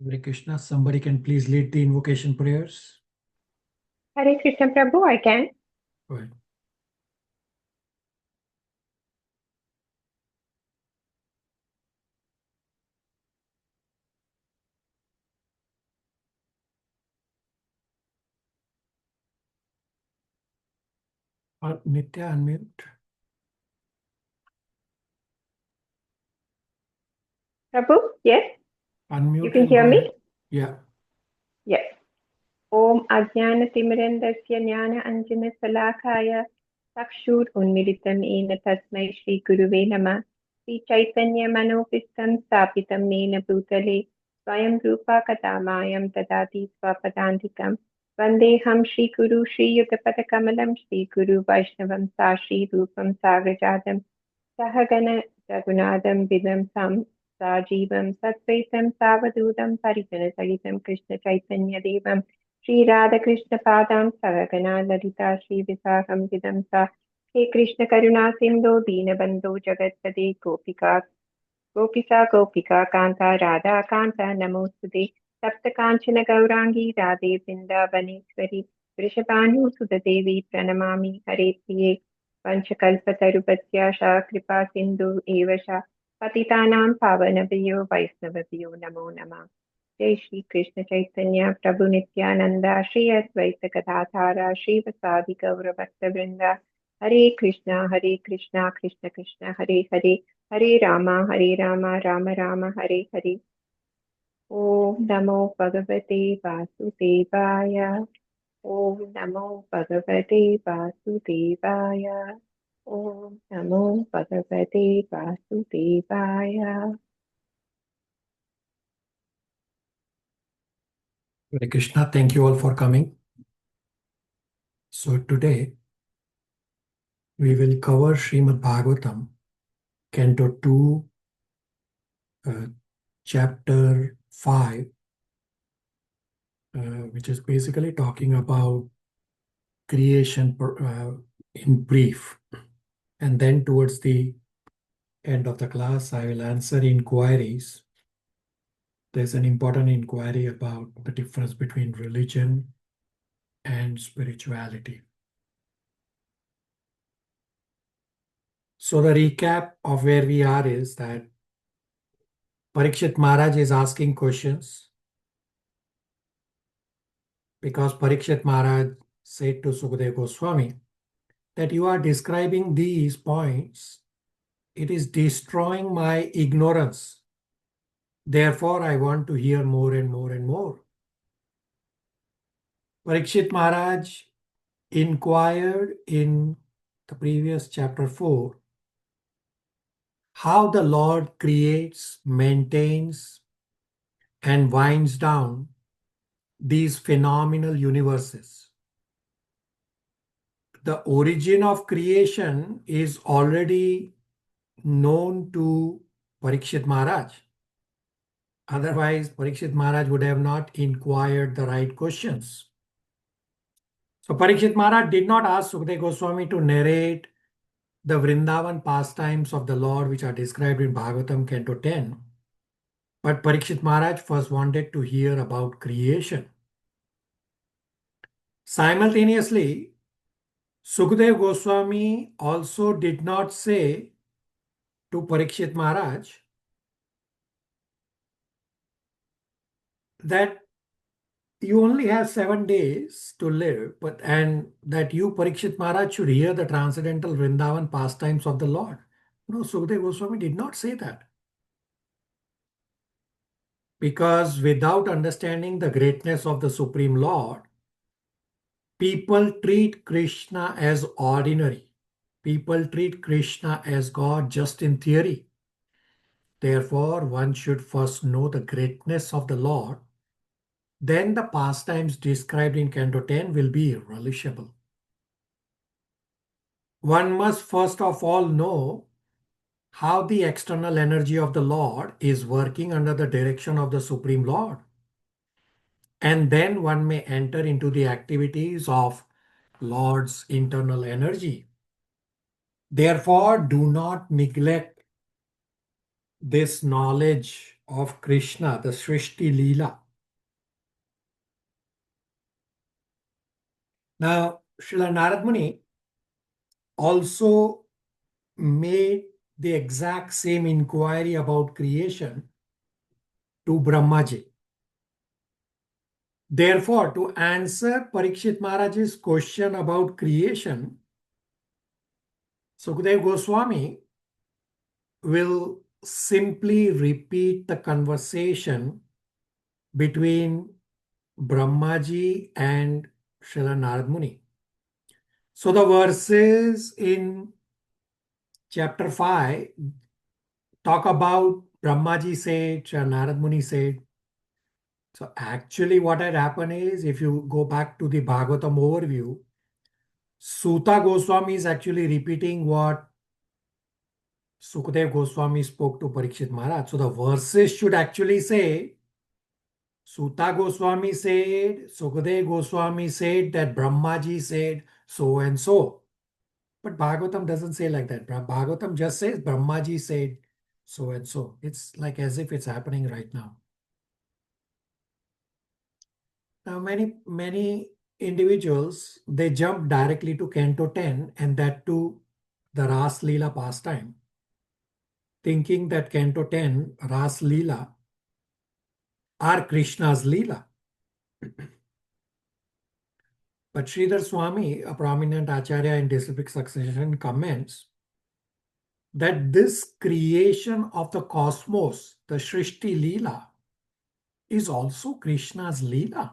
Hare Krishna. Somebody can please lead the invocation prayers. Hare Krishna Prabhu, I can. Go ahead. Nitya, unmute. Prabhu, yes? Unmute You can and hear go me? ahead. Yeah. Yes. Om Ajnana-Timirandasya Jnana-Anjana-Salakaya Chakshur-Unmilitam Yena Tasmai Shri Guruve Namah Shri Chaitanya Manopistam Stapitam Yena Bhutale Swayam Rupa Kadamayam Dadati Swapadantikam Vandeham Shri Guru Shri Yudapadakamalam Shri Guru Vaishnavam Sa Shri Rupam Sagrajadam Sahagana Raghunathan Vidam Sajivam Satvaitam Savadudam Parijanasahitam Krishna Chaitanya Devam Shri Radha Krishna Padam Sahagana Lalita Shri Visaham Vidam Sa He Krishna Karuna Sindhu Deenabandhu Jagatpade Gopika Gopika Kanta Radha Kanta Namostude Sapta Kanchana Gaurangi Radhe Vrindavaneshwari Vrishabhanu Sudadevi Pranamami Hare Priye Panchakalpatarupatya Kripa Sindhu Evasha Patitanam Pavanabhyo Vaisnavabhyo Namo Namah Jai Shri Krishna Chaitanya Prabhu Nityananda Shri Advaita Gadadhara Shri Vasadi Gaura Bhakta Vrinda Hare Krishna Krishna Krishna Hare Hare Hare Rama Rama Rama Hare Hare Om Namo Bhagavate Vasudevaya Om Namo Bhagavate Vasudevaya Om Namo Bhagavate Vasudevaya. Hare Krishna. Thank you all for coming. So today we will cover Srimad Bhagavatam, Canto 2, Chapter 5, which is basically talking about creation in brief. And then towards the end of the class, I will answer inquiries. There's an important inquiry about the difference between religion and spirituality. So the recap of where we are is that Parikshit Maharaj is asking questions because Parikshit Maharaj said to Sukadeva Goswami that you are describing these points, it is destroying my ignorance. Therefore, I want to hear more and more and more. Parikshit Maharaj inquired in the previous chapter 4 how the Lord creates, maintains, and winds down these phenomenal universes. The origin of creation is already known to Parikshit Maharaj. Otherwise, Parikshit Maharaj would have not inquired the right questions. So Parikshit Maharaj did not ask Sukadeva Goswami to narrate the Vrindavan pastimes of the Lord, which are described in Bhagavatam Canto 10. But Parikshit Maharaj first wanted to hear about creation. Simultaneously, Sukadeva Goswami also did not say to Parikshit Maharaj that you only have 7 days to live, and that you, Parikshit Maharaj, should hear the transcendental Vrindavan pastimes of the Lord. No, Sukadeva Goswami did not say that. Because without understanding the greatness of the Supreme Lord, people treat Krishna as ordinary. People treat Krishna as God just in theory. Therefore, one should first know the greatness of the Lord. Then the pastimes described in Canto 10 will be relishable. One must first of all know how the external energy of the Lord is working under the direction of the Supreme Lord. And then one may enter into the activities of Lord's internal energy. Therefore, do not neglect this knowledge of Krishna, the Srishti Leela. Now, Srila Narad Muni also made the exact same inquiry about creation to Brahmaji. Therefore, to answer Parikshit Maharaj's question about creation, Sukadeva Goswami will simply repeat the conversation between Brahmaji and Srila Narad Muni. So the verses in chapter 5 talk about Brahmaji said, Srila Narad Muni said. So actually what had happened is, if you go back to the Bhagavatam overview, Suta Goswami is actually repeating what Sukadev Goswami spoke to Parikshit Maharaj. So the verses should actually say, Suta Goswami said, Sukadev Goswami said that Brahmaji said so and so. But Bhagavatam doesn't say like that. Bhagavatam just says Brahmaji said so and so. It's like as if it's happening right now. Now, many individuals, they jump directly to Canto 10 and that to the Ras Leela pastime, thinking that Canto 10, Ras Leela, are Krishna's Leela. But Sridhar Swami, a prominent Acharya in disciplic succession, comments that this creation of the cosmos, the Srishti Leela, is also Krishna's Leela.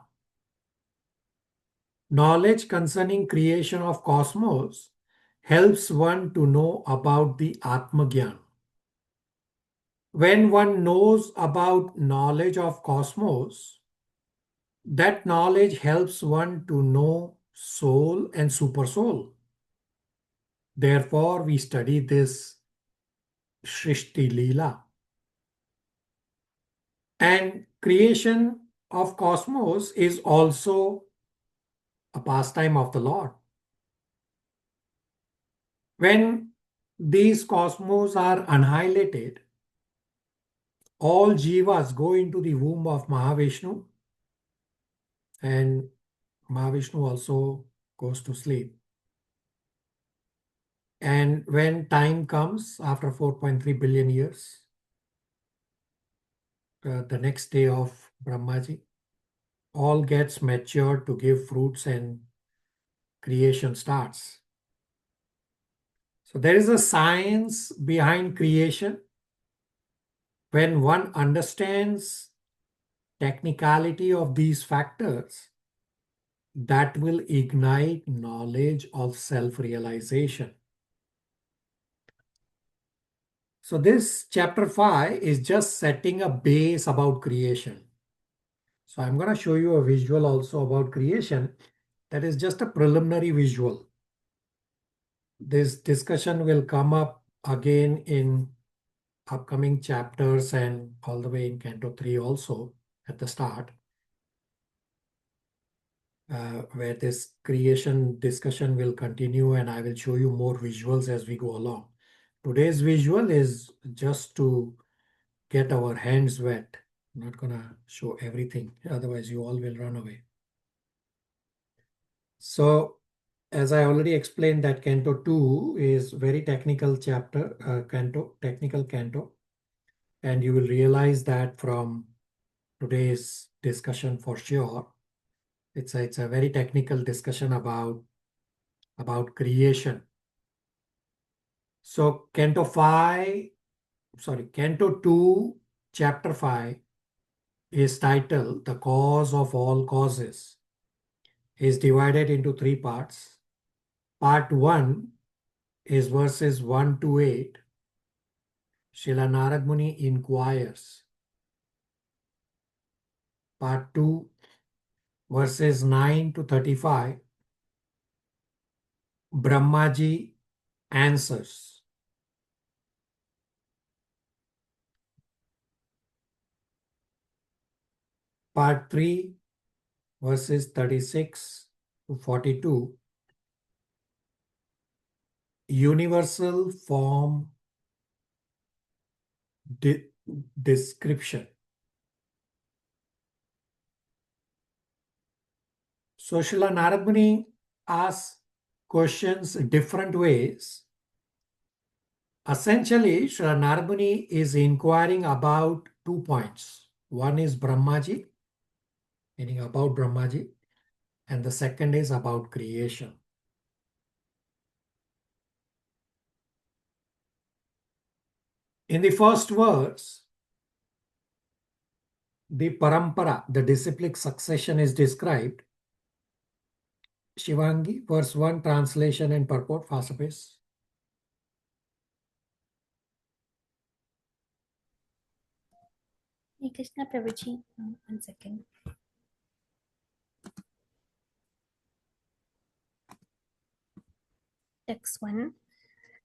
Knowledge concerning creation of cosmos helps one to know about the Atmagyan. When one knows about knowledge of cosmos, that knowledge helps one to know soul and supersoul. Therefore, we study this Srishti Leela. And creation of cosmos is also a pastime of the Lord. When these cosmos are annihilated, all jivas go into the womb of Mahavishnu, and Mahavishnu also goes to sleep. And when time comes, after 4.3 billion years, the next day of Brahmaji, all gets matured to give fruits and creation starts. So there is a science behind creation. When one understands technicality of these factors, that will ignite knowledge of self-realization. So this chapter 5 is just setting a base about creation. So I'm going to show you a visual also about creation that is just a preliminary visual. This discussion will come up again in upcoming chapters and all the way in Canto 3 also at the start, where this creation discussion will continue, and I will show you more visuals as we go along. Today's visual is just to get our hands wet. I'm not going to show everything, otherwise you all will run away. So as I already explained, that Canto 2 is very technical chapter, technical canto. And you will realize that from today's discussion for sure. It's a very technical discussion about creation. So Canto 2, Chapter 5 is titled The Cause of All Causes. Is divided into 3 parts. Part 1 is verses 1 to 8. Srila Narad Muni inquires. Part 2, verses 9 to 35. Brahmaji answers. Part 3, verses 36 to 42. Universal form description. So Srila Narad Muni asks questions different ways. Essentially, Srila Narad Muni is inquiring about 2 points. One is Brahmaji, meaning about Brahmaji, and the second is about creation. In the first verse, the parampara, the disciplic succession is described. Shivangi, verse 1, translation and purport, faster pace. Hey Krishna Prabhuji, one second. Text 1.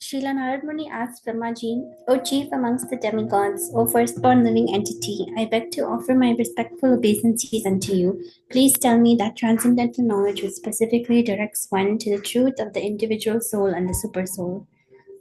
Srila Narad Muni asked Brahmaji, O chief amongst the demigods, O firstborn living entity, I beg to offer my respectful obeisances unto you. Please tell me that transcendental knowledge which specifically directs one to the truth of the individual soul and the supersoul.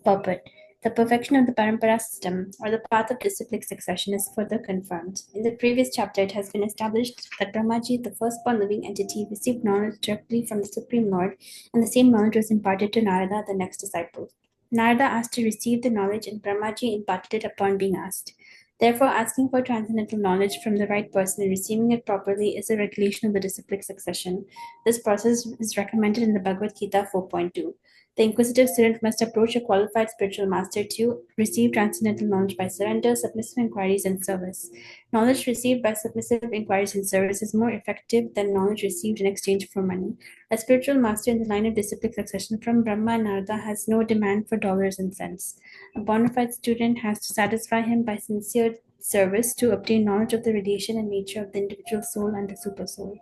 Purport. The perfection of the Parampara system, or the path of disciplic succession, is further confirmed. In the previous chapter, it has been established that Brahmaji, the firstborn living entity, received knowledge directly from the Supreme Lord, and the same knowledge was imparted to Narada, the next disciple. Narada asked to receive the knowledge, and Brahmaji imparted it upon being asked. Therefore, asking for transcendental knowledge from the right person and receiving it properly is a regulation of the disciplic succession. This process is recommended in the Bhagavad Gita 4.2. The inquisitive student must approach a qualified spiritual master to receive transcendental knowledge by surrender, submissive inquiries, and service. Knowledge received by submissive inquiries and service is more effective than knowledge received in exchange for money. A spiritual master in the line of disciplic succession from Brahma and Narada has no demand for dollars and cents. A bona fide student has to satisfy him by sincere service to obtain knowledge of the relation and nature of the individual soul and the supersoul.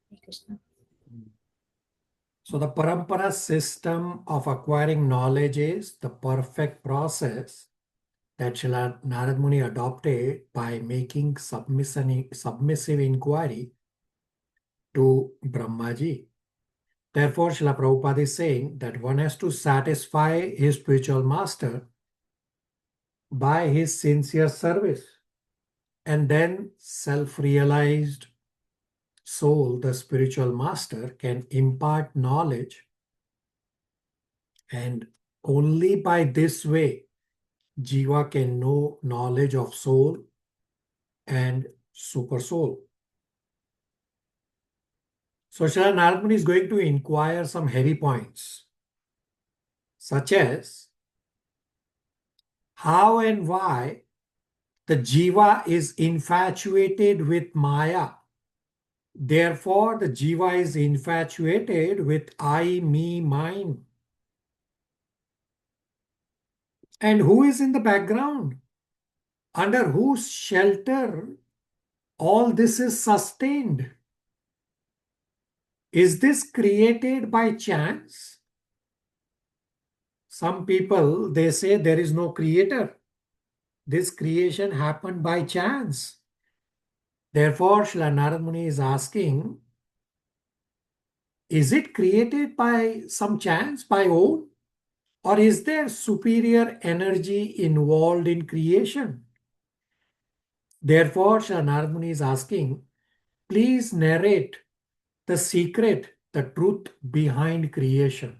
Hare Krishna. So the parampara system of acquiring knowledge is the perfect process that Srila Narad Muni adopted by making submissive inquiry to Brahmaji. Therefore, Srila Prabhupada is saying that one has to satisfy his spiritual master by his sincere service, and then self-realized soul, the spiritual master, can impart knowledge, and only by this way Jiva can know knowledge of soul and super soul. So Srila Narad Muni is going to inquire some heavy points, such as how and why the Jiva is infatuated with Maya. Therefore, the Jiva is infatuated with I, me, mine. And who is in the background? Under whose shelter all this is sustained? Is this created by chance? Some people, they say there is no creator. This creation happened by chance. Therefore, Srila Narad Muni is asking, is it created by some chance, by own? Or is there superior energy involved in creation? Therefore, Srila Narad Muni is asking, please narrate the secret, the truth behind creation.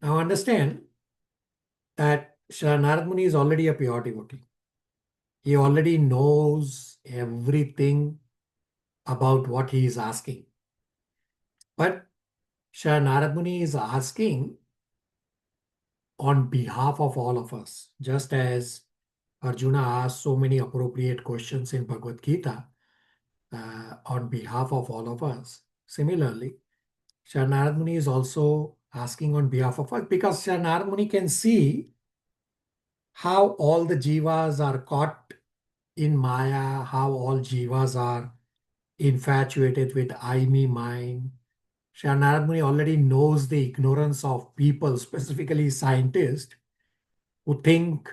Now understand that Srila Narad Muni is already a pure devotee. He already knows everything about what he is asking. But Srila Narad Muni is asking on behalf of all of us, just as Arjuna asked so many appropriate questions in Bhagavad Gita on behalf of all of us. Similarly, Srila Narad Muni is also asking on behalf of us because Srila Narad Muni can see how all the jivas are caught in Maya, how all jivas are infatuated with I, me, mine. Srila Narad Muni already knows the ignorance of people, specifically scientists, who think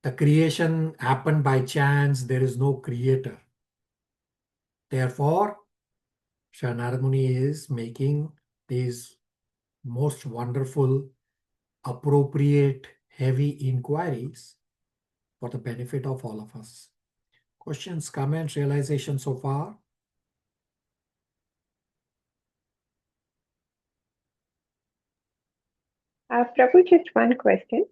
the creation happened by chance, there is no creator. Therefore, Srila Narad Muni is making these most wonderful, appropriate, heavy inquiries for the benefit of all of us. Questions, comments, realization so far? Prabhu, just one question.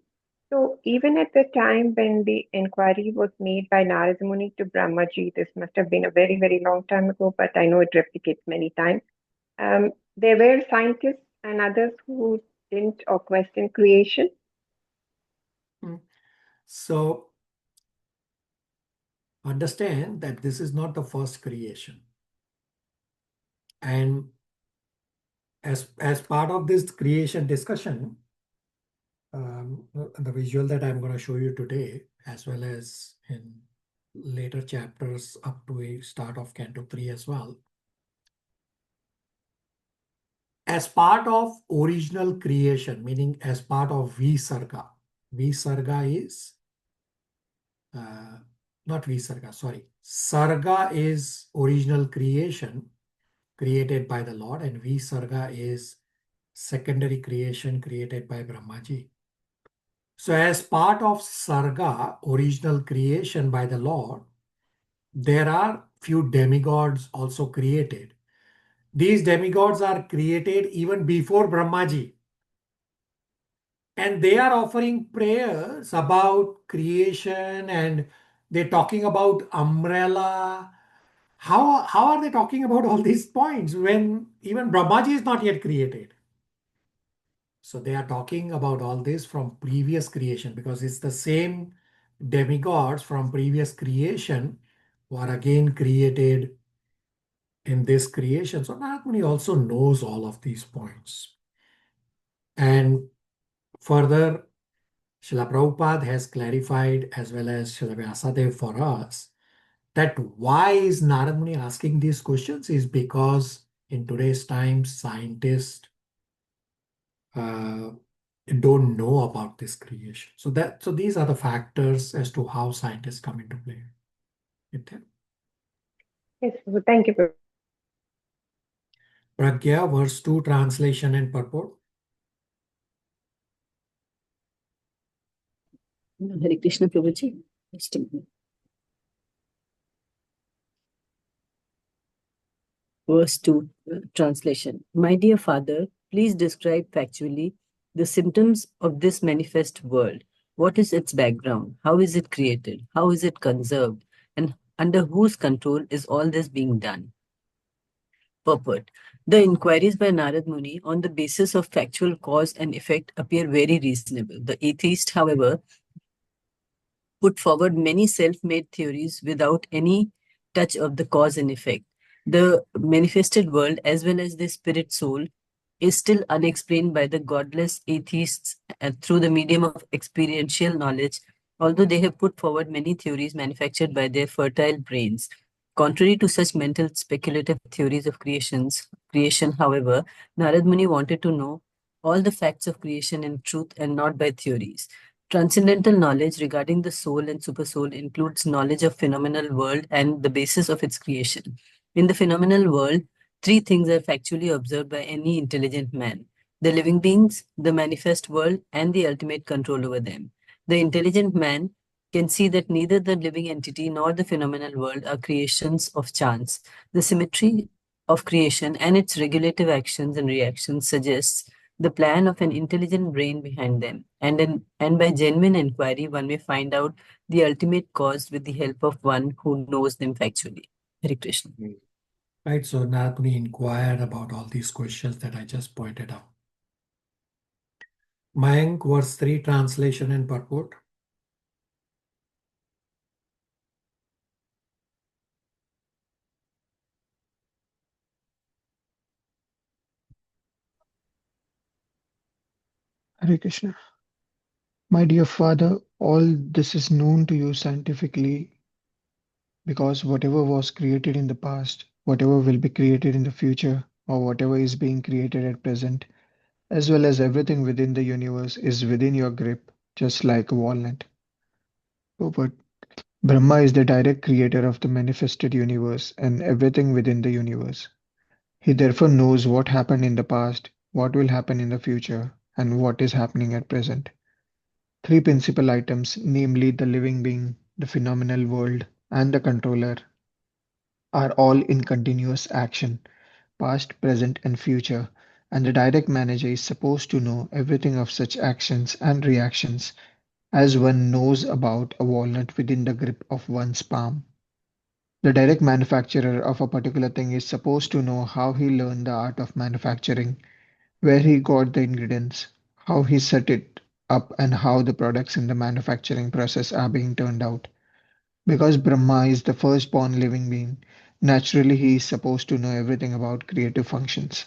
So even at the time when the inquiry was made by Narada Muni to Brahmaji, this must have been a very, very long time ago, but I know it replicates many times. There were scientists and others who didn't or questioned creation. So understand that this is not the first creation. And as part of this creation discussion, the visual that I'm going to show you today, as well as in later chapters up to a start of Canto 3 as well, as part of original creation, meaning as part of Visarga. Visarga is, not Visarga, sorry. Sarga is original creation created by the Lord, and Visarga is secondary creation created by Brahmaji. So as part of Sarga, original creation by the Lord, there are few demigods also created. These demigods are created even before Brahmaji. And they are offering prayers about creation, and they're talking about umbrella. How are they talking about all these points when even Brahmaji is not yet created? So they are talking about all this from previous creation, because it's the same demigods from previous creation who are again created in this creation. So Narad Muni also knows all of these points. And further, Srila Prabhupada has clarified, as well as Srila Vyasadeva for us, that why is Narad Muni asking these questions is because in today's times, scientists don't know about this creation. So these are the factors as to how scientists come into play. Yes, well, thank you. Pragya, verse 2, translation and purport. Hare Krishna, Prabhuji. Just a minute. Verse 2, translation. My dear father, please describe factually the symptoms of this manifest world. What is its background? How is it created? How is it conserved? And under whose control is all this being done? Purport. The inquiries by Narad Muni on the basis of factual cause and effect appear very reasonable. The atheist, however, put forward many self-made theories without any touch of the cause and effect. The manifested world, as well as the spirit soul, is still unexplained by the godless atheists through the medium of experiential knowledge, although they have put forward many theories manufactured by their fertile brains. Contrary to such mental speculative theories of creation, however, Narad Muni wanted to know all the facts of creation in truth and not by theories. Transcendental knowledge regarding the soul and supersoul includes knowledge of phenomenal world and the basis of its creation. In the phenomenal world, three things are factually observed by any intelligent man: the living beings, the manifest world, and the ultimate control over them. The intelligent man can see that neither the living entity nor the phenomenal world are creations of chance. The symmetry of creation and its regulative actions and reactions suggests the plan of an intelligent brain behind them. And by genuine inquiry, one may find out the ultimate cause with the help of one who knows them factually. Hare Krishna. Right, so Narad Muni inquired about all these questions that I just pointed out. Mayank, verse 3, translation and purport. Hare Krishna. My dear father, all this is known to you scientifically because whatever was created in the past, whatever will be created in the future, or whatever is being created at present, as well as everything within the universe is within your grip, just like a walnut. But Brahma is the direct creator of the manifested universe and everything within the universe. He therefore knows what happened in the past, what will happen in the future, and what is happening at present. Three principal items, namely the living being, the phenomenal world, and the controller, are all in continuous action, past, present, and future, and the direct manager is supposed to know everything of such actions and reactions as one knows about a walnut within the grip of one's palm. The direct manufacturer of a particular thing is supposed to know how he learned the art of manufacturing, where he got the ingredients, how he set it up, and how the products in the manufacturing process are being turned out. Because Brahma is the firstborn living being, naturally he is supposed to know everything about creative functions.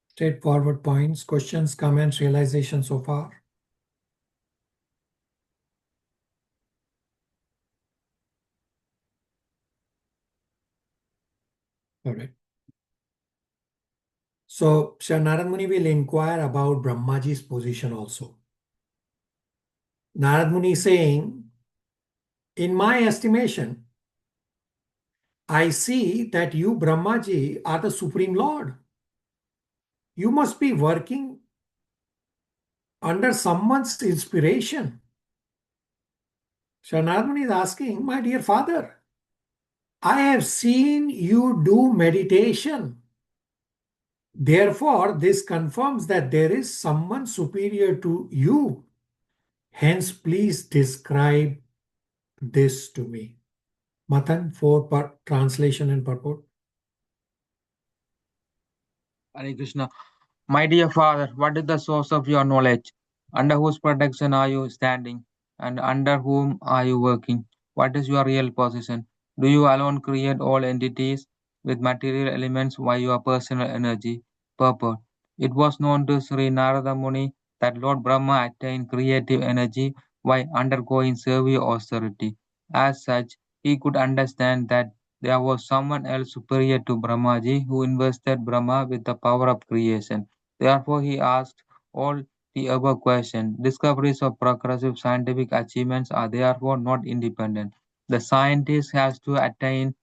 Straightforward points, questions, comments, realization so far. All right. So, Sri Narad Muni will inquire about Brahmaji's position also. Narad Muni is saying, in my estimation, I see that you, Brahmaji, are the Supreme Lord. You must be working under someone's inspiration. Sri Narad Muni is asking, my dear father, I have seen you do meditation. Therefore, this confirms that there is someone superior to you. Hence, please describe this to me. Matan, for translation and purport. Hare Krishna. My dear Father, what is the source of your knowledge? Under whose protection are you standing? And under whom are you working? What is your real position? Do you alone create all entities with material elements by your personal energy? Purport. It was known to Sri Narada Muni that Lord Brahma attained creative energy by undergoing severe austerity. As such, he could understand that there was someone else superior to Brahmaji who invested Brahma with the power of creation. Therefore, he asked all the above questions. Discoveries of progressive scientific achievements are therefore not independent. The scientist has to attain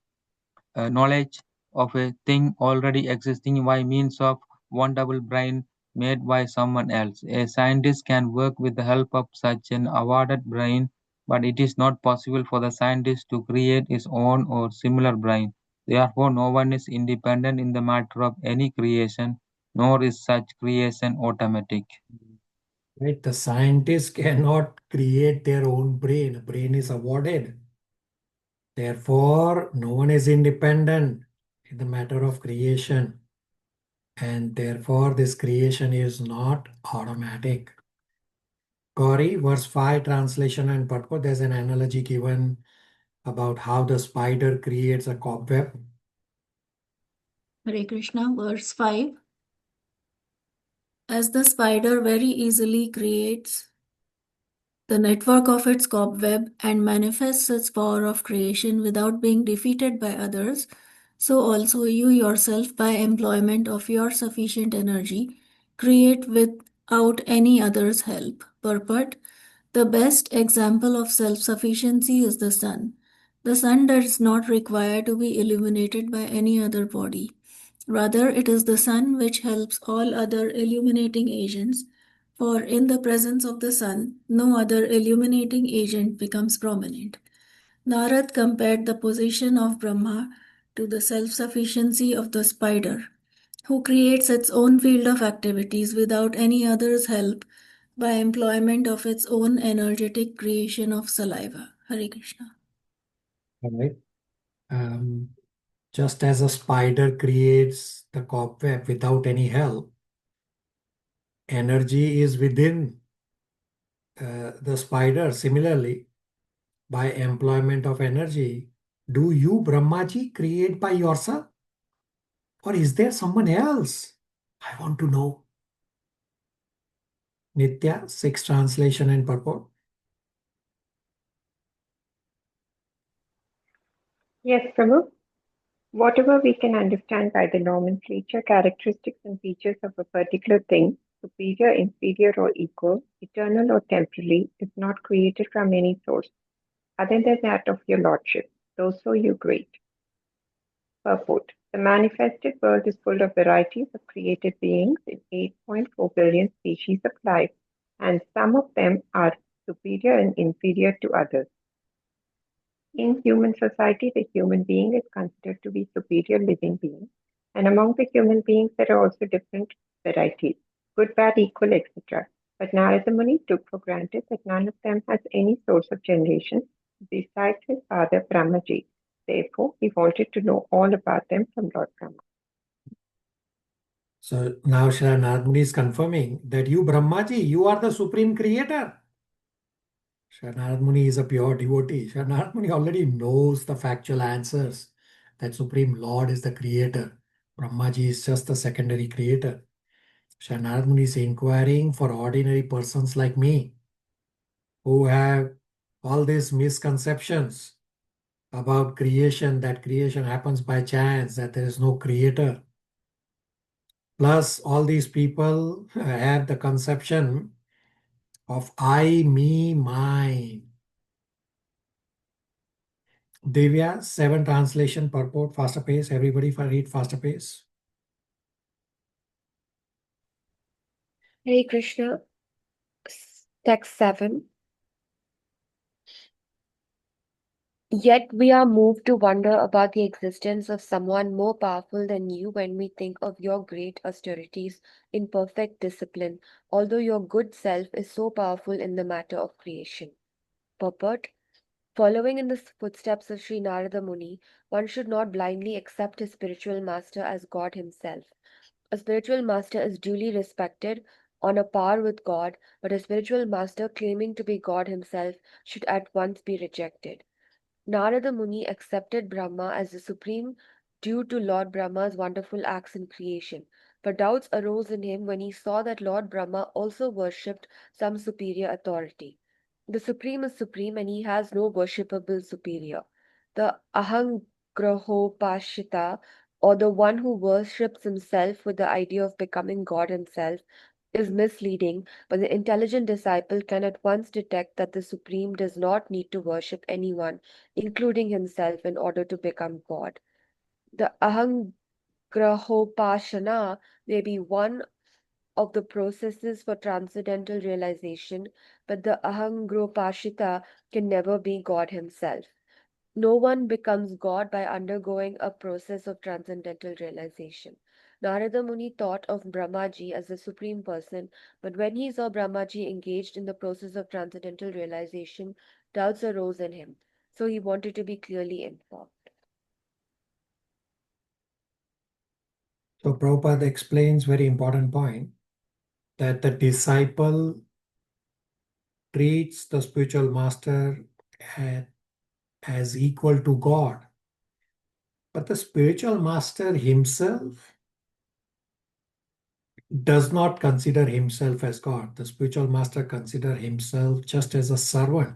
knowledge of a thing already existing by means of one double brain made by someone else. A scientist can work with the help of such an awarded brain, but it is not possible for the scientist to create his own or similar brain. Therefore, no one is independent in the matter of any creation, nor is such creation automatic. Right? The scientists cannot create their own brain. A brain is awarded. Therefore, no one is independent in the matter of creation. And therefore, this creation is not automatic. Gauri, verse 5, translation and purport. There's an analogy given about how the spider creates a cobweb. Hare Krishna, verse 5. As the spider very easily creates the network of its cobweb and manifests its power of creation without being defeated by others, so also you yourself, by employment of your sufficient energy, create without any other's help. Purport. The best example of self-sufficiency is the sun. The sun does not require to be illuminated by any other body. Rather, it is the sun which helps all other illuminating agents, for in the presence of the sun, no other illuminating agent becomes prominent. Narad compared the position of Brahma to the self-sufficiency of the spider, who creates its own field of activities without any other's help by employment of its own energetic creation of saliva. Hare Krishna. All right. Just as a spider creates the cobweb without any help, energy is within the spider. Similarly, by employment of energy, do you, Brahmaji, create by yourself? Or is there someone else? I want to know. Nitya, 6 translation and purport. Yes, Prabhu. Whatever we can understand by the nomenclature, characteristics, and features of a particular thing, superior, inferior, or equal, eternal or temporary, is not created from any source other than that of your lordship, though so you great. Purport. The manifested world is full of varieties of created beings in 8.4 billion species of life, and some of them are superior and inferior to others. In human society, the human being is considered to be superior living being, and among the human beings there are also different varieties, good, bad, equal, etc. But Narada Muni took for granted that none of them has any source of generation besides his father Brahmaji. Therefore, he wanted to know all about them from Lord Brahma. So now Shri Narada Muni is confirming that you, Brahmaji, you are the supreme creator. Shri Narada Muni is a pure devotee. Shri Narada Muni already knows the factual answers that Supreme Lord is the creator. Brahmaji is just the secondary creator. Shri Narada Muni is inquiring for ordinary persons like me who have all these misconceptions about creation, that creation happens by chance, that there is no creator. Plus, all these people have the conception of I, me, mine. Divya, 7 translation purport, faster pace. Everybody read faster pace. Hare Krishna, text 7. Yet we are moved to wonder about the existence of someone more powerful than you when we think of your great austerities in perfect discipline, although your good self is so powerful in the matter of creation. Purport. Following in the footsteps of Sri Narada Muni, one should not blindly accept his spiritual master as God himself. A spiritual master is duly respected, on a par with God, but a spiritual master claiming to be God himself should at once be rejected. Narada Muni accepted Brahma as the supreme due to Lord Brahma's wonderful acts in creation, but doubts arose in him when he saw that Lord Brahma also worshipped some superior authority. The supreme is supreme and he has no worshipable superior. The Ahangrahopashita, or the one who worships himself with the idea of becoming God himself, is misleading, but the intelligent disciple can at once detect that the Supreme does not need to worship anyone, including himself, in order to become God. The Ahangrahopashana may be one of the processes for transcendental realization, but the Ahangropashita can never be God himself. No one becomes God by undergoing a process of transcendental realization. Narada Muni thought of Brahmaji as the supreme person, but when he saw Brahmaji engaged in the process of transcendental realization, doubts arose in him. So he wanted to be clearly informed. So Prabhupada explains very important point that the disciple treats the spiritual master as equal to God. But the spiritual master himself does not consider himself as God. The spiritual master considers himself just as a servant.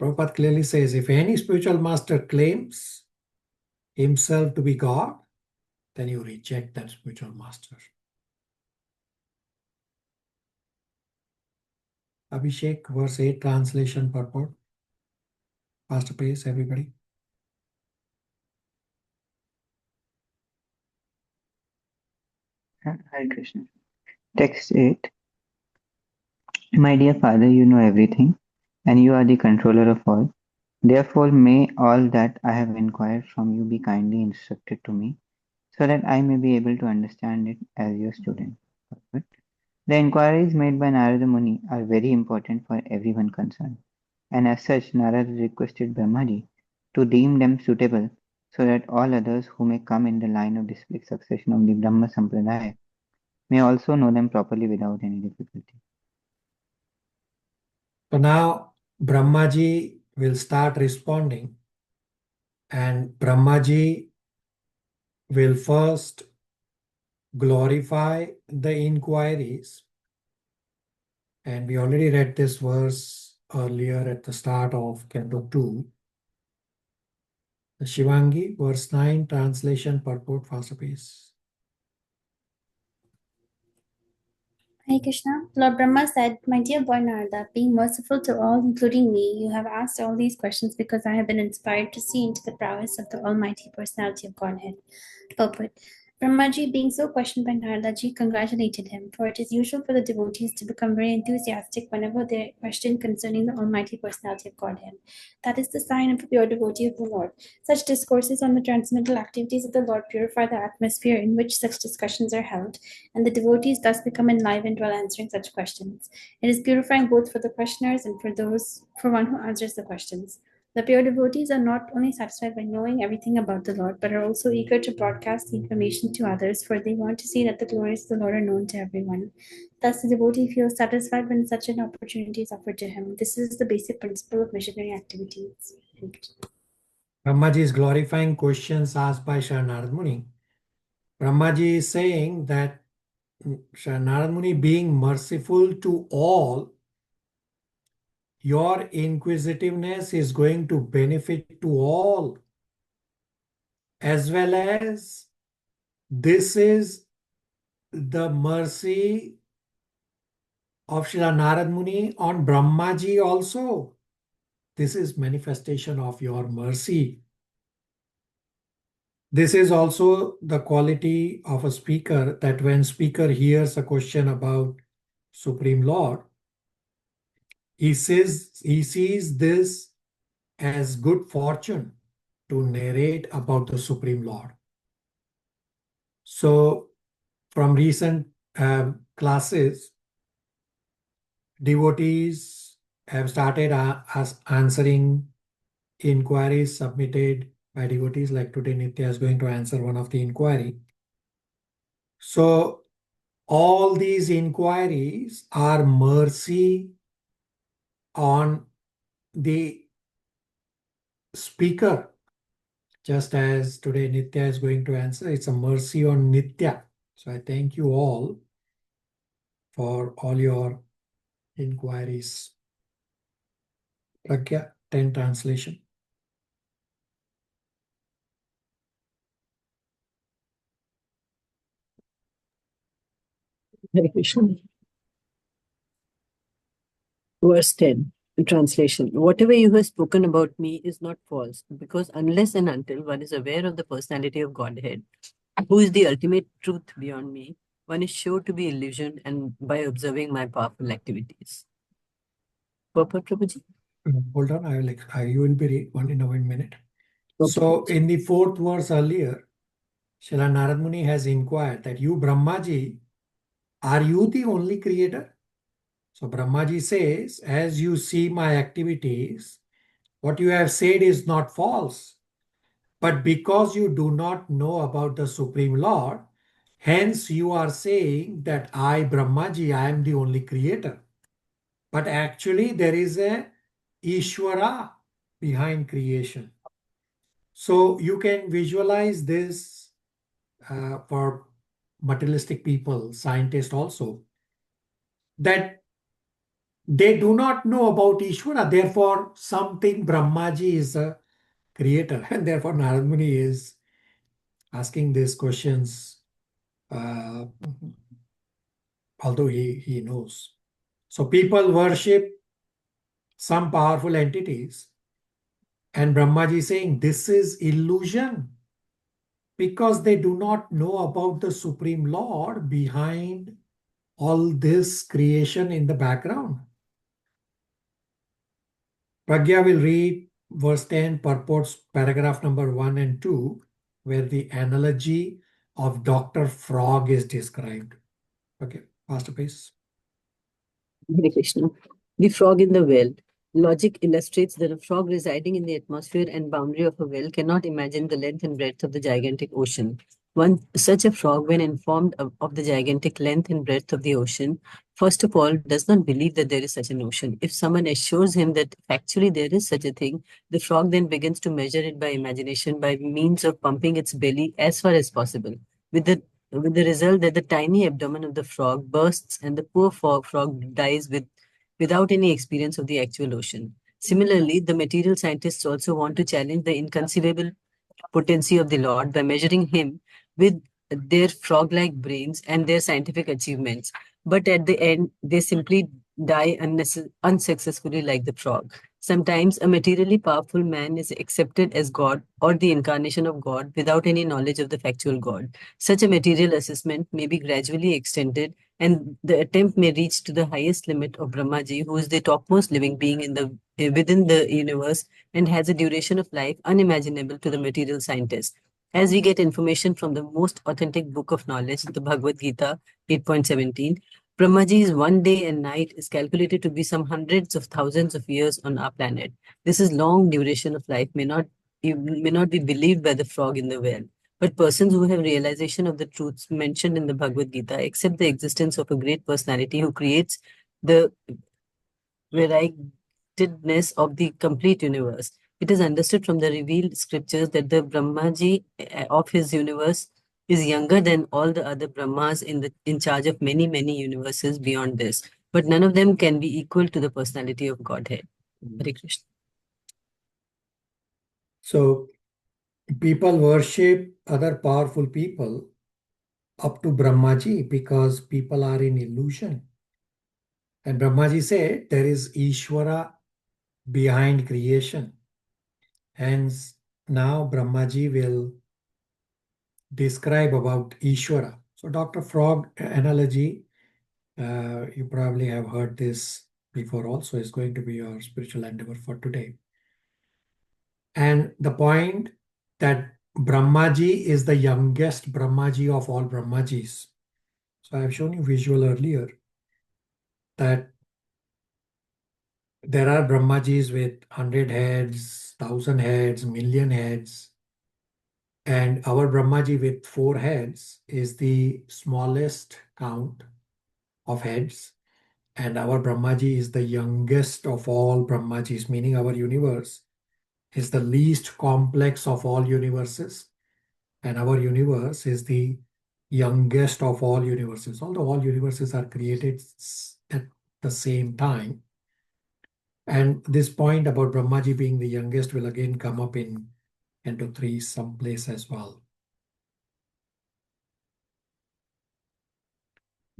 Prabhupada clearly says, if any spiritual master claims himself to be God, then you reject that spiritual master. Abhishek, verse 8, translation purport. Faster pace, everybody. Hare Krishna. Text 8. My dear Father, you know everything, and you are the controller of all. Therefore, may all that I have inquired from you be kindly instructed to me, so that I may be able to understand it as your student. But the inquiries made by Narada Muni are very important for everyone concerned, and as such, Narada requested Brahmaji to deem them suitable, so that all others who may come in the line of distinct succession of the Brahma Sampradaya may also know them properly without any difficulty. So now Brahmaji will start responding, and Brahmaji will first glorify the inquiries. And we already read this verse earlier at the start of Canto 2. Shivangi, verse 9, translation, purport, faster pace. Hare Krishna. Lord Brahma said, My dear boy Narada, being merciful to all, including me, you have asked all these questions because I have been inspired to see into the prowess of the Almighty Personality of Godhead. Purport. Brahmaji, being so questioned by Naradaji, congratulated him, for it is usual for the devotees to become very enthusiastic whenever they are questioned concerning the Almighty Personality of Godhead. That is the sign of a pure devotee of the Lord. Such discourses on the transcendental activities of the Lord purify the atmosphere in which such discussions are held, and the devotees thus become enlivened while answering such questions. It is purifying both for the questioners and for one who answers the questions. The pure devotees are not only satisfied by knowing everything about the Lord, but are also eager to broadcast the information to others, for they want to see that the glories of the Lord are known to everyone. Thus, the devotee feels satisfied when such an opportunity is offered to him. This is the basic principle of missionary activities. Brahmaji is glorifying questions asked by Shri Narad Muni. Brahmaji is saying that Shri Narad Muni, being merciful to all, your inquisitiveness is going to benefit to all, as well as this is the mercy of Srila Narad Muni on Brahmaji also. This is manifestation of your mercy. This is also the quality of a speaker, that when speaker hears a question about Supreme Lord, he sees this as good fortune to narrate about the Supreme Lord. So from recent classes, devotees have started answering inquiries submitted by devotees. Like today, Nitya is going to answer one of the inquiry. So all these inquiries are mercy on the speaker. Just as today Nitya is going to answer, it's a mercy on Nitya. So I thank you all for all your inquiries. Pragya, 10 translation. Hare Krishna. Verse 10, translation. Whatever you have spoken about me is not false, because unless and until one is aware of the personality of Godhead, who is the ultimate truth beyond me, one is sure to be illusioned and by observing my powerful activities. Purport, Prabhuji? Hold on, you will be one in a 1 minute. Okay. So in the 4th verse earlier, Srila Narad Muni has inquired that you, Brahmaji, are you the only creator? So Brahmaji says, as you see my activities, what you have said is not false. But because you do not know about the Supreme Lord, hence you are saying that I, Brahmaji, I am the only creator. But actually there is a Ishvara behind creation. So you can visualize this for materialistic people, scientists also, that they do not know about Ishvara. Therefore, something Brahmaji is a creator. And therefore, Narad Muni is asking these questions, although he knows. So people worship some powerful entities. And Brahmaji is saying this is illusion, because they do not know about the Supreme Lord behind all this creation in the background. Pragya will read verse 10, purports paragraph number 1 and 2, where the analogy of Dr. Frog is described. Okay, faster please. Hare Krishna. The frog in the well. Logic illustrates that a frog residing in the atmosphere and boundary of a well cannot imagine the length and breadth of the gigantic ocean. Such a frog, when informed of the gigantic length and breadth of the ocean, first of all, does not believe that there is such an ocean. If someone assures him that factually there is such a thing, the frog then begins to measure it by imagination by means of pumping its belly as far as possible, with the result that the tiny abdomen of the frog bursts and the poor frog dies without any experience of the actual ocean. Similarly, the material scientists also want to challenge the inconceivable potency of the Lord by measuring him with their frog-like brains and their scientific achievements. But at the end, they simply die unsuccessfully like the frog. Sometimes a materially powerful man is accepted as God or the incarnation of God without any knowledge of the factual God. Such a material assessment may be gradually extended, and the attempt may reach to the highest limit of Brahmaji, who is the topmost living being within the universe and has a duration of life unimaginable to the material scientist. As we get information from the most authentic book of knowledge, the Bhagavad Gita 8.17, Brahmaji's one day and night is calculated to be some hundreds of thousands of years on our planet. This is long duration of life may not be believed by the frog in the well. But persons who have realization of the truths mentioned in the Bhagavad Gita accept the existence of a great personality who creates the varietedness of the complete universe. It is understood from the revealed scriptures that the Brahmaji of his universe is younger than all the other Brahmas in charge of many, many universes beyond this. But none of them can be equal to the personality of Godhead. Hare Krishna. So people worship other powerful people up to Brahmaji because people are in illusion. And Brahmaji said there is Ishvara behind creation. Hence, now Brahmaji will describe about Ishvara. So Dr. Frog analogy, you probably have heard this before also, is going to be your spiritual endeavor for today. And the point that Brahmaji is the youngest Brahmaji of all Brahmajis. So I've shown you visual earlier that there are Brahmajis with 100 heads, 1,000 heads, million heads. And our Brahmaji with 4 heads is the smallest count of heads. And our Brahmaji is the youngest of all Brahmajis, meaning our universe is the least complex of all universes. And our universe is the youngest of all universes. Although all universes are created at the same time. And this point about Brahmaji being the youngest will again come up in Canto 3 someplace as well.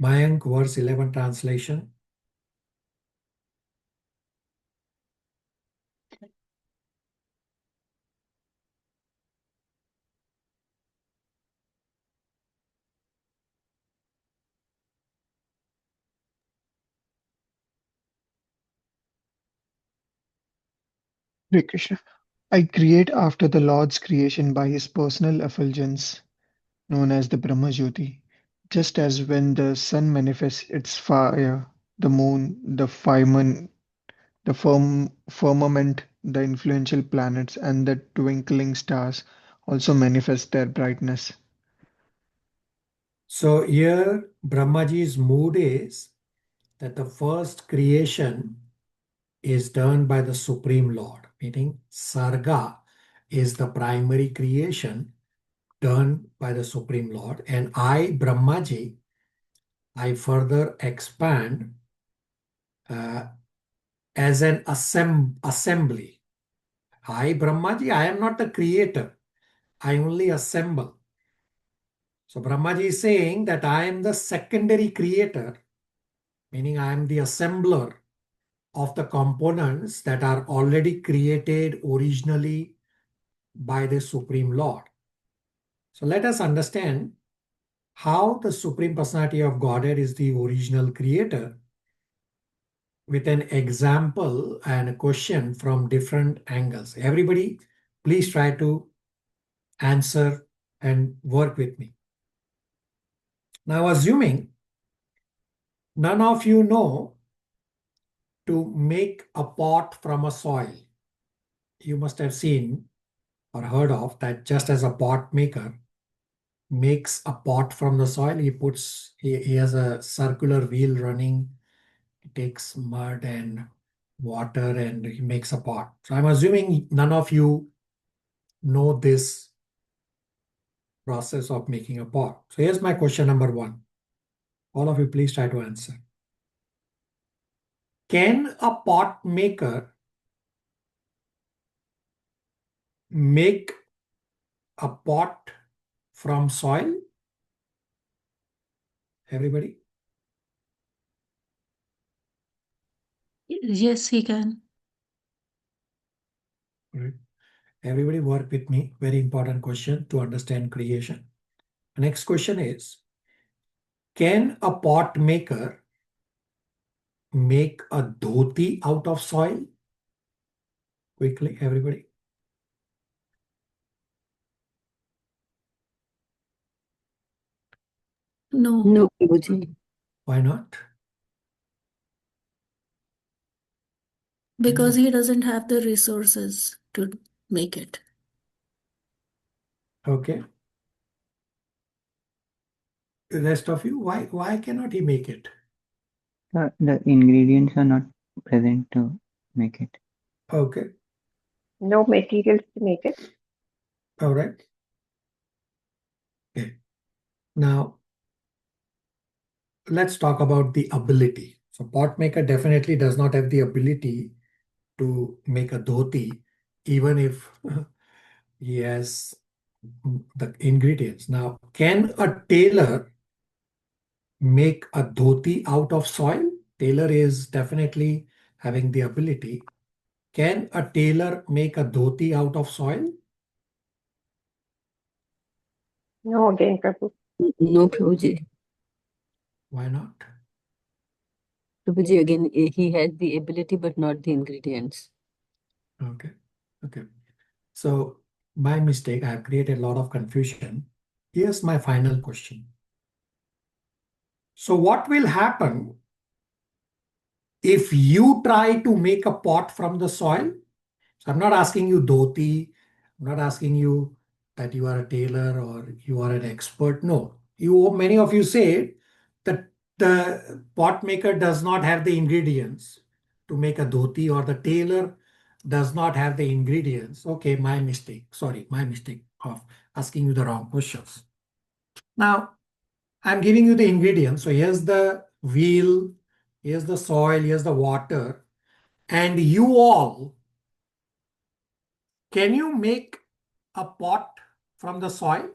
Mayank, verse 11 translation. Hare Krishna. I create after the Lord's creation by his personal effulgence, known as the Brahma Jyoti. Just as when the sun manifests its fire, the moon, the firmament, the influential planets, and the twinkling stars also manifest their brightness. So here Brahmaji's mood is that the first creation is done by the Supreme Lord, meaning Sarga is the primary creation done by the Supreme Lord. And I, Brahmaji, I further expand as an assembly. I, Brahmaji, I am not the creator. I only assemble. So Brahmaji is saying that I am the secondary creator, meaning I am the assembler of the components that are already created originally by the Supreme Lord. So let us understand how the Supreme Personality of Godhead is the original creator with an example and a question from different angles. Everybody, please try to answer and work with me. Now, assuming none of you know to make a pot from a soil, you must have seen or heard of that just as a pot maker makes a pot from the soil, he has a circular wheel running. He takes mud and water and he makes a pot. So I'm assuming none of you know this process of making a pot. So here's my question number 1. All of you please try to answer. Can a pot maker make a pot from soil? Everybody? Yes, he can. Right? Everybody work with me. Very important question to understand creation. The next question is, can a pot maker make a dhoti out of soil? Quickly, everybody. No, No, Prabhuji. Why not? because he doesn't have the resources to make it. Okay. The rest of you, why cannot he make it? The ingredients are not present to make it. Okay. No materials to make it. All right. Okay. Now, let's talk about the ability. So pot maker definitely does not have the ability to make a dhoti, even if he has the ingredients. Now, can a tailor make a dhoti out of soil? Tailor is definitely having the ability. Can a tailor make a dhoti out of soil? No, again, Prabhu. No, Prabhuji. Why not? Prabhuji, again, he had the ability but not the ingredients. Okay. Okay. So, by mistake, I have created a lot of confusion. Here's my final question. So, what will happen if you try to make a pot from the soil? So, I'm not asking you dhoti. I'm not asking you that you are a tailor or you are an expert. No. Many of you say that the pot maker does not have the ingredients to make a dhoti, or the tailor does not have the ingredients. Okay, my mistake. Sorry, my mistake of asking you the wrong questions. Now, I'm giving you the ingredients. So here's the wheel, here's the soil, here's the water. And you all, can you make a pot from the soil?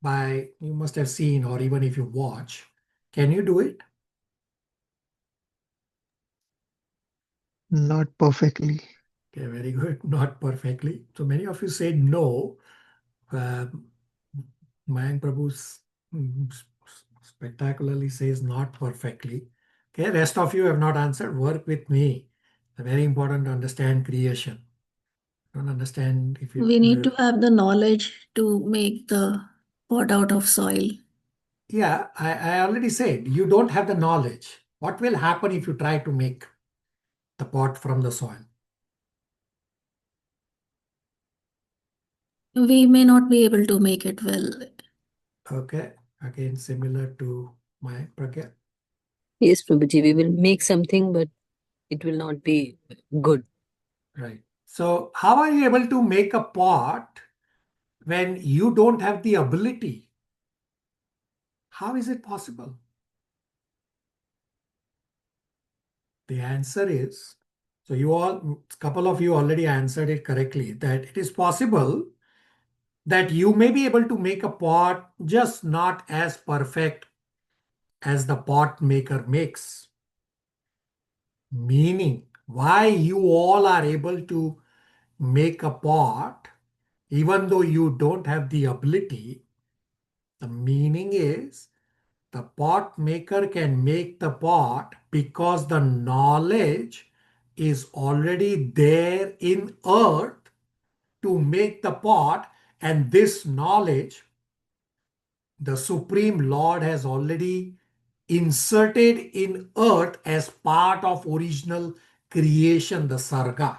You must have seen, or even if you watch, can you do it? Not perfectly. Okay, very good. Not perfectly. So many of you said no. Mayank Prabhu spectacularly says not perfectly. Okay, rest of you have not answered. Work with me. It's very important to understand creation. Don't understand if you. We need to have the knowledge to make the pot out of soil. Yeah, I already said you don't have the knowledge. What will happen if you try to make the pot from the soil? We may not be able to make it well. Okay, again similar to my Pragya. Yes, Prabhuji, we will make something, but it will not be good. Right. So how are you able to make a pot when you don't have the ability? How is it possible? The answer is, so a couple of you already answered it correctly, that it is possible that you may be able to make a pot, just not as perfect as the pot maker makes. Meaning, why you all are able to make a pot, even though you don't have the ability, the meaning is the pot maker can make the pot because the knowledge is already there in earth to make the pot, and this knowledge the Supreme Lord has already inserted in earth as part of original creation, the Sarga.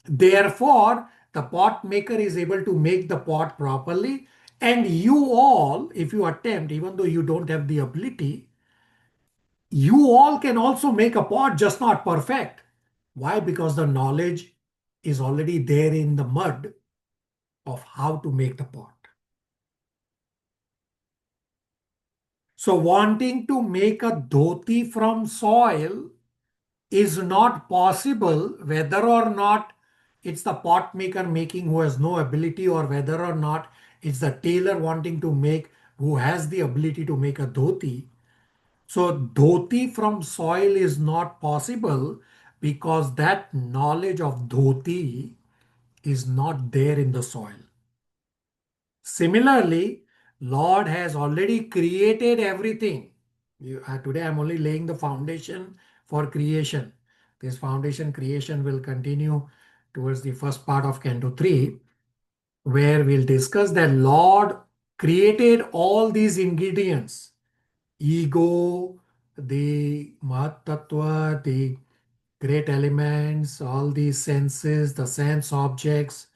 Therefore, the pot maker is able to make the pot properly, and you all, if you attempt, even though you don't have the ability, you all can also make a pot, just not perfect. Why? Because the knowledge is already there in the mud of how to make the pot. So wanting to make a dhoti from soil is not possible, whether or not it's the pot maker making who has no ability, or whether or not it's the tailor wanting to make who has the ability to make a dhoti. So dhoti from soil is not possible because that knowledge of dhoti is not there in the soil. Similarly, Lord has already created everything. Today I'm only laying the foundation for creation. This foundation creation will continue towards the first part of Canto 3, where we'll discuss that Lord created all these ingredients: ego, the Mahat Tattva, the great elements, all these senses, the sense objects,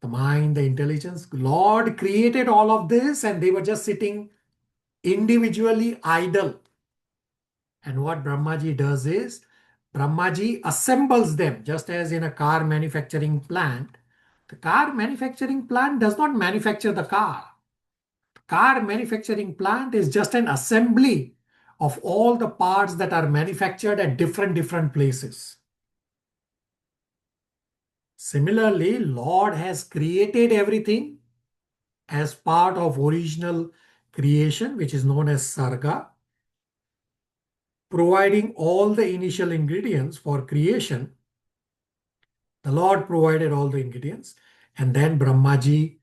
the mind, the intelligence. Lord created all of this and they were just sitting individually idle. And what Brahmaji does is, Brahmaji assembles them, just as in a car manufacturing plant. The car manufacturing plant does not manufacture the car. The car manufacturing plant is just an assembly of all the parts that are manufactured at different places. Similarly, Lord has created everything as part of original creation, which is known as Sarga, providing all the initial ingredients for creation. The Lord provided all the ingredients, and then Brahmaji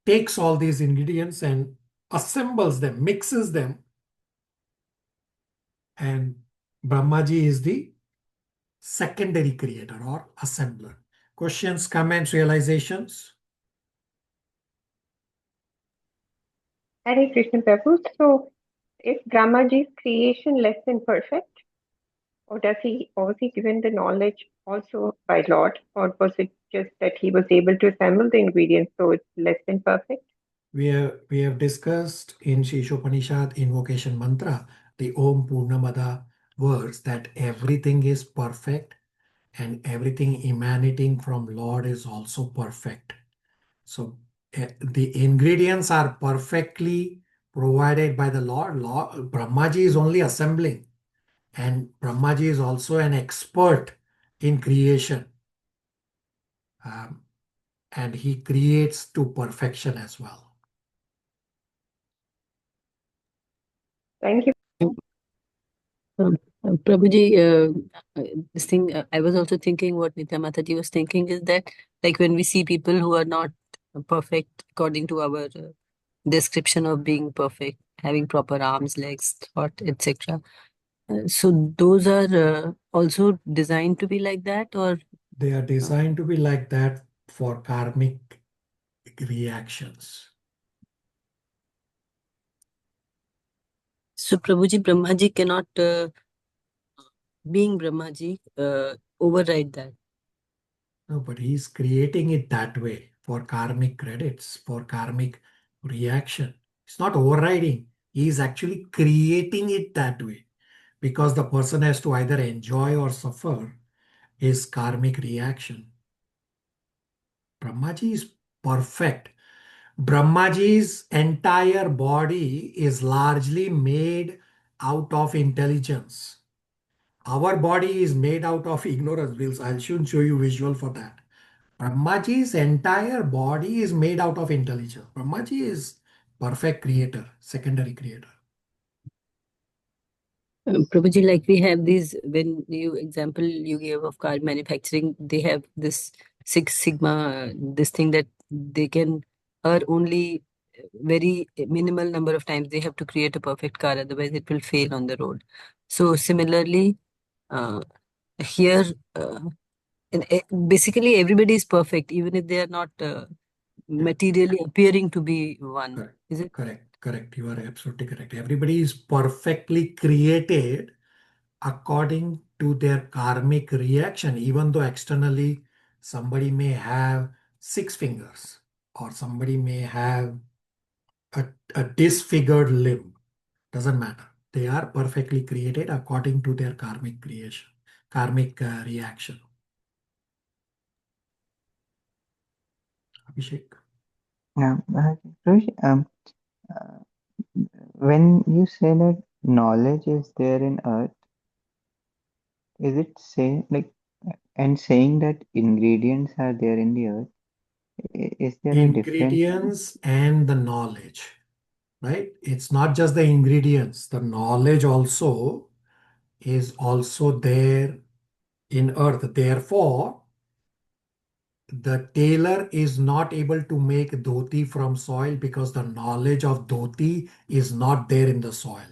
takes all these ingredients and assembles them, mixes them, and Brahmaji is the secondary creator or assembler. Questions, comments, realizations? Hare Krishna Prabhu. So, is Brahmaji's creation less than perfect? Or was he given the knowledge also by Lord? Or was it just that he was able to assemble the ingredients, so it's less than perfect? We have discussed in Shishopanishad invocation mantra, the Om Purnamada words, that everything is perfect and everything emanating from Lord is also perfect. So the ingredients are perfectly provided by the Lord. Brahmaji is only assembling, and Brahmaji is also an expert in creation. And he creates to perfection as well. Thank you. Prabhuji, this thing, I was also thinking what Nitya Mataji was thinking is that, like, when we see people who are not perfect according to our description of being perfect, having proper arms, legs, thought, etc. So those are also designed to be like that, or? They are designed to be like that for karmic reactions. So Prabhuji, Brahmaji cannot, being Brahmaji, override that. No, but he's creating it that way for karmic credits, for karmic reaction. It's not overriding. He's actually creating it that way because the person has to either enjoy or suffer his karmic reaction. Brahmaji is perfect. Brahmaji's entire body is largely made out of intelligence. Our body is made out of ignorance. I'll soon show you visual for that. Brahmaji's entire body is made out of intelligence. Brahmaji is perfect creator, secondary creator. Prabhuji, like we have these, when you example you gave of car manufacturing, they have this Six Sigma, this thing that they can err only very minimal number of times. They have to create a perfect car, otherwise it will fail on the road. So similarly, here, basically everybody is perfect, even if they are not materially appearing to be one. Correct. Is it? Correct. You are absolutely correct. Everybody is perfectly created according to their karmic reaction, even though externally somebody may have 6 fingers or somebody may have a disfigured limb. Doesn't matter. They are perfectly created according to their karmic creation, karmic reaction. Abhishek. Yeah, Rohit, when you say that knowledge is there in earth, is it saying like and saying that ingredients are there in the earth? Is there a difference? Ingredients and the knowledge, right? It's not just the ingredients. The knowledge also is also there in earth. Therefore, the tailor is not able to make dhoti from soil because the knowledge of dhoti is not there in the soil.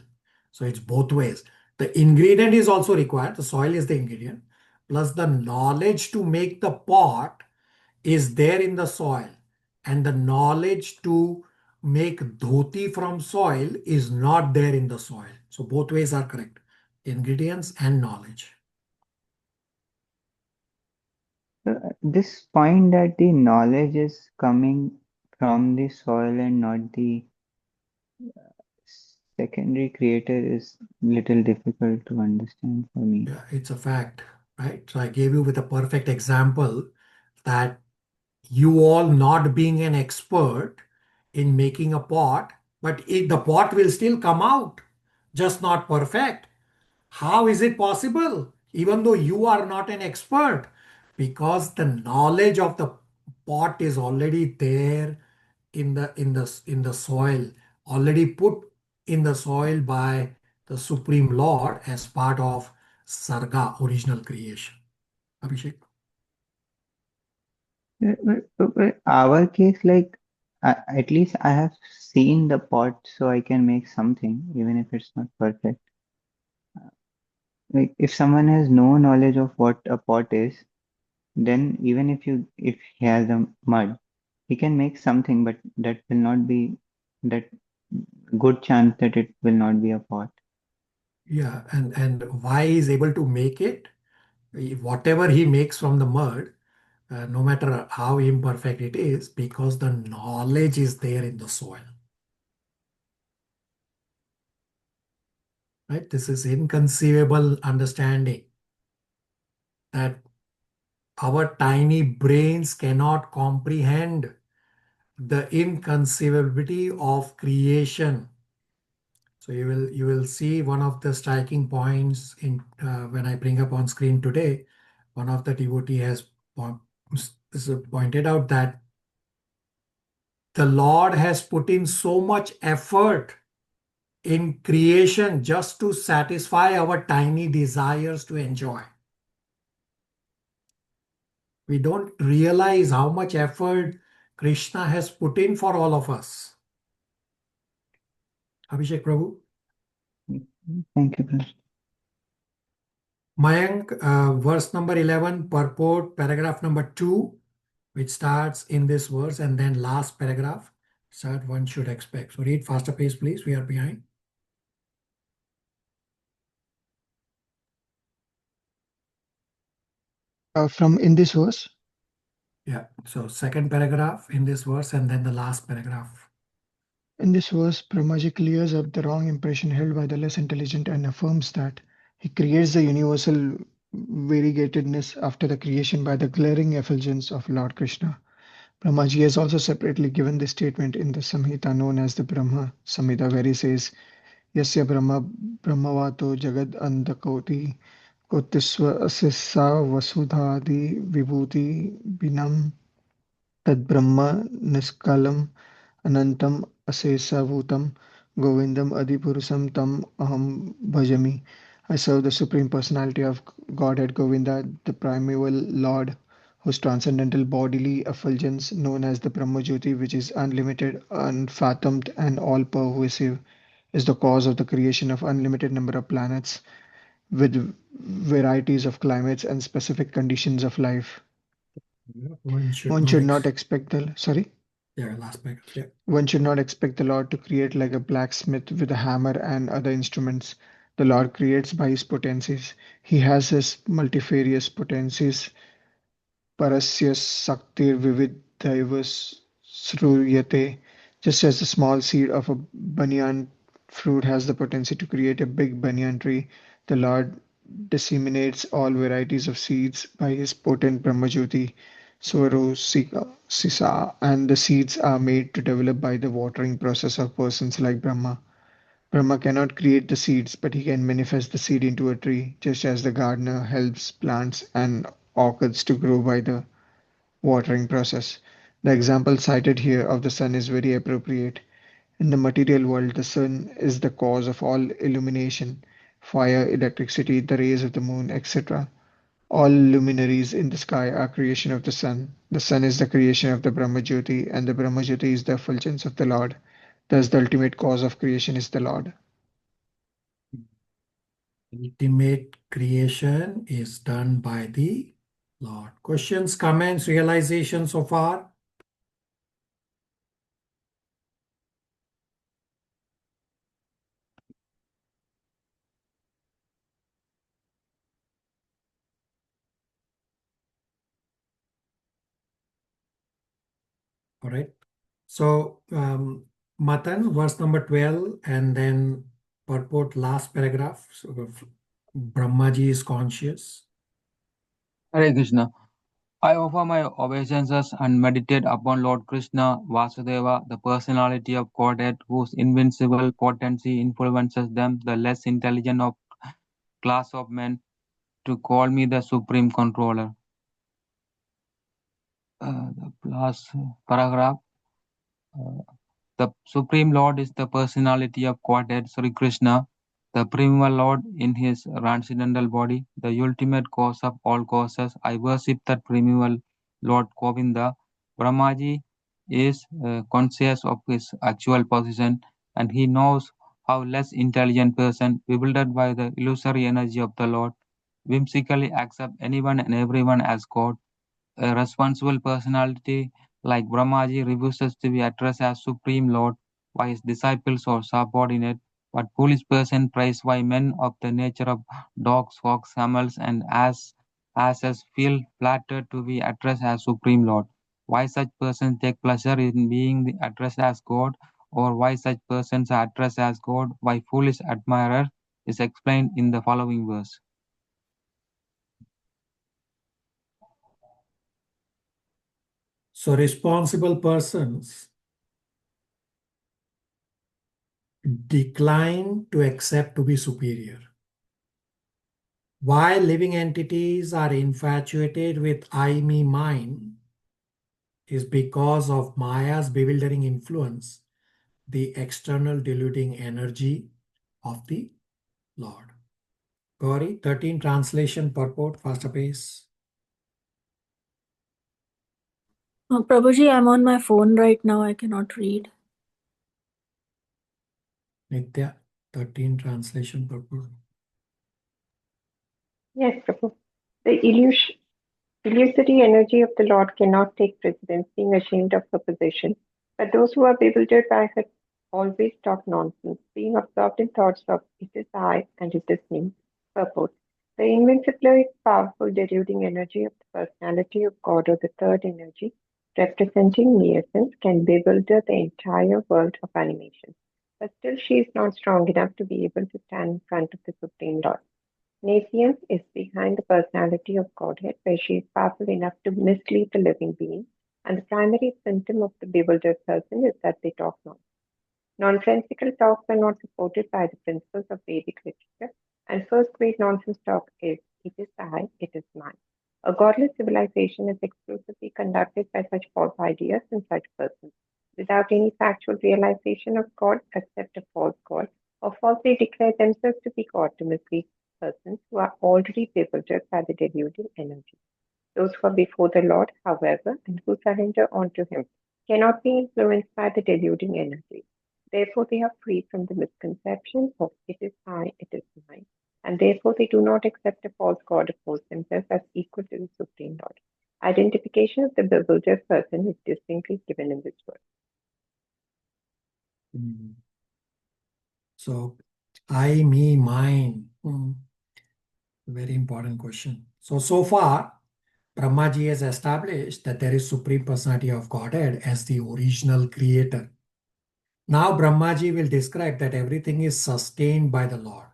So it's both ways. The ingredient is also required. The soil is the ingredient. Plus the knowledge to make the pot is there in the soil. And the knowledge to make dhoti from soil is not there in the soil. So both ways are correct. Ingredients and knowledge. This point that the knowledge is coming from the soil and not the secondary creator is little difficult to understand for me. Yeah, it's a fact, right? So I gave you with a perfect example that you all not being an expert in making a pot, but the pot will still come out, just not perfect. How is it possible? Even though you are not an expert, because the knowledge of the pot is already there in the soil, already put in the soil by the Supreme Lord as part of Sarga, original creation. Abhishek. Our case, like at least I have seen the pot, so I can make something, even if it's not perfect. Like if someone has no knowledge of what a pot is, then even if he has a mud, he can make something, but that will not be that good chance that it will not be a pot. Yeah, and why he's able to make it, whatever he makes from the mud, no matter how imperfect it is, because the knowledge is there in the soil. Right? This is inconceivable understanding that our tiny brains cannot comprehend the inconceivability of creation. So you will see one of the striking points in when I bring up on screen today. One of the devotee has pointed out that the Lord has put in so much effort in creation just to satisfy our tiny desires to enjoy. We don't realize how much effort Krishna has put in for all of us. Abhishek Prabhu. Thank you, Prabhu. Mayank, verse number 11, purport, paragraph number 2, which starts in this verse and then last paragraph, start one should expect. So read faster pace, please. We are behind. From in this verse, Yeah. So second paragraph in this verse and then the last paragraph. Brahmaji clears up the wrong impression held by the less intelligent and affirms that he creates the universal variegatedness after the creation by the glaring effulgence of Lord Krishna. Brahmaji has also separately given this statement in the Samhita known as the Brahma Samhita, where he says, Yasya Brahmavato Jagad Andakoti Kotiswa Asissa Vasudhadi Vibhuti Binam Tad Brahma Niskalam Anantam Asesa Govindam Adipurusam Tam Aham Bhajami. I serve the Supreme Personality of Godhead Govinda, the primeval Lord, whose transcendental bodily effulgence, known as the Brahmajyoti, which is unlimited, unfathomed, and all pervasive, is the cause of the creation of unlimited number of planets with varieties of climates and specific conditions of life. One One should not expect the sorry. Yeah, last paragraph. Yeah. One should not expect the Lord to create like a blacksmith with a hammer and other instruments. The Lord creates by his potencies. He has his multifarious potencies. Parasya Saktir Vividhaivas Sruyate. Just as the small seed of a banyan fruit has the potency to create a big banyan tree, the Lord disseminates all varieties of seeds by his potent Brahmajyoti, Sisa, and the seeds are made to develop by the watering process of persons like Brahma. Brahma cannot create the seeds, but he can manifest the seed into a tree, just as the gardener helps plants and orchids to grow by the watering process. The example cited here of the sun is very appropriate. In the material world, the sun is the cause of all illumination, fire, electricity, the rays of the moon, etc. All luminaries in the sky are creation of the sun. The sun is the creation of the Brahmajyoti, and the Brahmajyoti is the effulgence of the Lord. Thus, the ultimate cause of creation is the Lord. Ultimate creation is done by the Lord. Questions, comments, realization so far? All right. So, Matan, verse number 12, and then purport last paragraph. So, Brahmaji is conscious. Hare Krishna. I offer my obeisances and meditate upon Lord Krishna, Vasudeva, the personality of Godhead, whose invincible potency influences them, the less intelligent of class of men, to call me the supreme controller. The last paragraph. The Supreme Lord is the personality of Godhead, Sri Krishna, the primeval Lord in his transcendental body, the ultimate cause of all causes. I worship that primeval Lord Govinda. Brahmaji is conscious of his actual position, and he knows how less intelligent person, bewildered by the illusory energy of the Lord, whimsically accept anyone and everyone as God. A responsible personality like Brahmaji refuses to be addressed as Supreme Lord by his disciples or subordinate, but foolish person praised by men of the nature of dogs, fox, camels, and asses feel flattered to be addressed as Supreme Lord. Why such persons take pleasure in being addressed as God, or why such persons are addressed as God by foolish admirer, is explained in the following verse. So, responsible persons decline to accept to be superior. While living entities are infatuated with I, me, mine, is because of Maya's bewildering influence, the external deluding energy of the Lord. Gauri, 13 translation purport, faster pace. Prabhuji, I'm on my phone right now. I cannot read. Nitya, 13 translation purport. Yes, Prabhu. The illusory energy of the Lord cannot take precedence, being ashamed of her position. But those who are bewildered by her always talk nonsense, being absorbed in thoughts of it is I and it is me. Purport. The invincibly powerful deluding energy of the personality of God, or the third energy, representing near-sense, can bewilder the entire world of animation. But still she is not strong enough to be able to stand in front of the Supreme Lord. Nescience is behind the personality of Godhead, where she is powerful enough to mislead the living being, and the primary symptom of the bewildered person is that they talk nonsense. Nonsensical talks are not supported by the principles of Vedic literature, and first grade nonsense talk is, it is I, it is mine. A godless civilization is exclusively conducted by such false ideas and such persons, without any factual realization of God except a false God, or falsely declare themselves to be God to mislead persons who are already bewildered by the deluding energy. Those who are before the Lord, however, and who surrender unto Him, cannot be influenced by the deluding energy. Therefore, they are free from the misconception of it is I, it is mine, and therefore they do not accept a false God or pose themselves as equal to the Supreme Lord. Identification of the bewildered person is distinctly given in this verse. So, I, me, mine. Very important question. So far, Brahmaji has established that there is Supreme Personality of Godhead as the original creator. Now, Brahmaji will describe that everything is sustained by the Lord.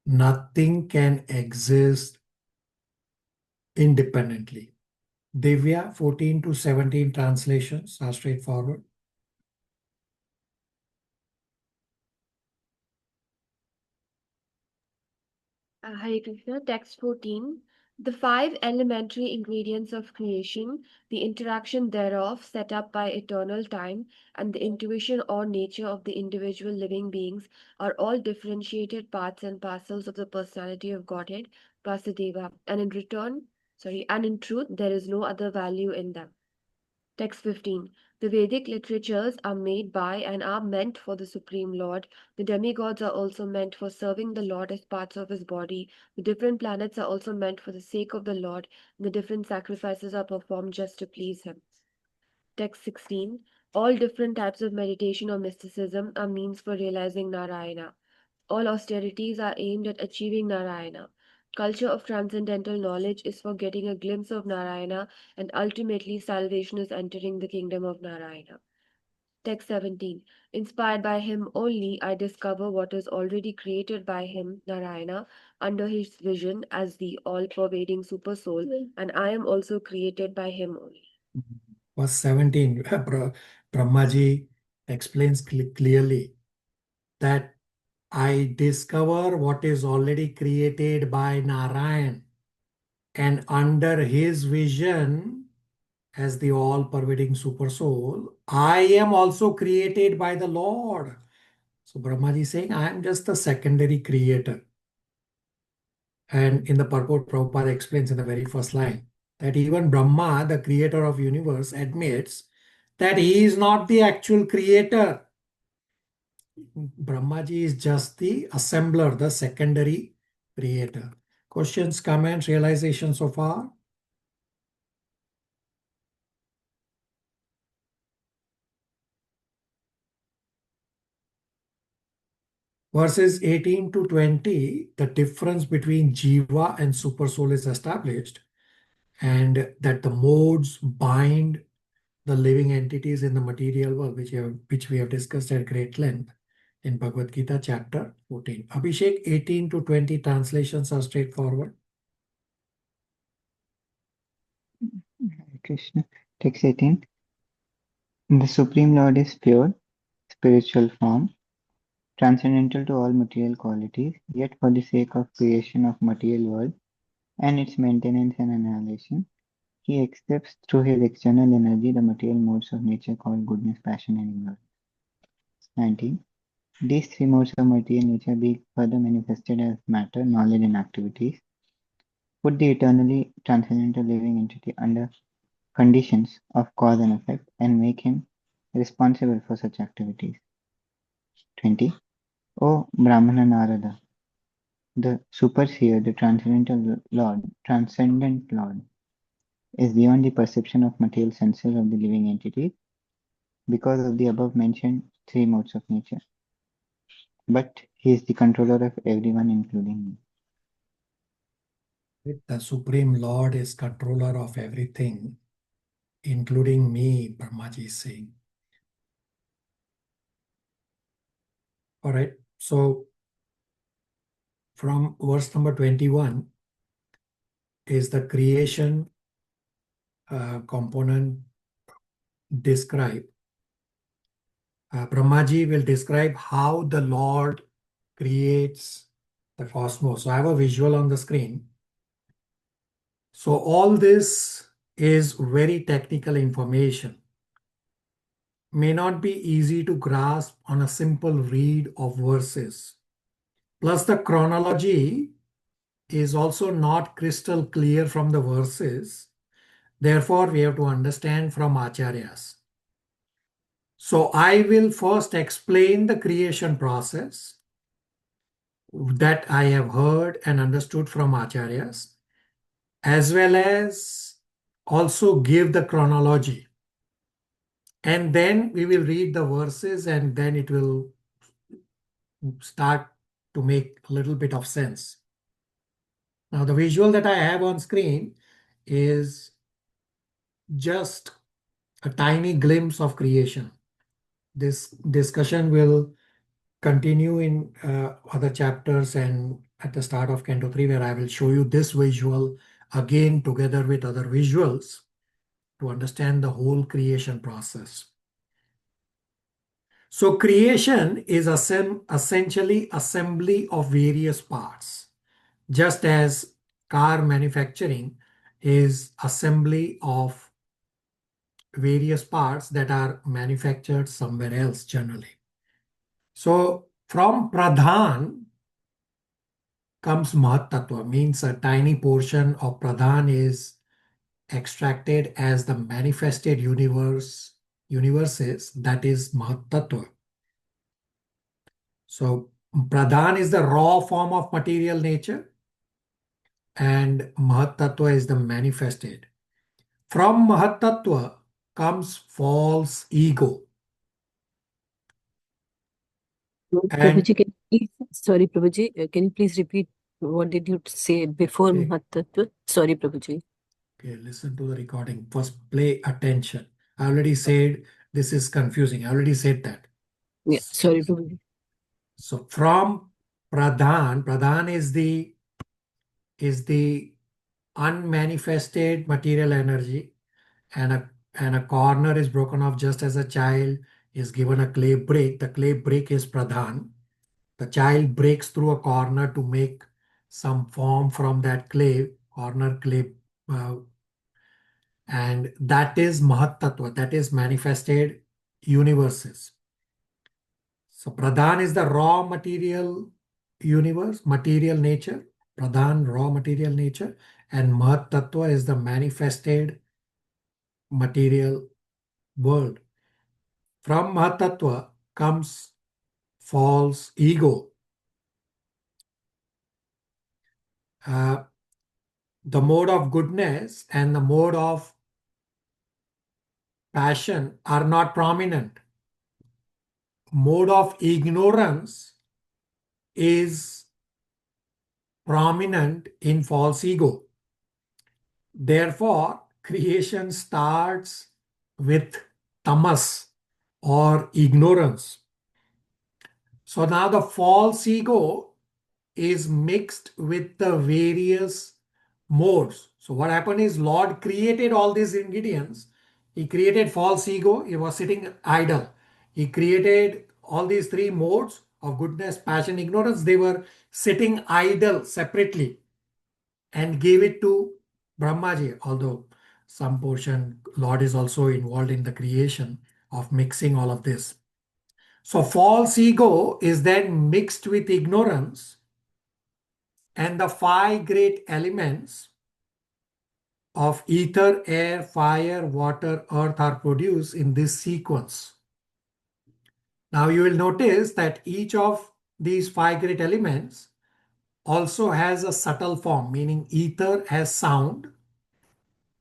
Nothing can exist independently. Divya, 14 to 17 translations are straightforward. Hare Krishna, text 14. The five elementary ingredients of creation, the interaction thereof set up by eternal time, and the intuition or nature of the individual living beings are all differentiated parts and parcels of the personality of Godhead, Vasudeva, and in truth, there is no other value in them. Text 15. The Vedic literatures are made by and are meant for the Supreme Lord. The demigods are also meant for serving the Lord as parts of his body. The different planets are also meant for the sake of the Lord, and the different sacrifices are performed just to please him. Text 16. All different types of meditation or mysticism are means for realizing Narayana. All austerities are aimed at achieving Narayana. Culture of transcendental knowledge is for getting a glimpse of Narayana, and ultimately salvation is entering the kingdom of Narayana. Text 17. Inspired by him only, I discover what is already created by him, Narayana, under his vision as the all-pervading supersoul, and I am also created by him only. Verse 17, Brahmaji explains clearly that I discover what is already created by Narayan, and under his vision as the all-pervading supersoul, I am also created by the Lord. So Brahmaji is saying, I am just the secondary creator. And in the purport, Prabhupada explains in the very first line that even Brahma, the creator of universe, admits that he is not the actual creator. Brahmaji is just the assembler, the secondary creator. Questions, comments, realization so far? Verses 18 to 20, the difference between Jiva and Supersoul is established, and that the modes bind the living entities in the material world, which we have discussed at great length in Bhagavad Gita chapter 14. Abhishek, 18 to 20 translations are straightforward. Hare Krishna. Text 18. The Supreme Lord is pure, spiritual form, transcendental to all material qualities, yet for the sake of creation of material world and its maintenance and annihilation, he accepts through his external energy the material modes of nature called goodness, passion, and ignorance. 19. These three modes of material nature being further manifested as matter, knowledge, and activities, put the eternally transcendental living entity under conditions of cause and effect and make him responsible for such activities. 20. O Brahmana Narada, the superseer, the transcendent Lord, is beyond the perception of material senses of the living entity because of the above mentioned three modes of nature. But he is the controller of everyone, including me. The Supreme Lord is controller of everything, including me, Brahmaji is saying. All right. So from verse number 21 is the creation component described. Brahmaji will describe how the Lord creates the cosmos. So I have a visual on the screen. So all this is very technical information. May not be easy to grasp on a simple read of verses. Plus the chronology is also not crystal clear from the verses. Therefore, we have to understand from acharyas. So I will first explain the creation process that I have heard and understood from acharyas, as well as also give the chronology. And then we will read the verses, and then it will start to make a little bit of sense. Now, the visual that I have on screen is just a tiny glimpse of creation. This discussion will continue in other chapters and at the start of Canto 3, where I will show you this visual again together with other visuals to understand the whole creation process. So creation is essentially assembly of various parts, just as car manufacturing is assembly of various parts that are manufactured somewhere else generally. So from Pradhan comes Mahat Tattva, means a tiny portion of Pradhan is extracted as the manifested universes, that is Mahat Tattva. So Pradhan is the raw form of material nature and Mahat Tattva is the manifested. From Mahat Tattva comes false ego. And Prabhuji, sorry, Prabhuji, can you please repeat what did you say before Okay. Mahat Tattva? Sorry, Prabhuji. Okay, listen to the recording. First, play attention. I already said this is confusing. I already said that. Yeah, sorry, Prabhuji. So from Pradhan is the unmanifested material energy, and a corner is broken off just as a child is given a clay brick. The clay brick is Pradhan. The child breaks through a corner to make some form from that corner clay, and that is Mahat Tattva, that is manifested universes. So Pradhan is the raw material universe, material nature. Pradhan, raw material nature, and Mahat Tattva is the manifested material world. From Mahat Tattva comes false ego. The mode of goodness and the mode of passion are not prominent. Mode of ignorance is prominent in false ego. Therefore, creation starts with tamas or ignorance. So now the false ego is mixed with the various modes. So what happened is Lord created all these ingredients. He created false ego. He was sitting idle. He created all these three modes of goodness, passion, ignorance. They were sitting idle separately and gave it to Brahmaji, although some portion Lord is also involved in the creation of mixing all of this. So false ego is then mixed with ignorance, and the five great elements of ether, air, fire, water, earth are produced in this sequence. Now you will notice that each of these five great elements also has a subtle form, meaning ether has sound.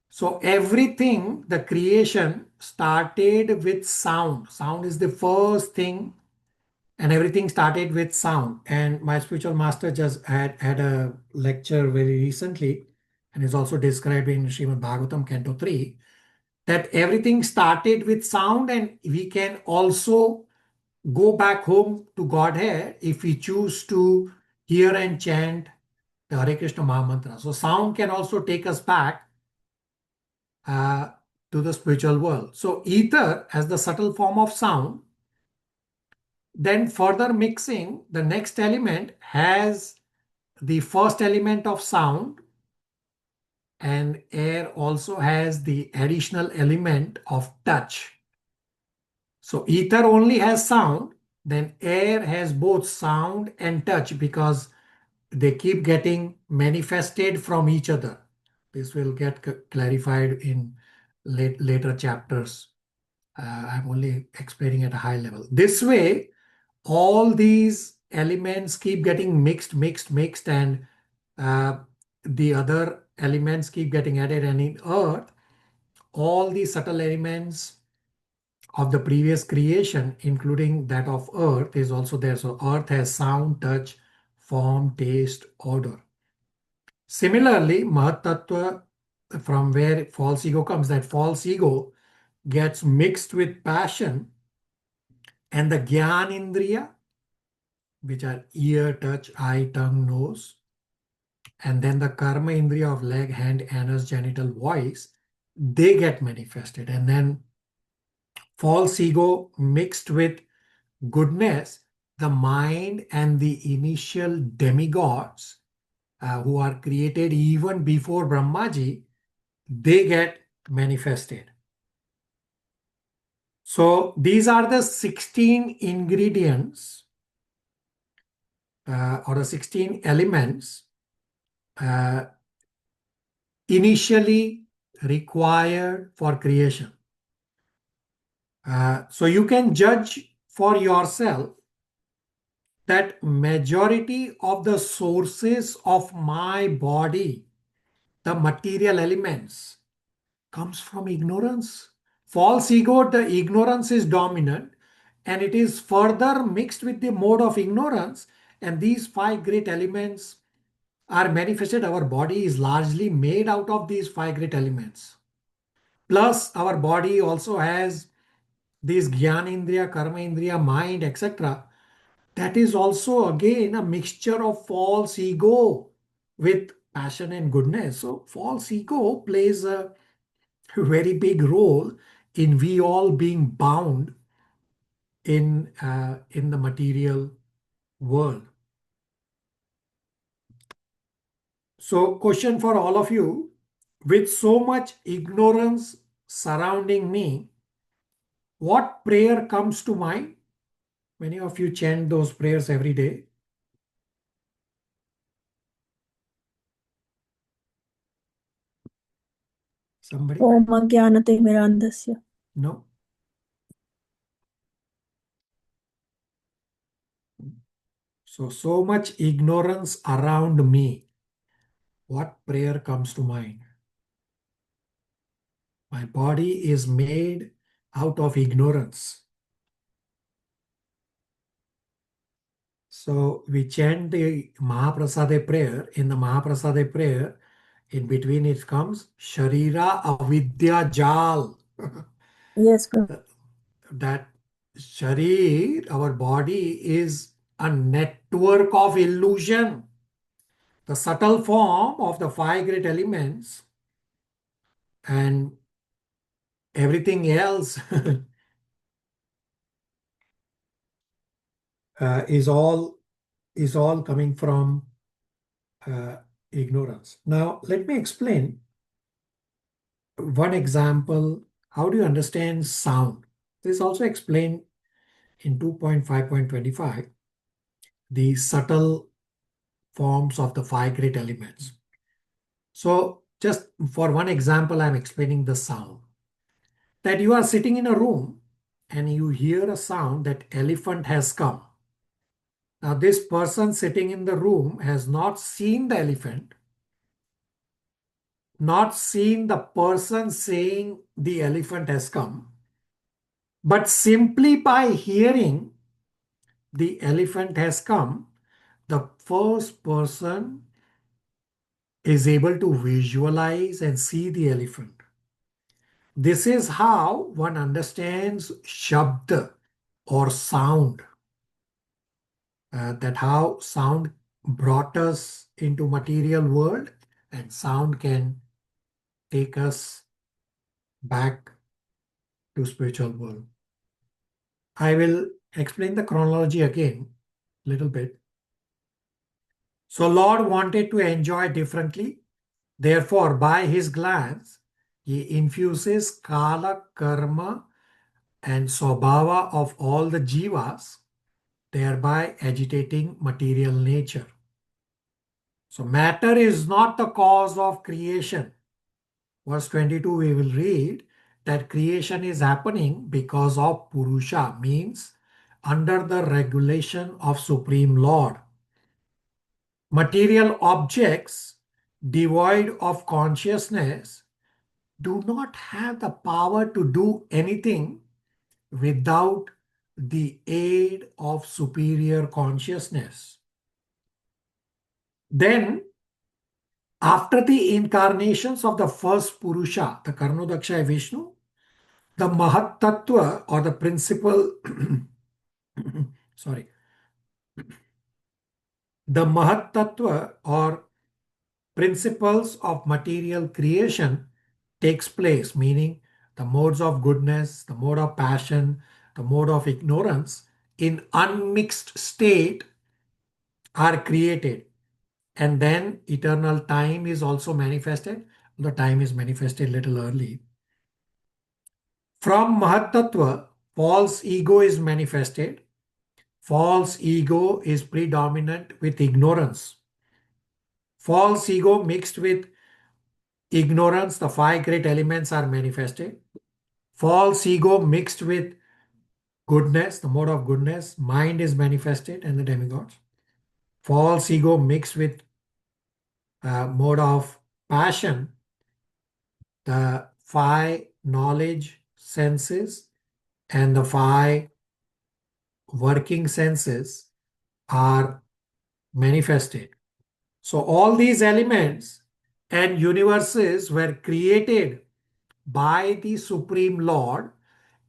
So everything, the creation started with sound. Sound is the first thing, and everything started with sound. And my spiritual master just had a lecture very recently, and is also described in Srimad Bhagavatam Canto 3, that everything started with sound, and we can also go back home to Godhead if we choose to hear and chant the Hare Krishna Mahamantra. So sound can also take us back to the spiritual world. So ether as the subtle form of sound, then further mixing, the next element has the first element of sound, and air also has the additional element of touch. So ether only has sound, then air has both sound and touch because they keep getting manifested from each other. This will get clarified in later chapters. I'm only explaining at a high level. This way, all these elements keep getting mixed, and the other elements keep getting added. And in earth, all the subtle elements of the previous creation, including that of earth, is also there. So earth has sound, touch, form, taste, odor. Similarly, Mahat Tattva, from where false ego comes, that false ego gets mixed with passion, and the Gyan Indriya, which are ear, touch, eye, tongue, nose, and then the Karma Indriya of leg, hand, anus, genital, voice, they get manifested. And then false ego mixed with goodness, the mind and the initial demigods who are created even before Brahmaji, they get manifested. So these are the 16 ingredients or the 16 elements initially required for creation. So you can judge for yourself that majority of the sources of my body, the material elements, comes from ignorance. False ego, the ignorance is dominant, and it is further mixed with the mode of ignorance, and these five great elements are manifested. Our body is largely made out of these five great elements. Plus, our body also has these Gyanendriya, Karmendriya, mind, etc. That is also again a mixture of false ego with passion and goodness. So false ego plays a very big role in we all being bound in the material world. So question for all of you, with so much ignorance surrounding me, what prayer comes to mind? Many of you chant those prayers every day. Somebody? Om Ajnanate Mirandasya. No? So much ignorance around me. What prayer comes to mind? My body is made out of ignorance. So we chant the Mahaprasade prayer. In the Mahaprasade prayer, in between it comes Sharira Avidya Jal. Yes, Prabhu. That Sharir, our body, is a network of illusion. The subtle form of the five great elements and everything else is all coming from ignorance. Now, let me explain one example. How do you understand sound? This is also explained in 2.5.25, the subtle forms of the five great elements. So just for one example, I'm explaining the sound. That you are sitting in a room and you hear a sound that elephant has come. Now this person sitting in the room has not seen the elephant, not seen the person saying the elephant has come, but simply by hearing the elephant has come, the first person is able to visualize and see the elephant. This is how one understands shabda or sound. That how sound brought us into material world, and sound can take us back to spiritual world. I will explain the chronology again a little bit. So Lord wanted to enjoy differently. Therefore, by his glance, he infuses kala, karma, and swabhava of all the jivas, thereby agitating material nature. So matter is not the cause of creation. Verse 22, we will read that creation is happening because of Purusha, means under the regulation of Supreme Lord. Material objects devoid of consciousness do not have the power to do anything without the aid of superior consciousness. Then, after the incarnations of the first Purusha, the Karnodaksha Vishnu, the Mahat Tattva or the principle, sorry, the Mahat Tattva or principles of material creation takes place, meaning the modes of goodness, the mode of passion, the mode of ignorance in unmixed state are created. And then eternal time is also manifested. The time is manifested a little early. From Mahat Tattva, false ego is manifested. false ego is predominant with ignorance. False ego mixed with ignorance, the five great elements are manifested. False ego mixed with goodness, the mode of goodness, mind is manifested and the demigods. False ego mixed with mode of passion, the five knowledge senses and the five working senses are manifested. So all these elements and universes were created by the Supreme Lord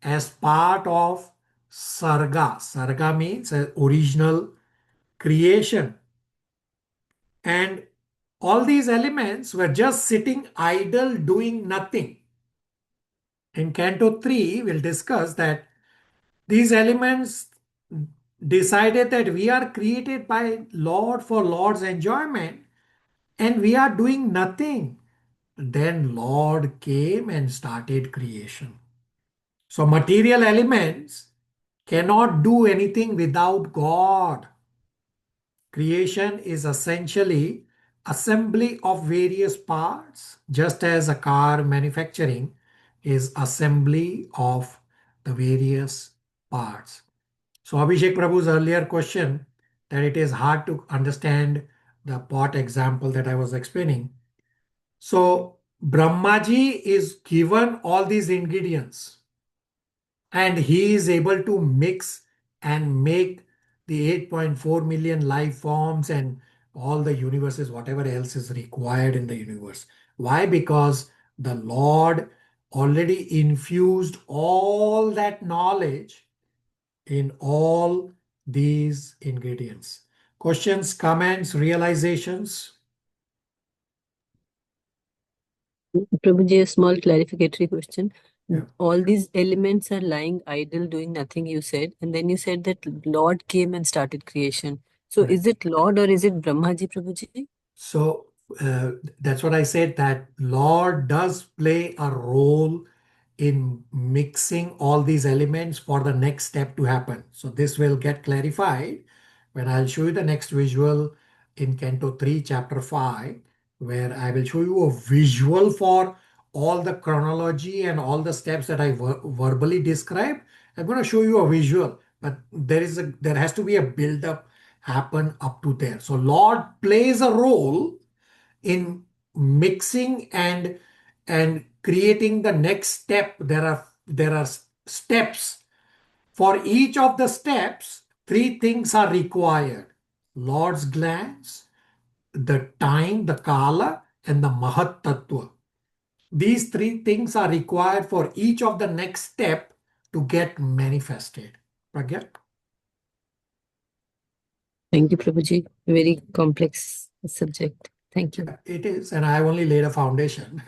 as part of Sarga. Sarga means original creation. And all these elements were just sitting idle, doing nothing. In Canto 3, we'll discuss that these elements decided that we are created by Lord for Lord's enjoyment and we are doing nothing. Then Lord came and started creation. So material elements cannot do anything without God. Creation is essentially assembly of various parts, just as a car manufacturing is assembly of the various parts. So Abhishek Prabhu's earlier question that it is hard to understand the pot example that I was explaining. So Brahmaji is given all these ingredients and he is able to mix and make the 8.4 million life forms and all the universes, whatever else is required in the universe. Why? Because the Lord already infused all that knowledge in all these ingredients. Questions, comments, realizations? Prabhuji, a small clarificatory question. Yeah. All these elements are lying idle, doing nothing, you said. And then you said that Lord came and started creation. So Right. is it Lord or is it Brahmaji, Prabhuji? So that's what I said, that Lord does play a role in mixing all these elements for the next step to happen. So this will get clarified when I'll show you the next visual in Canto 3, Chapter 5, where I will show you a visual for all the chronology and all the steps that I verbally described. I'm going to show you a visual, but there has to be a build-up happen up to there. So Lord plays a role in mixing and creating the next step. There are steps. For each of the steps, three things are required: Lord's glance, the time, the kala, and the mahat tattva. These three things are required for each of the next step to get manifested. Pragya? Thank you, Prabhuji. Very complex subject. Thank you. It is, and I only laid a foundation.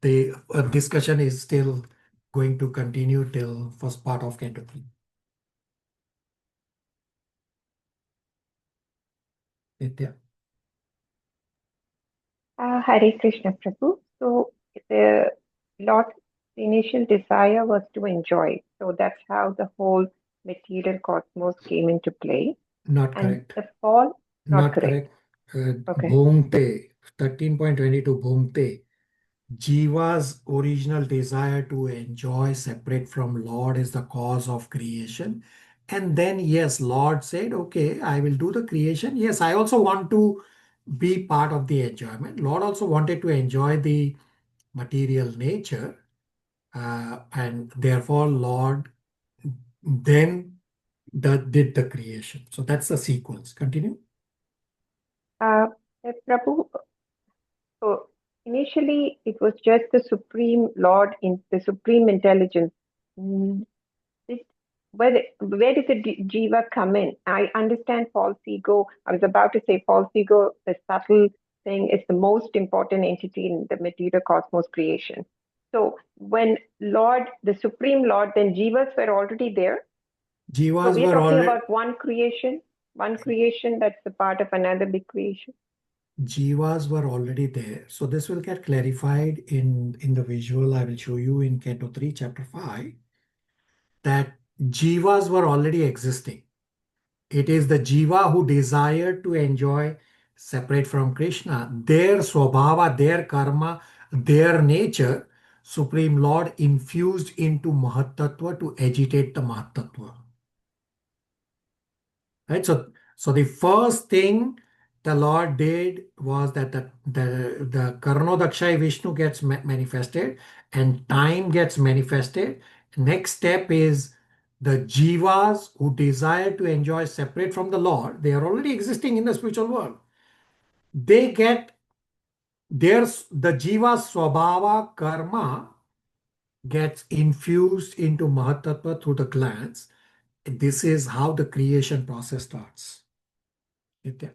The discussion is still going to continue till first part of Canto 3. Nitya? Hare Krishna Prabhu. So the Lord's initial desire was to enjoy. So that's how the whole material cosmos came into play. Not And correct. the fall, Not correct. Okay. Bhungte, 13.22 Bhungte. Jiva's original desire to enjoy separate from Lord is the cause of creation. And then, yes, Lord said, okay, I will do the creation. Yes, I also want to be part of the enjoyment. Lord also wanted to enjoy the material nature. And therefore, Lord then did the creation. So that's the sequence. Continue. Prabhu, so initially it was just the Supreme Lord in the Supreme Intelligence. Where did the jiva come in? I understand false ego. I was about to say false ego, the subtle thing, is the most important entity in the material cosmos creation. So when Lord, the Supreme Lord, then jivas were already there. So Jivas we're were talking already, about one creation that's a part of another big creation. Jivas were already there. So this will get clarified in the visual I will show you in Canto 3, Chapter 5, that Jivas were already existing. It is the jiva who desire to enjoy separate from Krishna. Their swabhava, their karma, their nature, Supreme Lord infused into Mahatattva to agitate the Mahatattva. Right? So the first thing the Lord did was that the Karnodakshay Vishnu gets manifested and time gets manifested. Next step is the jivas who desire to enjoy separate from the Lord. They are already existing in the spiritual world. They get the jiva's swabhava karma gets infused into Mahatattva through the glands. This is how the creation process starts. Nitya.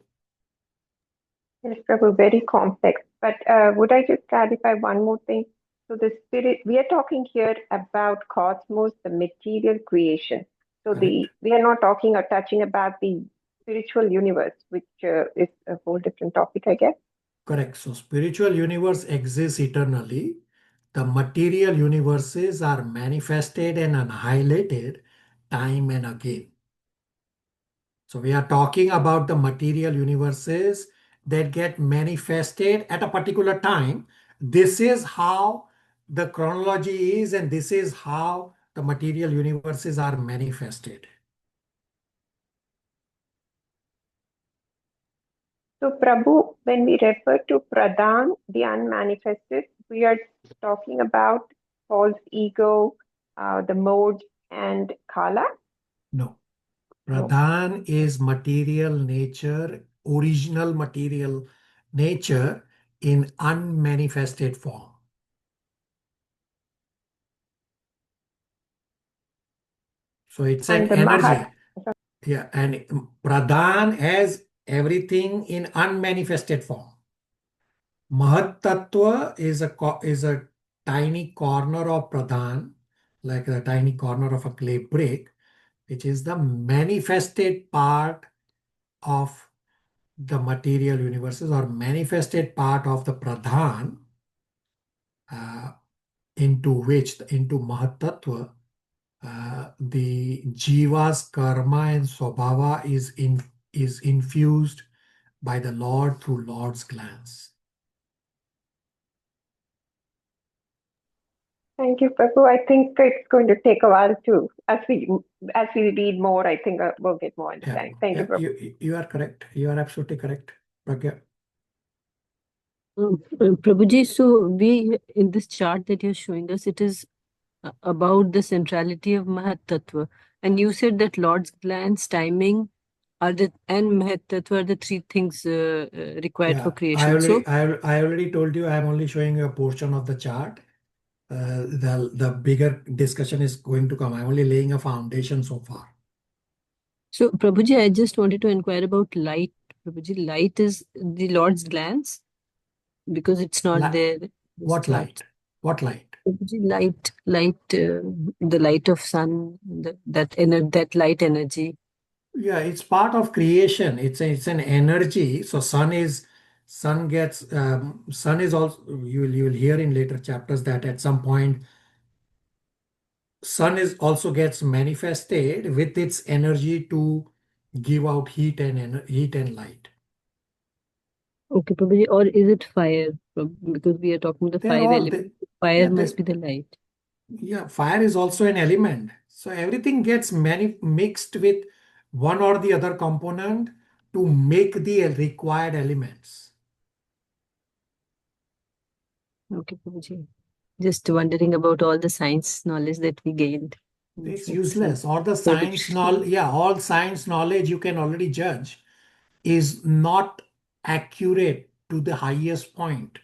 Yes, Prabhu, very complex. But would I just clarify one more thing? So the spirit, we are talking here about cosmos, the material creation. So we are not talking or touching about the spiritual universe, which is a whole different topic, I guess. Correct. So spiritual universe exists eternally. The material universes are manifested and annihilated time and again. So we are talking about the material universes that get manifested at a particular time. This is how the chronology is, and this is how the material universes are manifested. So Prabhu, when we refer to Pradhan, the unmanifested, we are talking about false ego, the mode, and Kala? No. Pradhan is material nature, original material nature in unmanifested form. So it's an energy. Yeah, and Pradhan has everything in unmanifested form. Mahat Tattva is a tiny corner of Pradhan, like a tiny corner of a clay brick, which is the manifested part of the material universes or manifested part of the Pradhan, into Mahat Tattva, the jiva's karma and swabhava is infused by the Lord through Lord's glance. Thank you, Prabhu. I think it's going to take a while too. As we read more, I think we'll get more understanding. Thank you, Prabhu. You are correct. You are absolutely correct, Pragya. Prabhuji, so we in this chart that you're showing us, it is about the centrality of Mahat Tattva. And you said that Lord's glance, timing, and Mahat Tattva are the three things required for creation. I already told you I'm only showing you a portion of the chart. The bigger discussion is going to come. I'm only laying a foundation so far. So, Prabhuji, I just wanted to inquire about light. Prabhuji, light is the Lord's glance because it's not there. What light? What light? Prabhuji, the light of sun, that light energy. Yeah, it's part of creation. It's an energy. So sun is also, you will hear in later chapters that at some point sun is also gets manifested with its energy to give out heat and light. Okay, Prabhuji, or is it fire? Because we are talking the five elements. Fire must be the light. Yeah, fire is also an element. So everything gets mixed with one or the other component to make the required elements. Okay, Prabhuji. Just wondering about all the science knowledge that we gained. It's useless. All the science knowledge, all science knowledge you can already judge is not accurate to the highest point.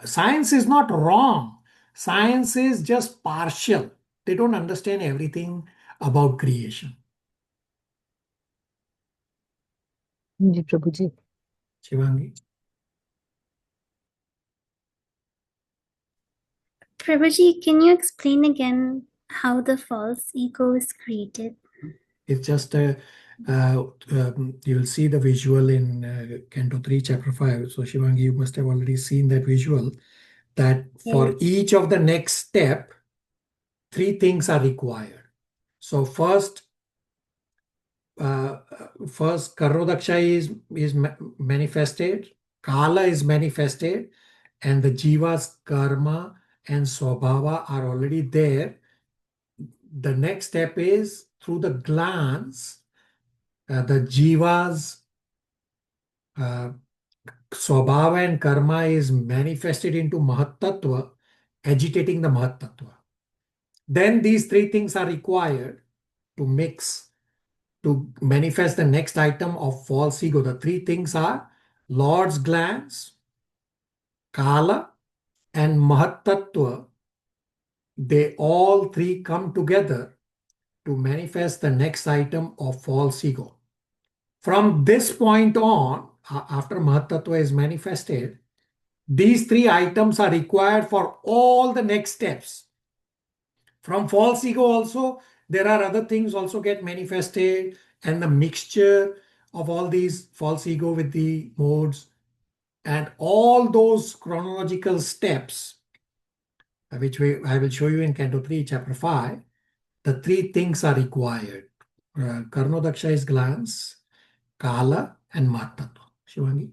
Science is not wrong. Science is just partial. They don't understand everything about creation. Ji, Prabhuji. Shivangi. Prabhuji, can you explain again how the false ego is created? It's just you'll see the visual in Canto 3, Chapter 5. So Shivangi, you must have already seen that visual, that for each of the next step, three things are required. So first, first Karnodaksha is manifested, Kala is manifested, and the Jiva's karma and Swabhava are already there. The next step is through the glance, the Jiva's Swabhava and karma is manifested into Mahattattva, agitating the Mahattattva. Then these three things are required to mix, to manifest the next item of false ego. The three things are Lord's glance, Kala, and Mahattattva. They all three come together to manifest the next item of false ego. From this point on, after Mahattattva is manifested, these three items are required for all the next steps. From false ego also, there are other things also get manifested, and the mixture of all these false ego with the modes and all those chronological steps, which I will show you in Canto 3, Chapter 5, the three things are required. Karnodaksha is glance, Kala, and Mahattattva. Shivangi?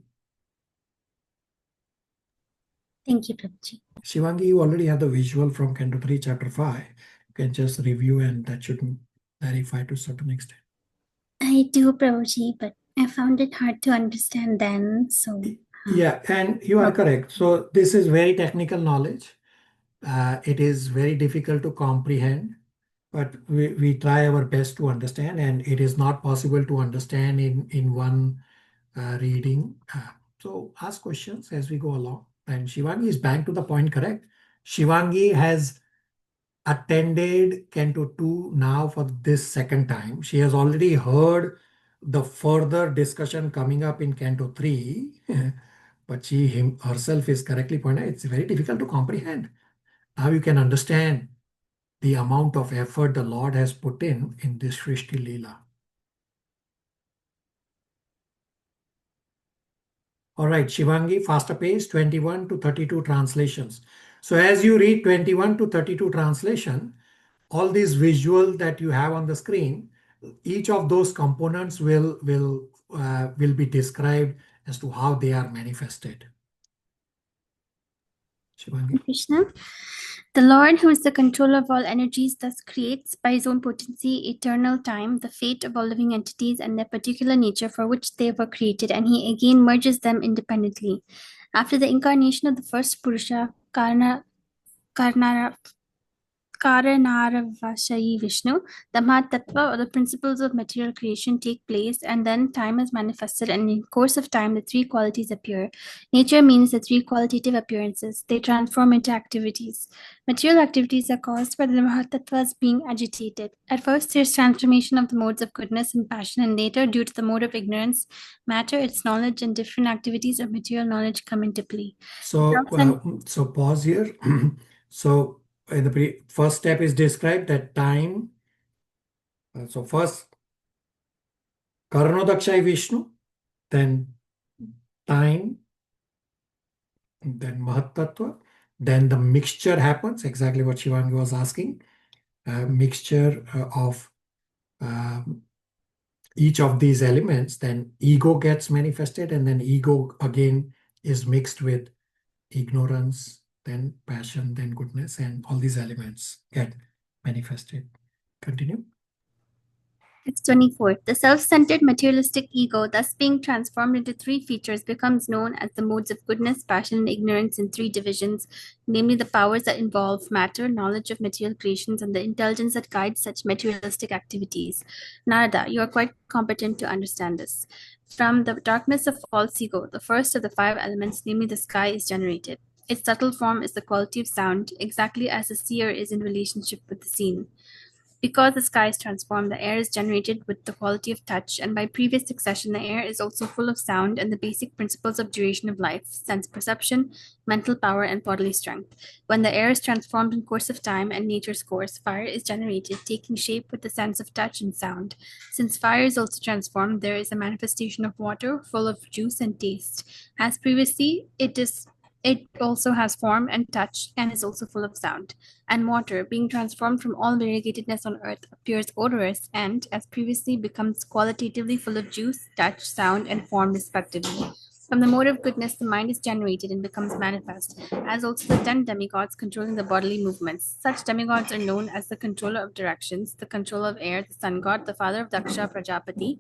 Thank you, Prabhuji. Shivangi, you already have the visual from Canto 3, Chapter 5. You can just review and that should clarify to a certain extent. I do, Prabhuji, but I found it hard to understand then, so... Yeah, and you are correct. So this is very technical knowledge. It is very difficult to comprehend, but we try our best to understand, and it is not possible to understand in one reading. So ask questions as we go along. And Shivangi is bang to the point, correct? Shivangi has attended Canto 2 now for this second time. She has already heard the further discussion coming up in Canto 3, but she herself is correctly pointing out it's very difficult to comprehend. Now you can understand the amount of effort the Lord has put in this Shrishti Leela. All right, Shivangi, faster pace, 21 to 32 translations. So as you read 21 to 32 translation, all these visual that you have on the screen, each of those components will be described as to how they are manifested. Shivangi. Krishna. The Lord, who is the controller of all energies, thus creates by his own potency, eternal time, the fate of all living entities and their particular nature for which they were created, and he again merges them independently. After the incarnation of the first Purusha, Karanarvashayi Vishnu, the Mahatattva or the principles of material creation take place, and then time is manifested, and in course of time the three qualities appear. Nature means the three qualitative appearances. They transform into activities. Material activities are caused by the Mahatattvas being agitated. At first there is transformation of the modes of goodness and passion, and later, due to the mode of ignorance, matter, its knowledge, and different activities of material knowledge come into play. So pause here. So in the first step is described that time. So first Karnodaksha Vishnu, then time, then Mahatattva, then the mixture happens, exactly what Shivangi was asking. Mixture of each of these elements, then ego gets manifested, and then ego again is mixed with ignorance, then passion, then goodness, and all these elements get manifested. Continue. It's 24. The self-centered materialistic ego, thus being transformed into three features, becomes known as the modes of goodness, passion, and ignorance in three divisions, namely the powers that involve matter, knowledge of material creations, and the intelligence that guides such materialistic activities. Narada, you are quite competent to understand this. From the darkness of false ego, the first of the five elements, namely the sky, is generated. Its subtle form is the quality of sound, exactly as the seer is in relationship with the seen. Because the sky is transformed, the air is generated with the quality of touch, and by previous succession, the air is also full of sound and the basic principles of duration of life, sense perception, mental power, and bodily strength. When the air is transformed in course of time and nature's course, fire is generated, taking shape with the sense of touch and sound. Since fire is also transformed, there is a manifestation of water full of juice and taste. As previously, it It also has form and touch and is also full of sound. And water, being transformed from all variegatedness on earth, appears odorous and, as previously, becomes qualitatively full of juice, touch, sound, and form respectively. From the mode of goodness, the mind is generated and becomes manifest, as also the 10 demigods controlling the bodily movements. Such demigods are known as the controller of directions, the controller of air, the sun god, the father of Daksha Prajapati,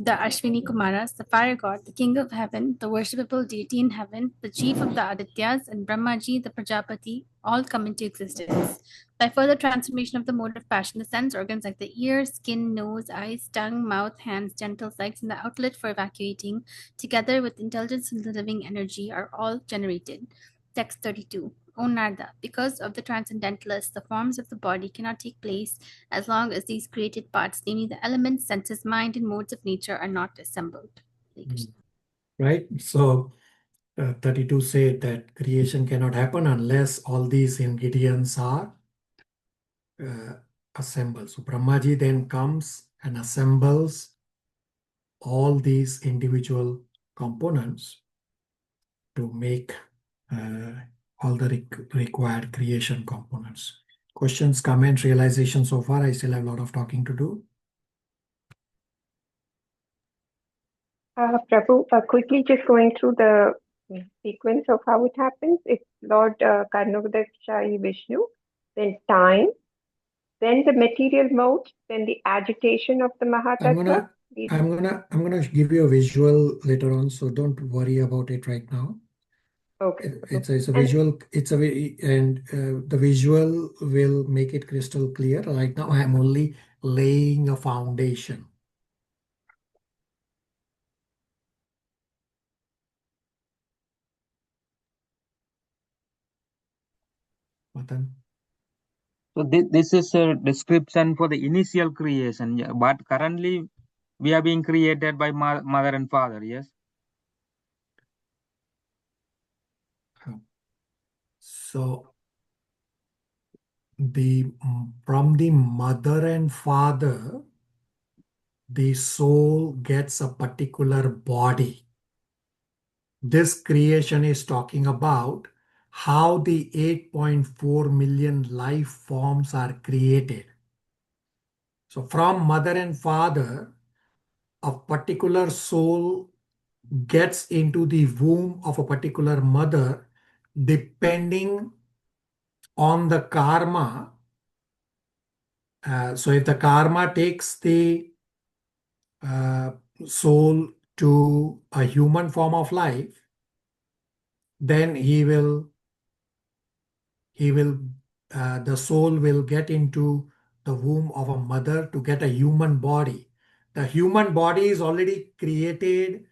the Ashwini Kumaras, the fire god, the king of heaven, the worshipable deity in heaven, the chief of the Adityas, and Brahmaji, the Prajapati, all come into existence. By further transformation of the mode of passion, the sense organs like the ear, skin, nose, eyes, tongue, mouth, hands, genitals, legs, and the outlet for evacuating, together with intelligence and the living energy, are all generated. Text 32. O Narada, because of the transcendentalists, the forms of the body cannot take place as long as these created parts, namely the elements, senses, mind, and modes of nature, are not assembled. Right? So 32 said that creation cannot happen unless all these ingredients are assembled. So Brahmaji then comes and assembles all these individual components to make all the required creation components. Questions, comments, realization so far? I still have a lot of talking to do. Prabhu, quickly just going through the sequence of how it happens. It's Lord Karnavadakshayi Vishnu, then time, then the material mode, then the agitation of the Mahatattva. I'm gonna give you a visual later on, so don't worry about it right now. Okay. It's a visual. The visual will make it crystal clear. Right now, I am only laying a foundation. Matan? So this is a description for the initial creation, yeah, but currently we are being created by mother and father, yes? So from the mother and father, the soul gets a particular body. This creation is talking about how the 8.4 million life forms are created. So from mother and father, a particular soul gets into the womb of a particular mother depending on the karma. So if the karma takes the soul to a human form of life, then the soul will get into the womb of a mother to get a human body. The human body is already created,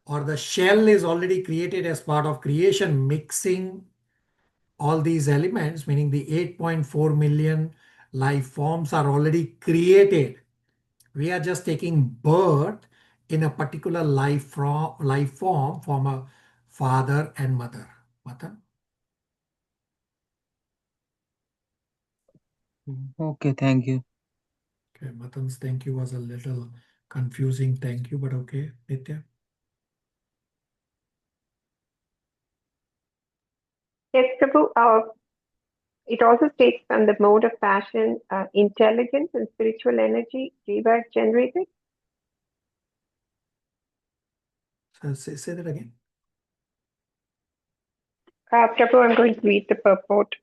or the shell is already created as part of creation, mixing all these elements, meaning the 8.4 million life forms are already created. We are just taking birth in a particular life form from a father and mother. Matan? Okay, thank you. Okay, Matan's thank you was a little confusing thank you, but okay, Nitya? Yes, Prabhu, it also states from the mode of passion, intelligence and spiritual energy, Jiva is generated. Say that again. Prabhu, I'm going to read the purport.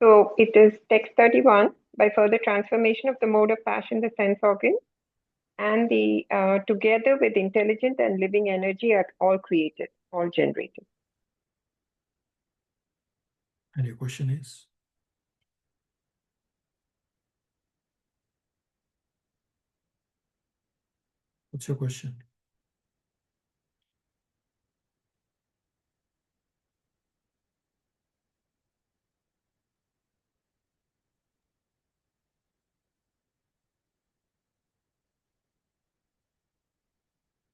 So it is text 31. By further transformation of the mode of passion, the sense organ, and the together with intelligent and living energy are all created, all generated. And your question is? What's your question?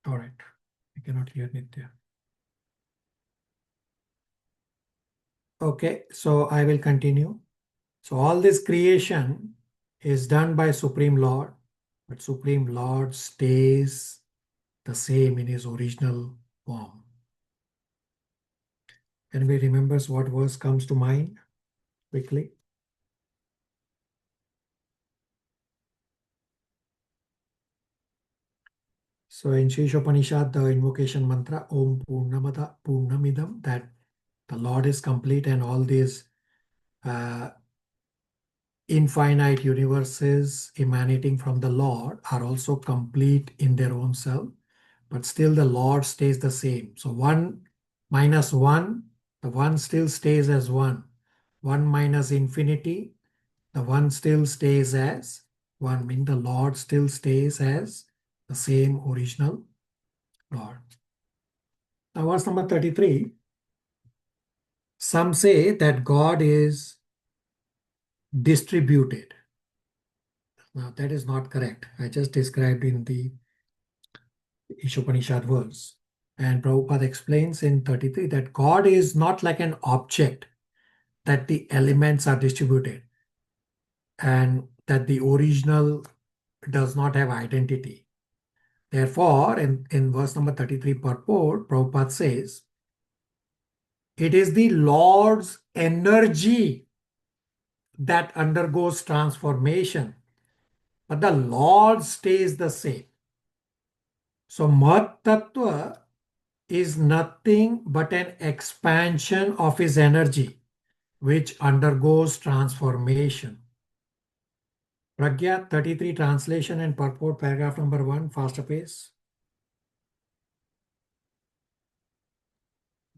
All right. I cannot hear Nitya. Okay, so I will continue. So all this creation is done by Supreme Lord, but Supreme Lord stays the same in his original form. Anybody remembers what verse comes to mind quickly? So in Shishopanishad, the invocation mantra, Om Purnamada Purnamidam, that the Lord is complete and all these infinite universes emanating from the Lord are also complete in their own self, but still the Lord stays the same. So 1 minus 1, the 1 still stays as 1. 1 minus infinity, the 1 still stays as 1, meaning the Lord still stays as the same original Lord. Now verse number 33, some say that God is distributed. Now that is not correct. I just described in the Ishopanishad verse. And Prabhupada explains in 33 that God is not like an object that the elements are distributed and that the original does not have identity. Therefore, in verse number 33 purport, Prabhupada says, it is the Lord's energy that undergoes transformation, but the Lord stays the same. So, Mahat Tattva is nothing but an expansion of his energy, which undergoes transformation. Pragya, 33 translation and purport, paragraph number 1, faster pace.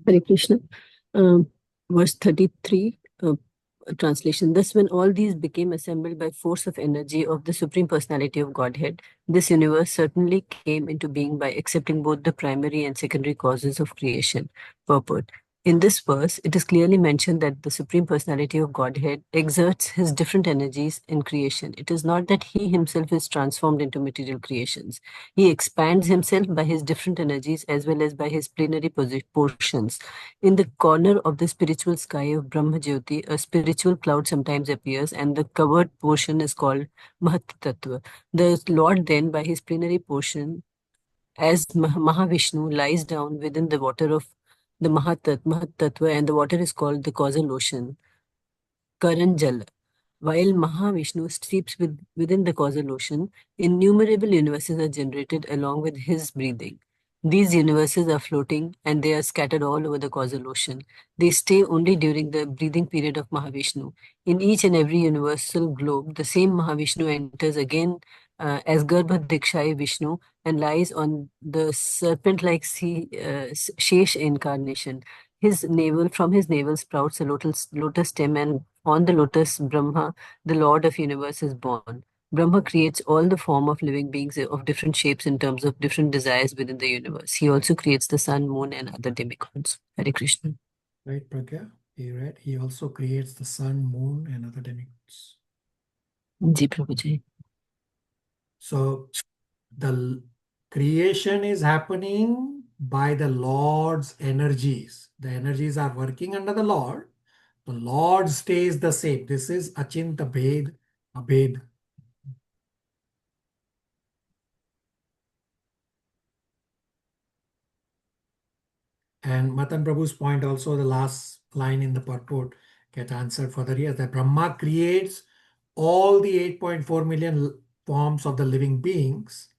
Hare Krishna. Verse 33, translation. Thus, when all these became assembled by force of energy of the Supreme Personality of Godhead, this universe certainly came into being by accepting both the primary and secondary causes of creation. Purport. In this verse, it is clearly mentioned that the Supreme Personality of Godhead exerts his different energies in creation. It is not that he himself is transformed into material creations. He expands himself by his different energies as well as by his plenary portions. In the corner of the spiritual sky of Brahma Jyoti, a spiritual cloud sometimes appears, and the covered portion is called Mahat Tattva. The Lord then, by his plenary portion, as Mahavishnu, lies down within the water of the Mahat Tattva, and the water is called the causal ocean, Karan Jala. While Mahavishnu sleeps within the causal ocean, innumerable universes are generated along with his breathing. These universes are floating and they are scattered all over the causal ocean. They stay only during the breathing period of Mahavishnu. In each and every universal globe, the same Mahavishnu enters again as Garbhadikshai Vishnu and lies on the serpent-like Shesh incarnation. From his navel sprouts a lotus stem, and on the lotus, Brahma, the Lord of universe, is born. Brahma creates all the form of living beings of different shapes in terms of different desires within the universe. He also creates the sun, moon, and other demigods. Hare Krishna. Right, Pragya? You read? He also creates the sun, moon, and other demigods. Ji Prabhuji. So the creation is happening by the Lord's energies. The energies are working under the Lord. The Lord stays the same. This is Achinta Bhed, Abhed. And Matan Prabhu's point also, the last line in the purport gets answered further here, that Brahma creates all the 8.4 million forms of the living beings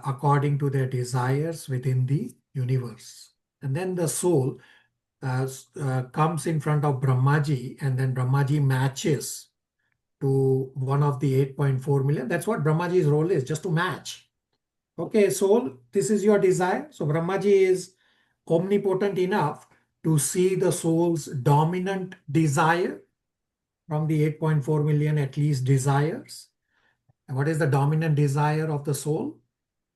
according to their desires within the universe. And then the soul comes in front of Brahmaji, and then Brahmaji matches to one of the 8.4 million. That's what Brahmaji's role is, just to match. Okay, soul, this is your desire. So Brahmaji is omnipotent enough to see the soul's dominant desire from the 8.4 million at least desires. And what is the dominant desire of the soul?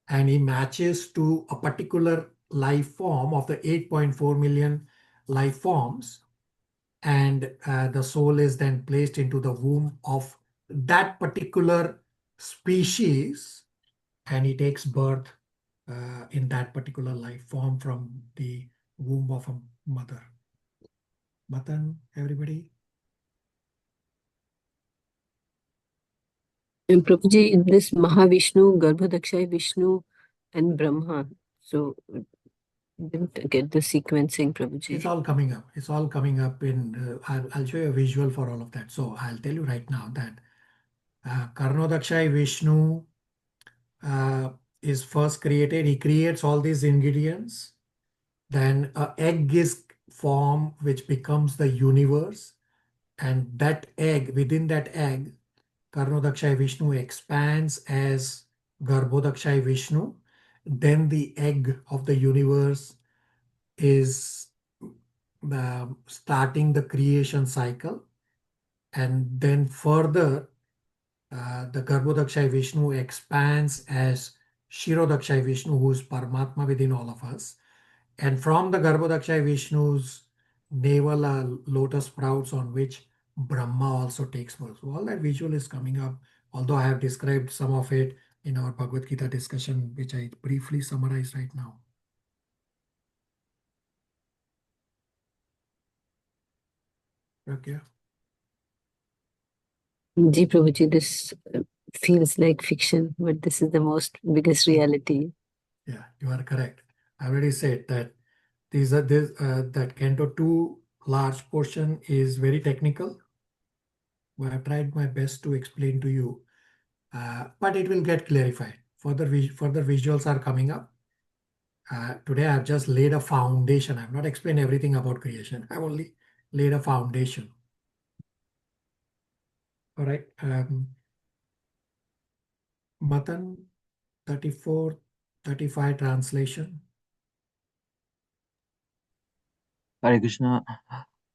And he matches to a particular life form of the 8.4 million life forms. And the soul is then placed into the womb of that particular species, and he takes birth in that particular life form from the womb of a mother. Matan, everybody? And Prabhuji, in this Mahavishnu, Garbhodakshay Vishnu, and Brahma. So didn't get the sequencing, Prabhuji. It's all coming up. It's all coming up in. I'll show you a visual for all of that. So I'll tell you right now that Karnodakshay Vishnu is first created. He creates all these ingredients. Then an egg is formed, which becomes the universe. And that egg, within that egg, Karnodakshay Vishnu expands as Garbhodakshay Vishnu. Then the egg of the universe is starting the creation cycle. And then further, the Garbhodakshay Vishnu expands as Shirodakshay Vishnu, who is Paramatma within all of us. And from the Garbhodakshay Vishnu's navel are lotus sprouts on which Brahma also takes birth. So all that visual is coming up, although I have described some of it in our Bhagavad Gita discussion, which I briefly summarize right now. Okay. Ji Prabhuji, this feels like fiction, but this is the most biggest reality. Yeah, you are correct. I already said that that Canto 2 large portion is very technical. I have tried my best to explain to you, but it will get clarified. Further visuals are coming up. Today I have just laid a foundation. I have not explained everything about creation. I have only laid a foundation. All right. Matan 34, 35 translation. Hare Krishna.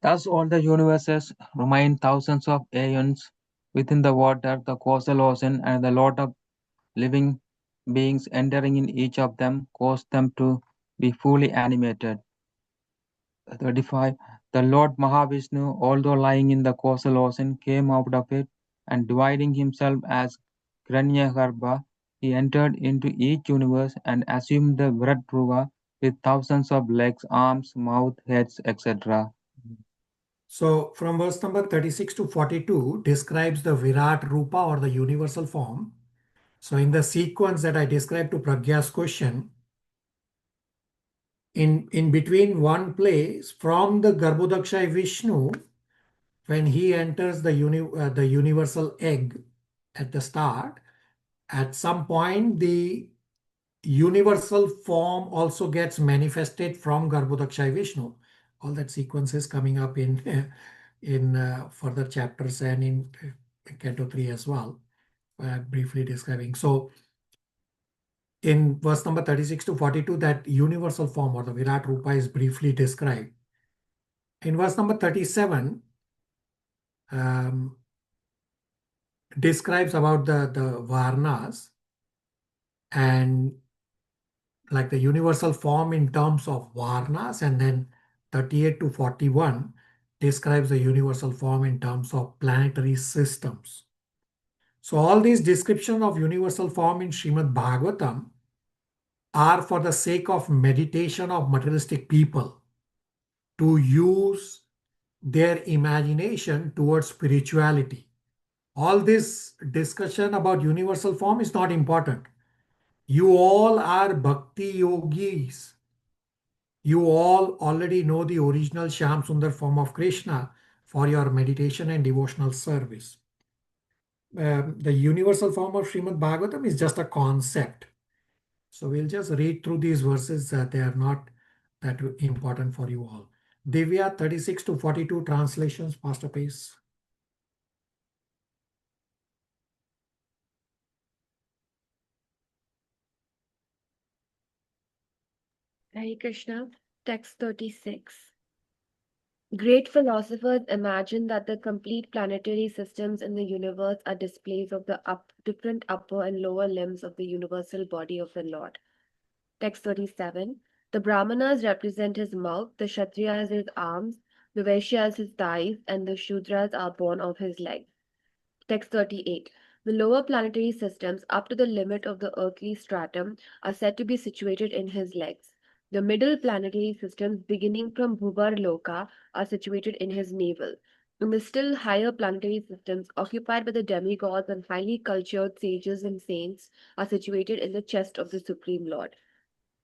Thus all the universes remain thousands of aeons within the water, the causal ocean, and the lot of living beings entering in each of them cause them to be fully animated. 35. The Lord Mahavishnu, although lying in the causal ocean, came out of it, and dividing himself as Hiranyagarbha, he entered into each universe and assumed the Virat Rupa with thousands of legs, arms, mouth, heads, etc. So from verse number 36 to 42 describes the Virat Rupa or the universal form. So in the sequence that I described to Pragya's question, in between one place from the Garbhodakshay Vishnu, when he enters the universal egg at the start, at some point the universal form also gets manifested from Garbhodakshay Vishnu. All that sequence is coming up in further chapters and in Canto 3 as well, briefly describing. So in verse number 36 to 42, that universal form or the Virat Rupa is briefly described. In verse number 37, describes about the Varnas and like the universal form in terms of Varnas, and then 38 to 41 describes the universal form in terms of planetary systems. So all these descriptions of universal form in Srimad Bhagavatam are for the sake of meditation of materialistic people to use their imagination towards spirituality. All this discussion about universal form is not important. You all are bhakti yogis. You all already know the original Shyam Sundar form of Krishna for your meditation and devotional service. The universal form of Srimad Bhagavatam is just a concept. So we'll just read through these verses. They are not that important for you all. Divya 36 to 42 translations, Pastor Pace. Hare Krishna, text 36. Great philosophers imagine that the complete planetary systems in the universe are displays of the different upper and lower limbs of the universal body of the Lord. Text 37. The Brahmanas represent his mouth, the Kshatriyas his arms, the Vaishyas his thighs, and the Shudras are born of his legs. Text 38. The lower planetary systems up to the limit of the earthly stratum are said to be situated in his legs. The middle planetary systems beginning from Bhuvar Loka are situated in his navel. in the still higher planetary systems occupied by the demigods and highly cultured sages and saints are situated in the chest of the Supreme Lord.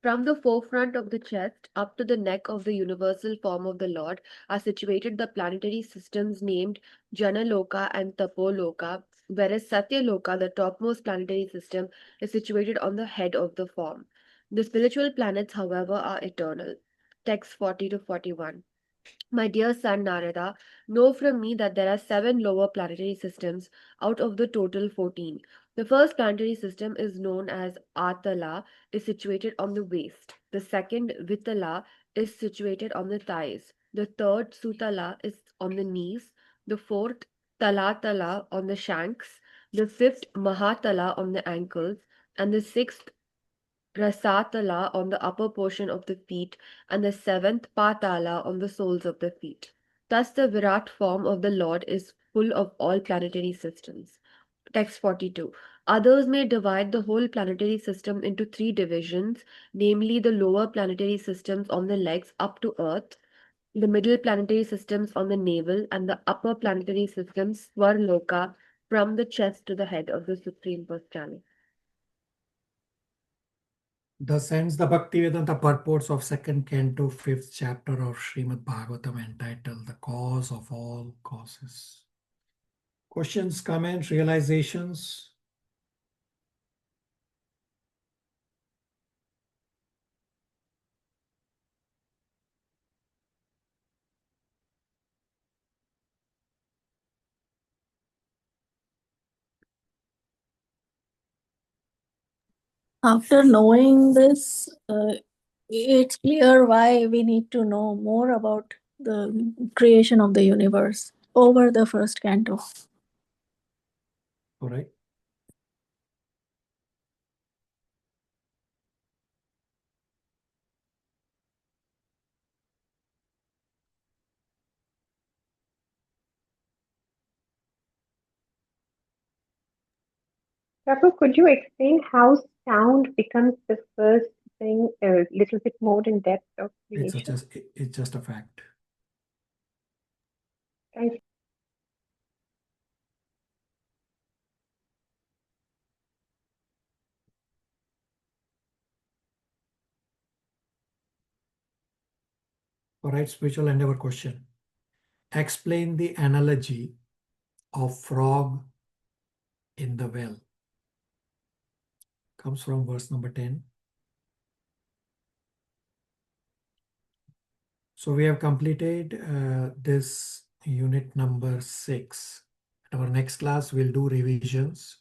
From the forefront of the chest up to the neck of the universal form of the Lord are situated the planetary systems named Janaloka and Tapoloka, whereas Satyaloka, the topmost planetary system, is situated on the head of the form. The spiritual planets, however, are eternal. Text 40 to 41. My dear son Narada, know from me that there are 7 lower planetary systems out of the total 14. The first planetary system is known as Atala, is situated on the waist. The second, Vitala, is situated on the thighs. The third, Sutala, is on the knees. The fourth, Talatala, on the shanks. The fifth, Mahatala, on the ankles. And the sixth, Rasatala, on the upper portion of the feet, and the seventh Patala, on the soles of the feet. Thus the Virat form of the Lord is full of all planetary systems. Text 42. Others may divide the whole planetary system into 3 divisions, namely the lower planetary systems on the legs up to Earth, the middle planetary systems on the navel, and the upper planetary systems Swarloka, from the chest to the head of the Supreme Personality. Thus ends the Bhaktivedanta purports of second canto, 5th chapter of Srimad Bhagavatam, entitled The Cause of All Causes. Questions, comments, realizations? After knowing this, it's clear why we need to know more about the creation of the universe over the first canto. All right. Prabhu, could you explain how sound becomes the first thing a little bit more in depth of creation? It's just a fact. Thank you. All right, spiritual endeavor question. Explain the analogy of frog in the well. Comes from verse number 10. So we have completed this unit number 6. Our next class will do revisions.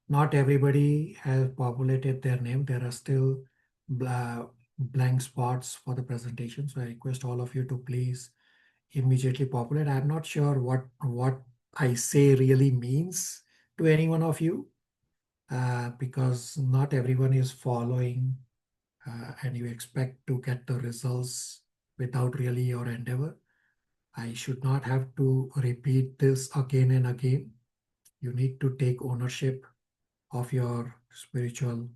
Not everybody has populated their name. There are still blank spots for the presentation. So I request all of you to please immediately populate. I'm not sure what I say really means to any one of you because not everyone is following and you expect to get the results without really your endeavor. I should not have to repeat this again and again. You need to take ownership of your spiritual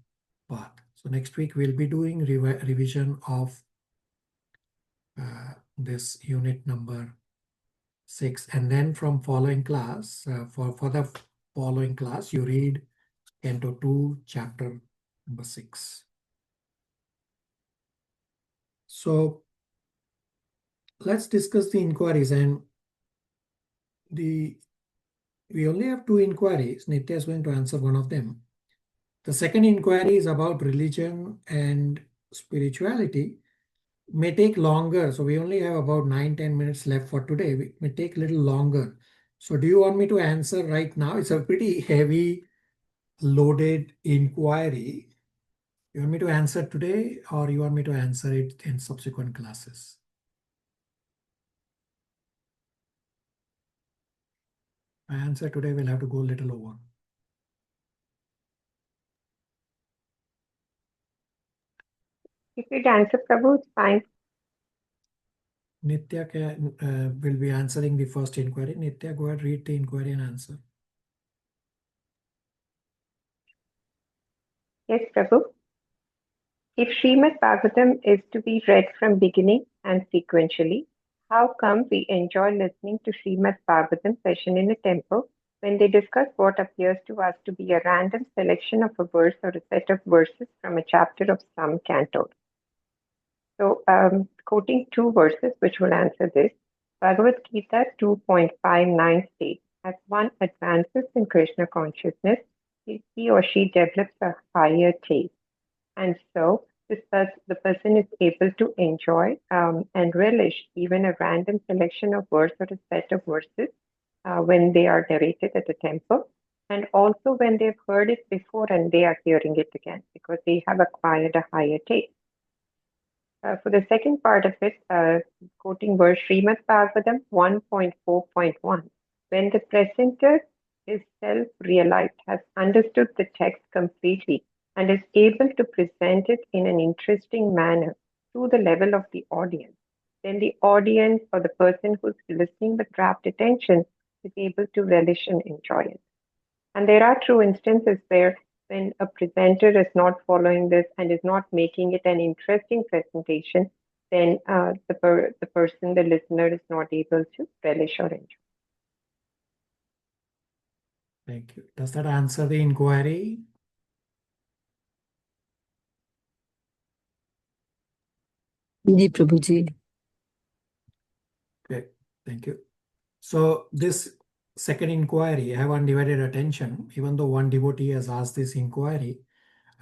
path. So next week we'll be doing revision of this unit number 6, and then from following class, for the following class, you read Canto 2, chapter number 6. So let's discuss the inquiries, and we only have 2 inquiries. Nitya is going to answer one of them. The second inquiry is about religion and spirituality. May take longer. So we only have about 9-10 minutes left for today. It may take a little longer. So do you want me to answer right now? It's a pretty heavy loaded inquiry. You want me to answer today or you want me to answer it in subsequent classes? My answer today will have to go a little over. If you'd answer, Prabhu, it's fine. Nitya will be answering the first inquiry. Nitya, go ahead, read the inquiry and answer. Yes, Prabhu. If Srimad Bhagavatam is to be read from beginning and sequentially, How come we enjoy listening to Srimad Bhagavatam session in a temple when they discuss what appears to us to be a random selection of a verse or a set of verses from a chapter of some canto? So, quoting two verses which will answer this, Bhagavad Gita 2.59 states, as one advances in Krishna consciousness, he or she develops a higher taste. And so the person is able to enjoy and relish even a random selection of words or a set of verses when they are narrated at the temple, and also when they've heard it before and they are hearing it again because they have acquired a higher taste. For the second part of it, quoting verse Srimad Bhagavatam 1.4.1, when the presenter is self-realized, has understood the text completely, and is able to present it in an interesting manner to the level of the audience, then the audience or the person who's listening with rapt attention is able to relish and enjoy it. And there are true instances where when a presenter is not following this and is not making it an interesting presentation, then the person, the listener, is not able to relish or enjoy. Thank you. Does that answer the inquiry? Ji, Prabhuji. Okay, thank you. So this second inquiry, I have undivided attention. Even though one devotee has asked this inquiry,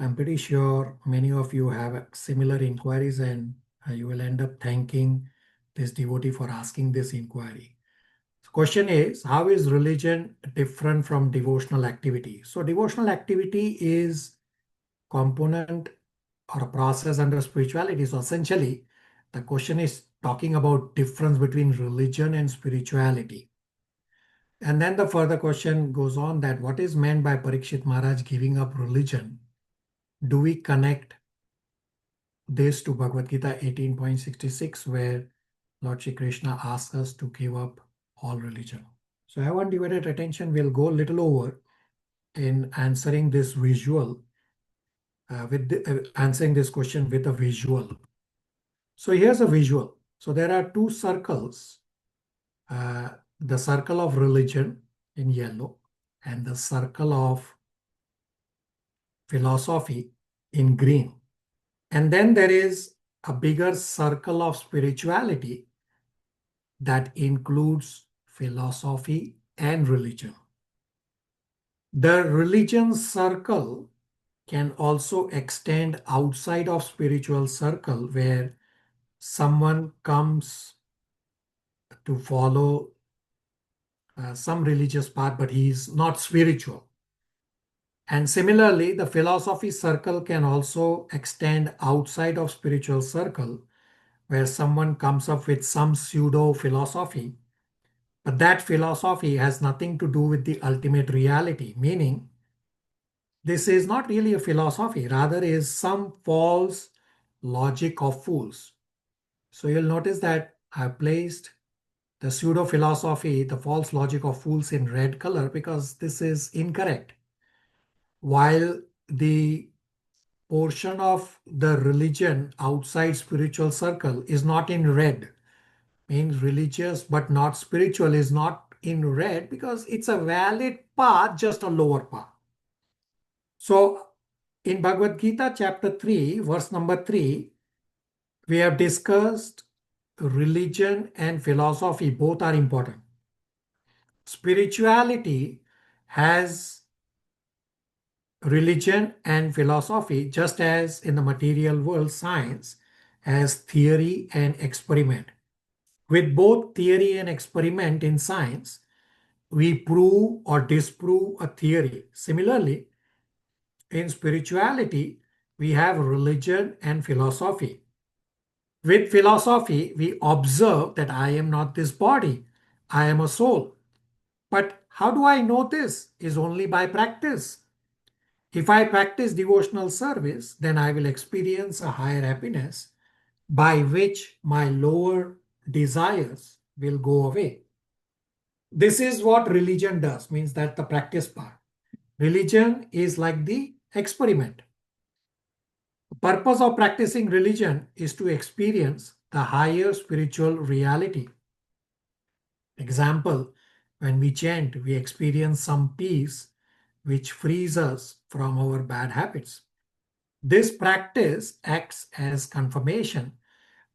I'm pretty sure many of you have similar inquiries, and you will end up thanking this devotee for asking this inquiry. The question is, how is religion different from devotional activity? So devotional activity is component or a process under spirituality. So essentially, the question is talking about difference between religion and spirituality. And then the further question goes on that what is meant by Parikshit Maharaj giving up religion? Do we connect this to Bhagavad Gita 18.66 where Lord Shri Krishna asks us to give up all religion? So I have undivided attention. We'll go a little over in answering this visual, answering this question with a visual. So here's a visual. So there are two circles, the circle of religion in yellow and the circle of philosophy in green. And then there is a bigger circle of spirituality that includes philosophy and religion. The religion circle can also extend outside of spiritual circle where someone comes to follow some religious path, but he is not spiritual. And similarly, the philosophy circle can also extend outside of spiritual circle where someone comes up with some pseudo philosophy, but that philosophy has nothing to do with the ultimate reality, meaning this is not really a philosophy, rather is some false logic of fools. So you'll notice that I've placed the pseudo philosophy, the false logic of fools in red color because this is incorrect. While the portion of the religion outside spiritual circle is not in red, means religious but not spiritual is not in red because it's a valid path, just a lower path. So in Bhagavad Gita chapter 3, verse number 3, we have discussed religion and philosophy, both are important. Spirituality has religion and philosophy, just as in the material world, science has theory and experiment. With both theory and experiment in science, we prove or disprove a theory. Similarly, in spirituality, we have religion and philosophy. With philosophy, we observe that I am not this body, I am a soul. But how do I know this? Is only by practice. If I practice devotional service, then I will experience a higher happiness by which my lower desires will go away. This is what religion does, means that the practice part. Religion is like the experiment. The purpose of practicing religion is to experience the higher spiritual reality. Example, when we chant, we experience some peace which frees us from our bad habits. This practice acts as confirmation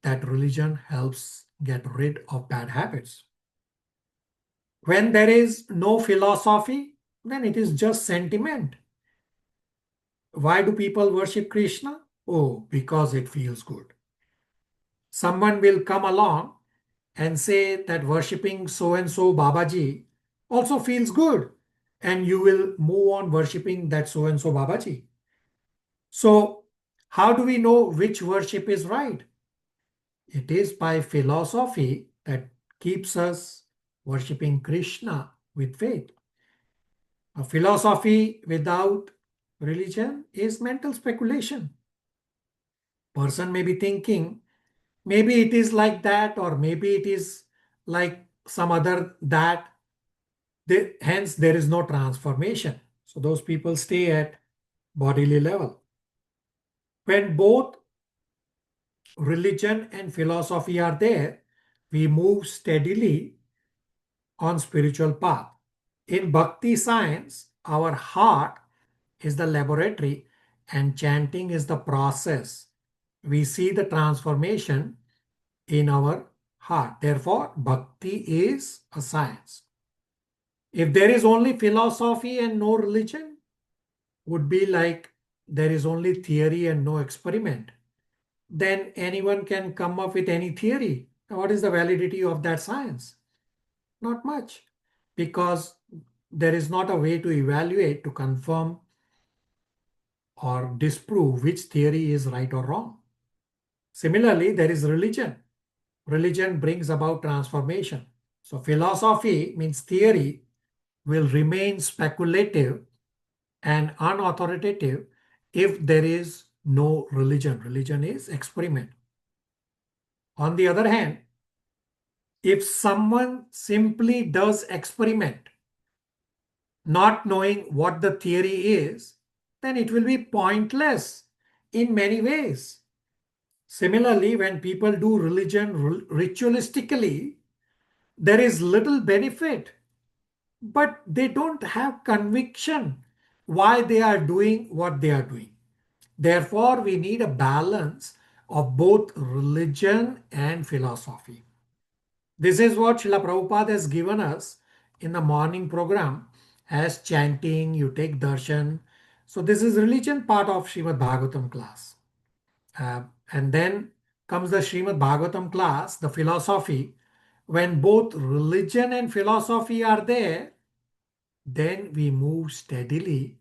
that religion helps get rid of bad habits. When there is no philosophy, then it is just sentiment. Why do people worship Krishna? Oh, because it feels good. Someone will come along and say that worshipping so and so Babaji also feels good, and you will move on worshipping that so and so Babaji. So, how do we know which worship is right? It is by philosophy that keeps us worshipping Krishna with faith. A philosophy without religion is mental speculation. Person may be thinking, maybe it is like that, or maybe it is like some other that. Hence, there is no transformation. So those people stay at bodily level. When both religion and philosophy are there, we move steadily on spiritual path. In bhakti science, our heart is the laboratory and chanting is the process. We see the transformation in our heart. Therefore, bhakti is a science. If there is only philosophy and no religion, would be like there is only theory and no experiment. Then anyone can come up with any theory. What is the validity of that science? Not much, because there is not a way to evaluate, to confirm or disprove which theory is right or wrong. Similarly, there is religion. Religion brings about transformation. So philosophy means theory will remain speculative and unauthoritative if there is no religion. Religion is experiment. On the other hand, if someone simply does experiment, not knowing what the theory is, then it will be pointless in many ways. Similarly, when people do religion ritualistically, there is little benefit, but they don't have conviction why they are doing what they are doing. Therefore, we need a balance of both religion and philosophy. This is what Srila Prabhupada has given us in the morning program as chanting, you take darshan. So this is religion part of Srimad Bhagavatam class. And then comes the Srimad Bhagavatam class, the philosophy. When both religion and philosophy are there, then we move steadily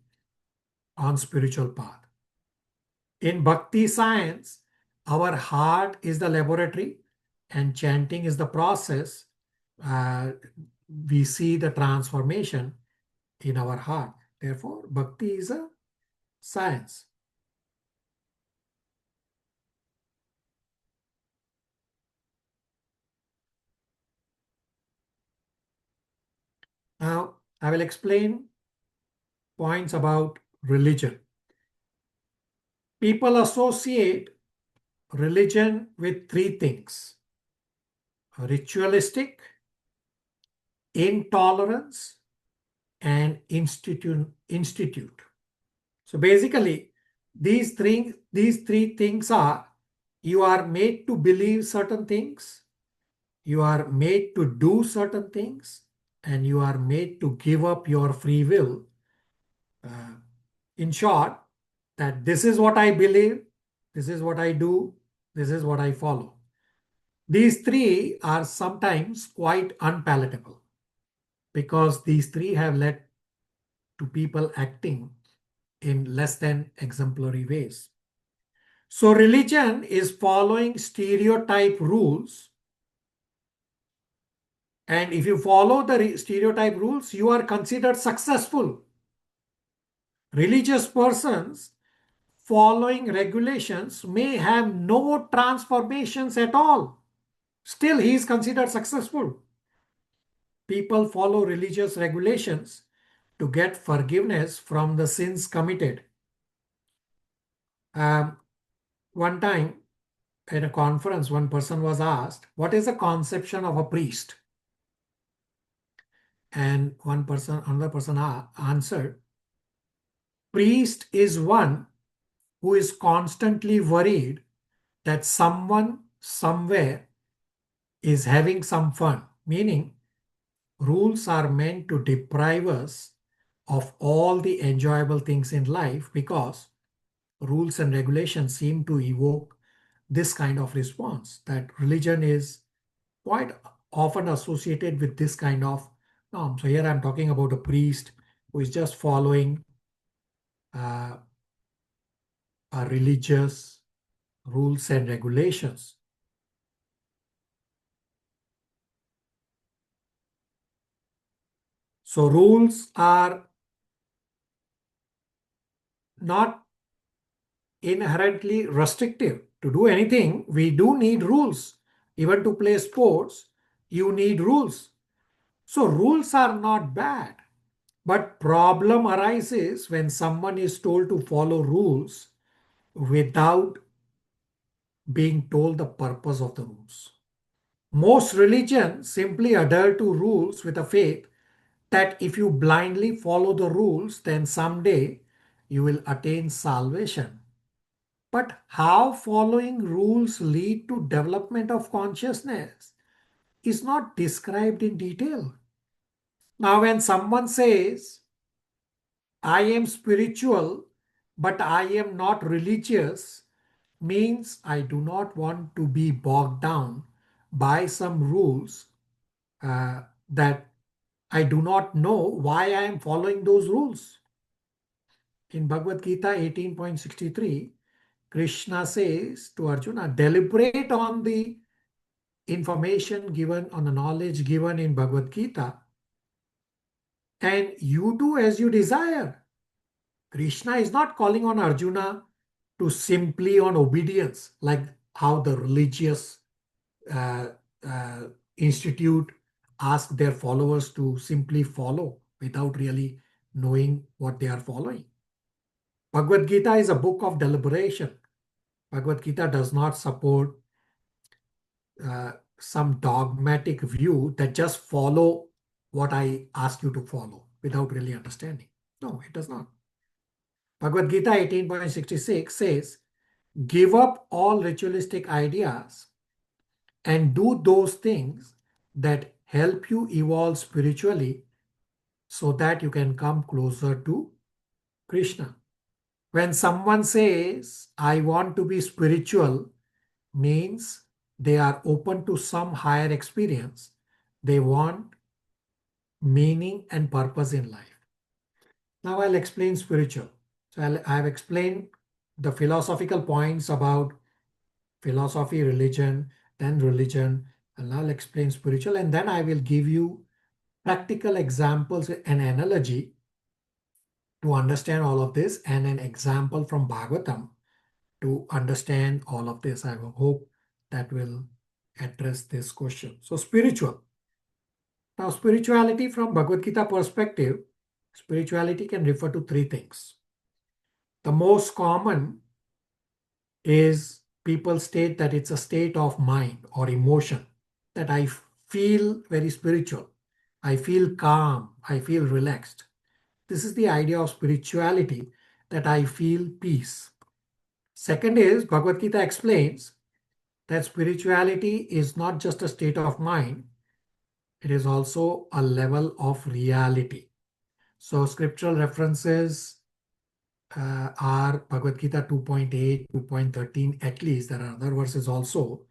on spiritual path. In bhakti science, our heart is the laboratory and chanting is the process. We see the transformation in our heart. Therefore, bhakti is a science. Now, I will explain points about religion. People associate religion with three things: ritualistic, intolerance, and institute. So basically, these three things are: you are made to believe certain things, you are made to do certain things, and you are made to give up your free will. In short, that this is what I believe, this is what I do, this is what I follow. These three are sometimes quite unpalatable because these three have led to people acting in less than exemplary ways. So religion is following stereotype rules. And if you follow the stereotype rules, you are considered successful. Religious persons following regulations may have no transformations at all. Still, he is considered successful. People follow religious regulations to get forgiveness from the sins committed. One time in a conference, one person was asked, what is the conception of a priest? And another person answered, priest is one who is constantly worried that someone somewhere is having some fun, meaning rules are meant to deprive us of all the enjoyable things in life because rules and regulations seem to evoke this kind of response, that religion is quite often associated with this kind of norm. So here I'm talking about a priest who is just following a religious rules and regulations. So rules are not inherently restrictive. To do anything, we do need rules. Even to play sports, you need rules. So rules are not bad. But problem arises when someone is told to follow rules without being told the purpose of the rules. Most religions simply adhere to rules with a faith that if you blindly follow the rules, then someday you will attain salvation. But how following rules lead to development of consciousness is not described in detail. Now, when someone says, I am spiritual, but I am not religious, means I do not want to be bogged down by some rules that I do not know why I am following those rules. In Bhagavad Gita 18.63, Krishna says to Arjuna, deliberate on the information given, on the knowledge given in Bhagavad Gita, and you do as you desire. Krishna is not calling on Arjuna to simply on obedience, like how the religious uh, uh, institute ask their followers to simply follow without really knowing what they are following. Bhagavad Gita is a book of deliberation. Bhagavad Gita does not support some dogmatic view that just follow what I ask you to follow without really understanding. No, it does not. Bhagavad Gita 18.66 says, give up all ritualistic ideas and do those things that help you evolve spiritually so that you can come closer to Krishna. When someone says, I want to be spiritual, means they are open to some higher experience. They want meaning and purpose in life. Now I'll explain spiritual. So I've explained the philosophical points about philosophy, religion, then religion, and I'll explain spiritual, and then I will give you practical examples and analogy to understand all of this, and an example from Bhagavatam to understand all of this. I hope that will address this question. So spiritual. Now spirituality from Bhagavad Gita perspective, spirituality can refer to three things. The most common is people state that it's a state of mind or emotion, that I feel very spiritual. I feel calm. I feel relaxed. This is the idea of spirituality, that I feel peace. Second is Bhagavad Gita explains that spirituality is not just a state of mind, it is also a level of reality. So scriptural references are Bhagavad Gita 2.8, 2.13 at least. There are other verses also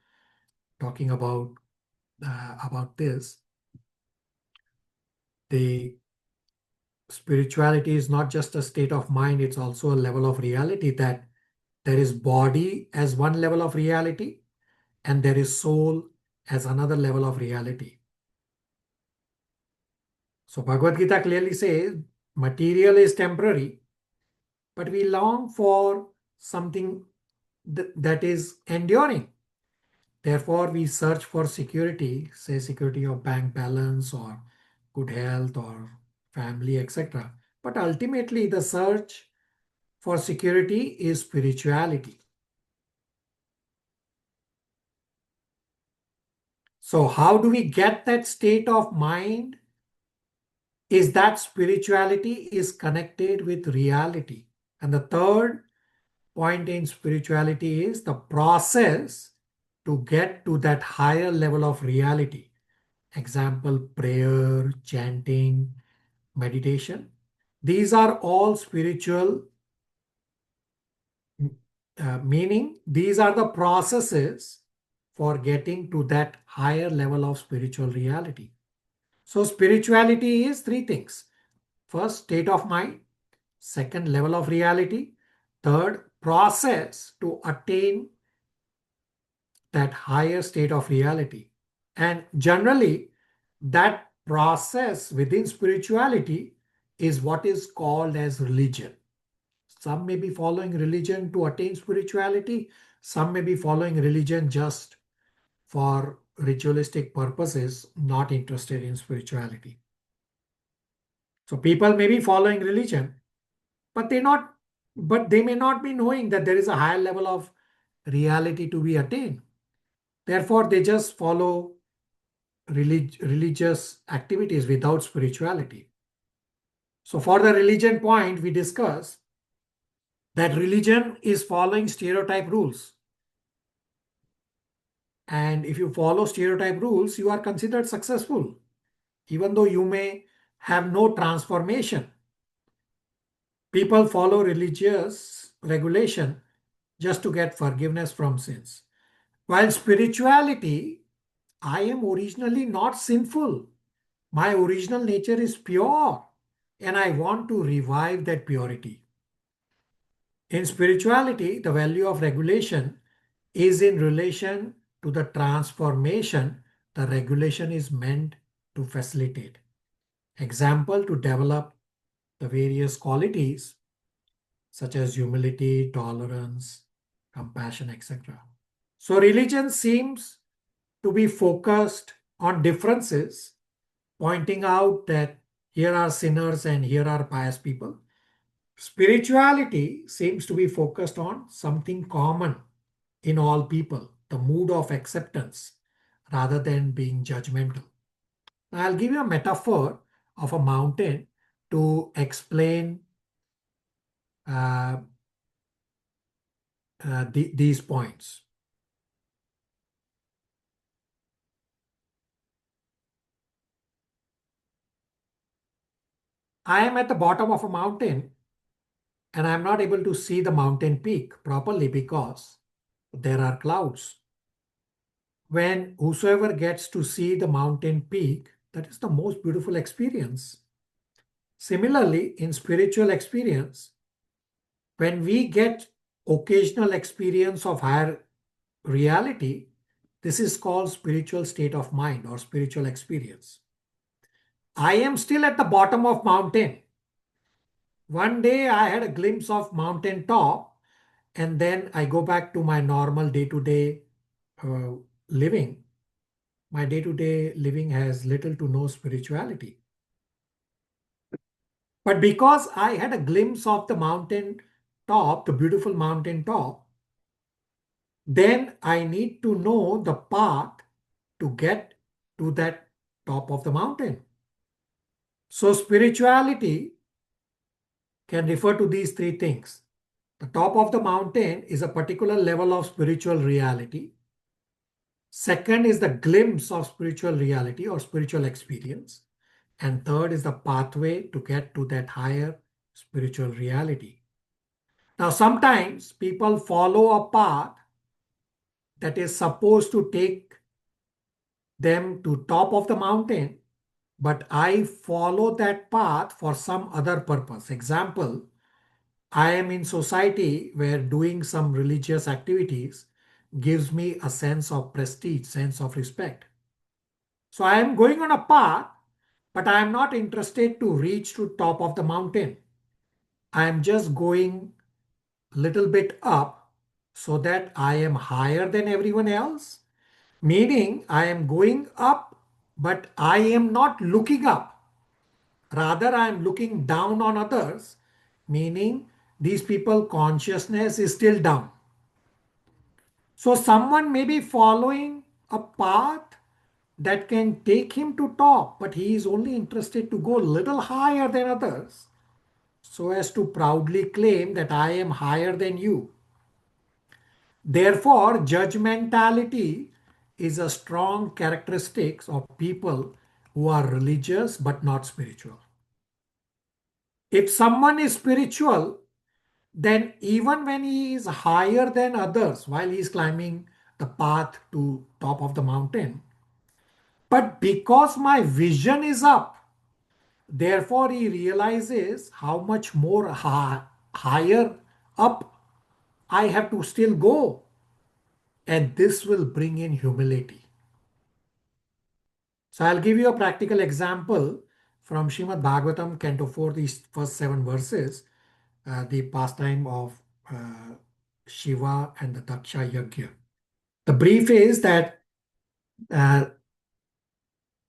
talking about this. The spirituality is not just a state of mind, it's also a level of reality, that there is body as one level of reality and there is soul as another level of reality. So Bhagavad Gita clearly says material is temporary, but we long for something that is enduring. Therefore, we search for security, say security of bank balance or good health or family, etc. But ultimately, the search for security is spirituality. So how do we get that state of mind is that spirituality is connected with reality. And the third point in spirituality is the process to get to that higher level of reality. Example, prayer, chanting, meditation. These are all spiritual, meaning these are the processes for getting to that higher level of spiritual reality. So spirituality is three things. First, state of mind. Second, level of reality. Third, process to attain that higher state of reality. And generally, that process within spirituality is what is called as religion. Some may be following religion to attain spirituality. Some may be following religion just for ritualistic purposes, not interested in spirituality. So people may be following religion, but they may not be knowing that there is a higher level of reality to be attained. Therefore, they just follow religious activities without spirituality. So for the religion point, we discussed that religion is following stereotype rules. And if you follow stereotype rules, you are considered successful, even though you may have no transformation. People follow religious regulation just to get forgiveness from sins. While spirituality, I am originally not sinful. My original nature is pure, and I want to revive that purity. In spirituality, the value of regulation is in relation to the transformation the regulation is meant to facilitate. Example, to develop the various qualities such as humility, tolerance, compassion, etc. So religion seems to be focused on differences, pointing out that here are sinners and here are pious people. Spirituality seems to be focused on something common in all people, the mood of acceptance, rather than being judgmental. Now, I'll give you a metaphor of a mountain to explain these points. I am at the bottom of a mountain and I'm not able to see the mountain peak properly because there are clouds. When whosoever gets to see the mountain peak, that is the most beautiful experience. Similarly, in spiritual experience, when we get occasional experience of higher reality, this is called spiritual state of mind or spiritual experience. I am still at the bottom of mountain. One day I had a glimpse of mountain top, and then I go back to my normal day-to-day living. My day-to-day living has little to no spirituality. But because I had a glimpse of the mountain top, the beautiful mountain top, then I need to know the path to get to that top of the mountain. So spirituality can refer to these three things. The top of the mountain is a particular level of spiritual reality. Second is the glimpse of spiritual reality or spiritual experience. And third is the pathway to get to that higher spiritual reality. Now, sometimes people follow a path that is supposed to take them to top of the mountain, but I follow that path for some other purpose. Example, I am in society where doing some religious activities gives me a sense of prestige, sense of respect. So I am going on a path, but I am not interested to reach to top of the mountain. I am just going little bit up so that I am higher than everyone else, meaning I am going up, but I am not looking up. Rather, I am looking down on others, meaning these people consciousness is still down. So someone may be following a path that can take him to top, but he is only interested to go a little higher than others so as to proudly claim that I am higher than you. Therefore, judgmentality is a strong characteristic of people who are religious but not spiritual. If someone is spiritual, then even when he is higher than others while he is climbing the path to top of the mountain, but because my vision is up, therefore he realizes how much more higher up I have to still go. And this will bring in humility. So I'll give you a practical example from Srimad Bhagavatam, Canto 4, these first 7 verses, the pastime of Shiva and the Daksha Yajna. The brief is that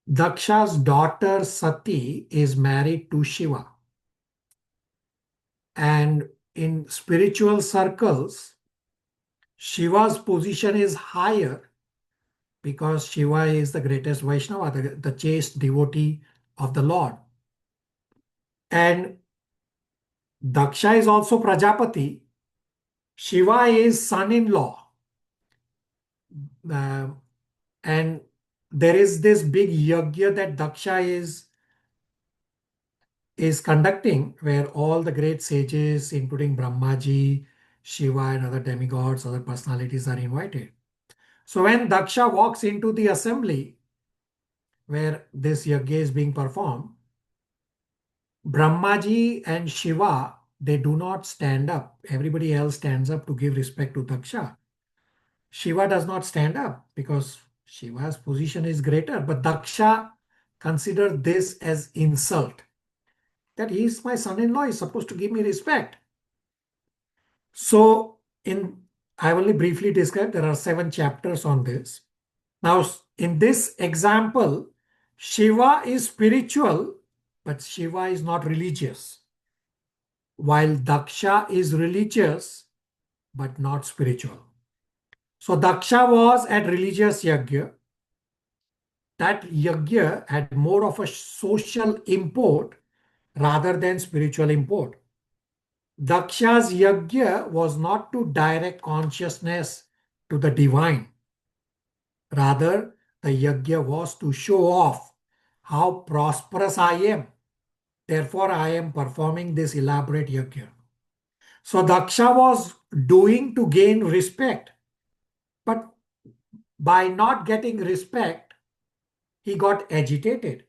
Daksha's daughter Sati is married to Shiva. And in spiritual circles, Shiva's position is higher because Shiva is the greatest Vaishnava, the chaste devotee of the Lord. And Daksha is also Prajapati. Shiva is son-in-law. And there is this big yajna that Daksha is conducting where all the great sages, including Brahmaji, Shiva and other demigods, other personalities are invited. So when Daksha walks into the assembly where this yajna is being performed, Brahmaji and Shiva, they do not stand up. Everybody else stands up to give respect to Daksha. Shiva does not stand up because Shiva's position is greater, but Daksha considered this as insult. That he is my son-in-law, he's supposed to give me respect. So I only briefly described, there are 7 chapters on this. Now, in this example, Shiva is spiritual, but Shiva is not religious. While Daksha is religious, but not spiritual. So Daksha was at religious yajna. That yajna had more of a social import rather than spiritual import. Daksha's yajna was not to direct consciousness to the divine. Rather, the yajna was to show off how prosperous I am. Therefore, I am performing this elaborate yajna. So Daksha was doing to gain respect. But by not getting respect, he got agitated.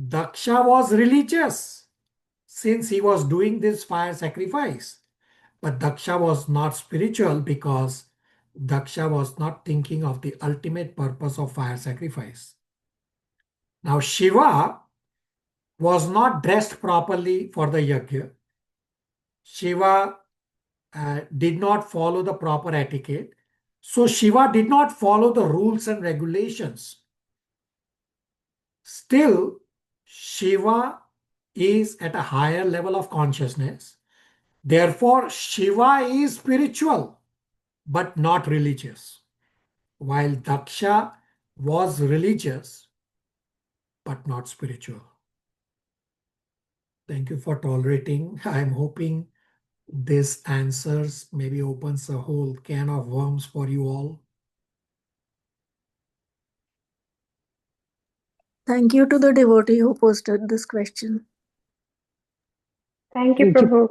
Daksha was religious since he was doing this fire sacrifice. But Daksha was not spiritual because Daksha was not thinking of the ultimate purpose of fire sacrifice. Now Shiva was not dressed properly for the yajna. Shiva did not follow the proper etiquette. So Shiva did not follow the rules and regulations. Still, Shiva is at a higher level of consciousness. Therefore, Shiva is spiritual, but not religious. While Daksha was religious, but not spiritual. Thank you for tolerating. I'm hoping this answers maybe opens a whole can of worms for you all. Thank you to the devotee who posted this question. Thank you, Thank you. Prabhu.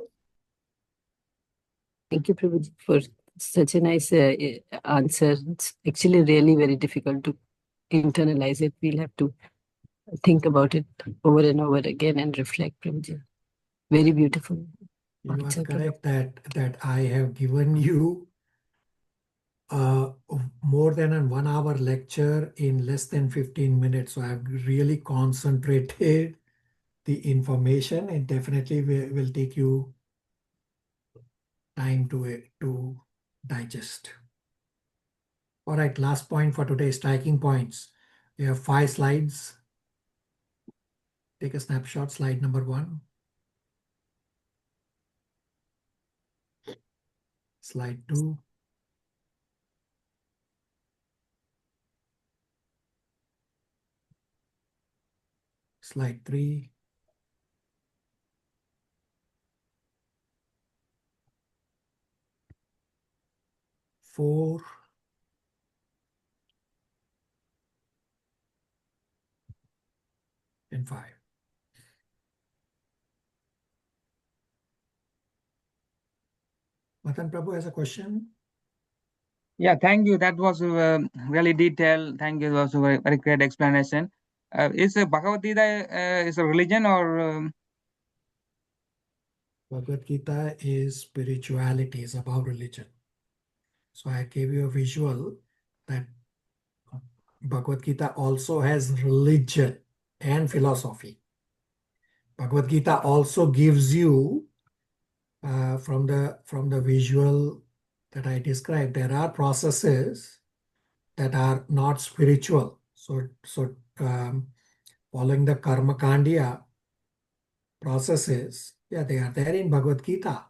Thank you, Prabhuji, for such a nice answer. It's actually really very difficult to internalize it. We'll have to think about it over and over again and reflect, Prabhuji. Very beautiful. You are answer, correct that I have given you more than a 1 hour lecture in less than 15 minutes. So I've really concentrated the information. It definitely will take you time to digest. All right, last point for today, striking points. We have 5 slides. Take a snapshot, slide number 1. Slide 2. slide 3. Four. And 5. Matan Prabhu has a question. Yeah, thank you. That was really detailed. Thank you. It was a very, very great explanation. Is Bhagavad Gita is a religion or? Bhagavad Gita is spirituality, is about religion. So I gave you a visual that Bhagavad Gita also has religion and philosophy. Bhagavad Gita also gives you from the visual that I described, there are processes that are not spiritual. So following the karma kandya processes, yeah, they are there in Bhagavad Gita,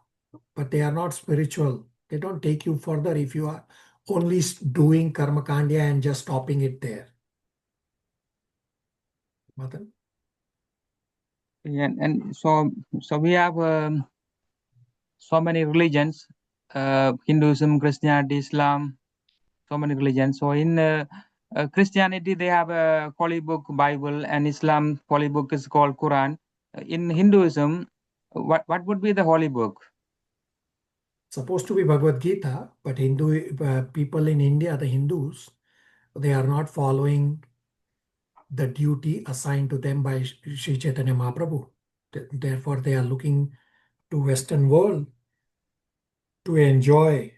but they are not spiritual. They don't take you further if you are only doing karma kandya and just stopping it there. Matan? Yeah, and so we have so many religions, Hinduism, Christianity, Islam, so many religions. So in Christianity, they have a holy book, Bible, and Islam holy book is called Quran. In Hinduism, what would be the holy book? Supposed to be Bhagavad Gita, but Hindu people in India, the Hindus, they are not following the duty assigned to them by Sri Chaitanya Mahaprabhu. Therefore, they are looking to Western world to enjoy.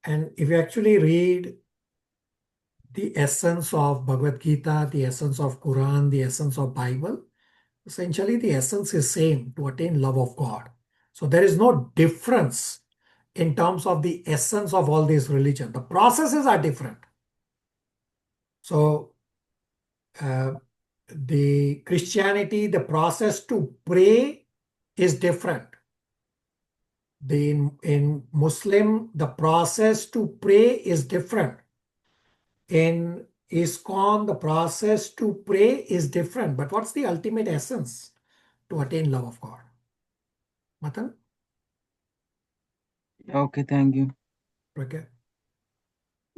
And if you actually read the essence of Bhagavad Gita, the essence of Quran, the essence of Bible, essentially the essence is same, to attain love of God. So there is no difference in terms of the essence of all these religions. The processes are different. So the Christianity, the process to pray is different. In Muslim, the process to pray is different. In ISKCON, the process to pray is different. But what's the ultimate essence to attain love of God? Matan? Okay, thank you. Okay.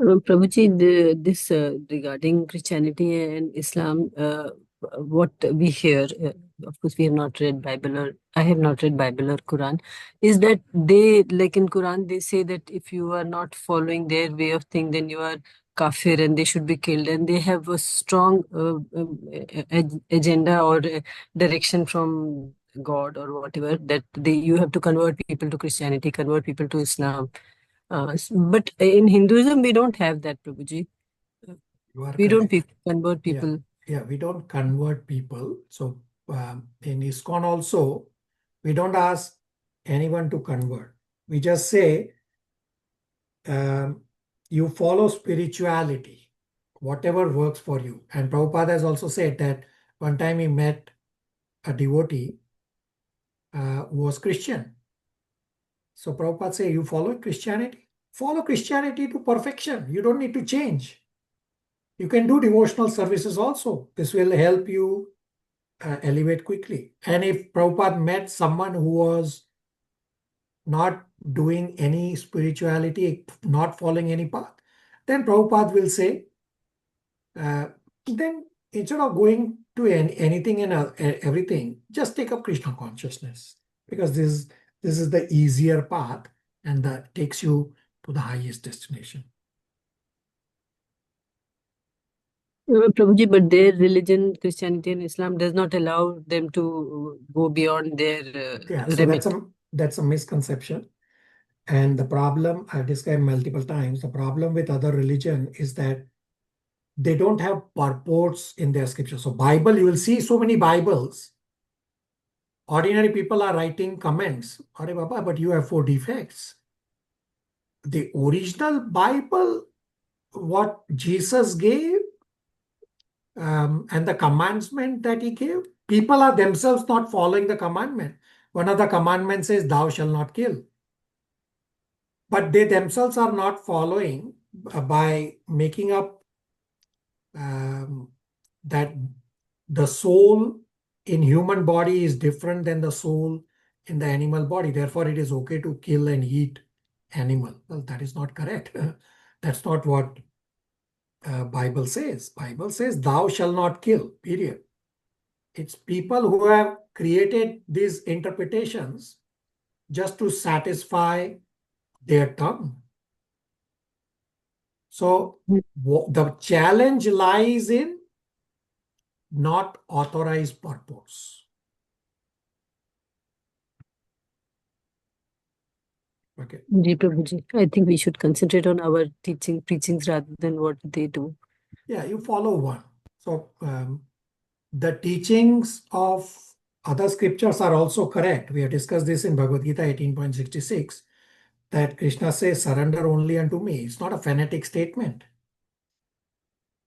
Prabhuji, this regarding Christianity and Islam, what we hear, of course, we have not read Bible, or I have not read Bible or Quran, is that they, like in Quran, they say that if you are not following their way of thinking, then you are kafir and they should be killed. And they have a strong agenda or direction from God or whatever, that you have to convert people to Christianity, convert people to Islam. But in Hinduism, we don't have that, Prabhuji. You are We don't correct. convert people. Yeah, we don't convert people. So in ISKCON also, we don't ask anyone to convert. We just say, you follow spirituality, whatever works for you. And Prabhupada has also said that one time he met a devotee who was Christian. So Prabhupada said, you follow Christianity? Follow Christianity to perfection. You don't need to change. You can do devotional services also. This will help you elevate quickly. And if Prabhupada met someone who was not doing any spirituality, not following any path, then Prabhupada will say, then instead of going to anything and everything, just take up Krishna consciousness, because this is the easier path and that takes you to the highest destination. Prabhuji, but their religion, Christianity and Islam, does not allow them to go beyond their Yeah, so remit. that's a misconception. And the problem I've described multiple times, the problem with other religion is that they don't have purports in their scripture. So Bible, you will see so many Bibles. Ordinary people are writing comments. Arey Baba, but you have 4 defects. The original Bible, what Jesus gave, and the commandment that he gave, people are themselves not following the commandment. One of the commandments says, thou shalt not kill. But they themselves are not following by making up that the soul in human body is different than the soul in the animal body. Therefore, it is okay to kill and eat animal. Well, that is not correct. That's not what Bible says. Bible says, thou shall not kill, period. It's people who have created these interpretations just to satisfy their tongue. So the challenge lies in not authorized purpose. Okay. Ji Prabhuji, I think we should concentrate on our preachings rather than what they do. Yeah, you follow one. So the teachings of other scriptures are also correct. We have discussed this in Bhagavad Gita 18.66, that Krishna says, surrender only unto me. It's not a fanatic statement.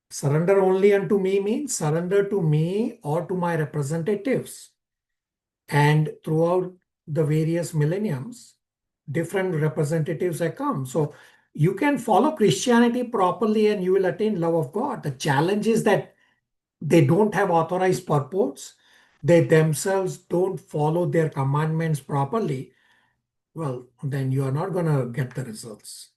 Surrender only unto me means surrender to me or to my representatives. And throughout the various millenniums, different representatives have come. So you can follow Christianity properly and you will attain love of God. The challenge is that they don't have authorized purports. They themselves don't follow their commandments properly. Well, then you are not going to get the results.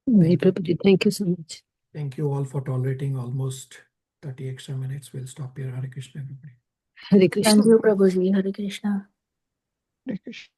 Ji Prabhuji, thank you so much. Thank you all for tolerating almost 30 extra minutes. We'll stop here. Hare Krishna, everybody. Hare Krishna. Thank you, Prabhuji. Hare Krishna. Hare Krishna.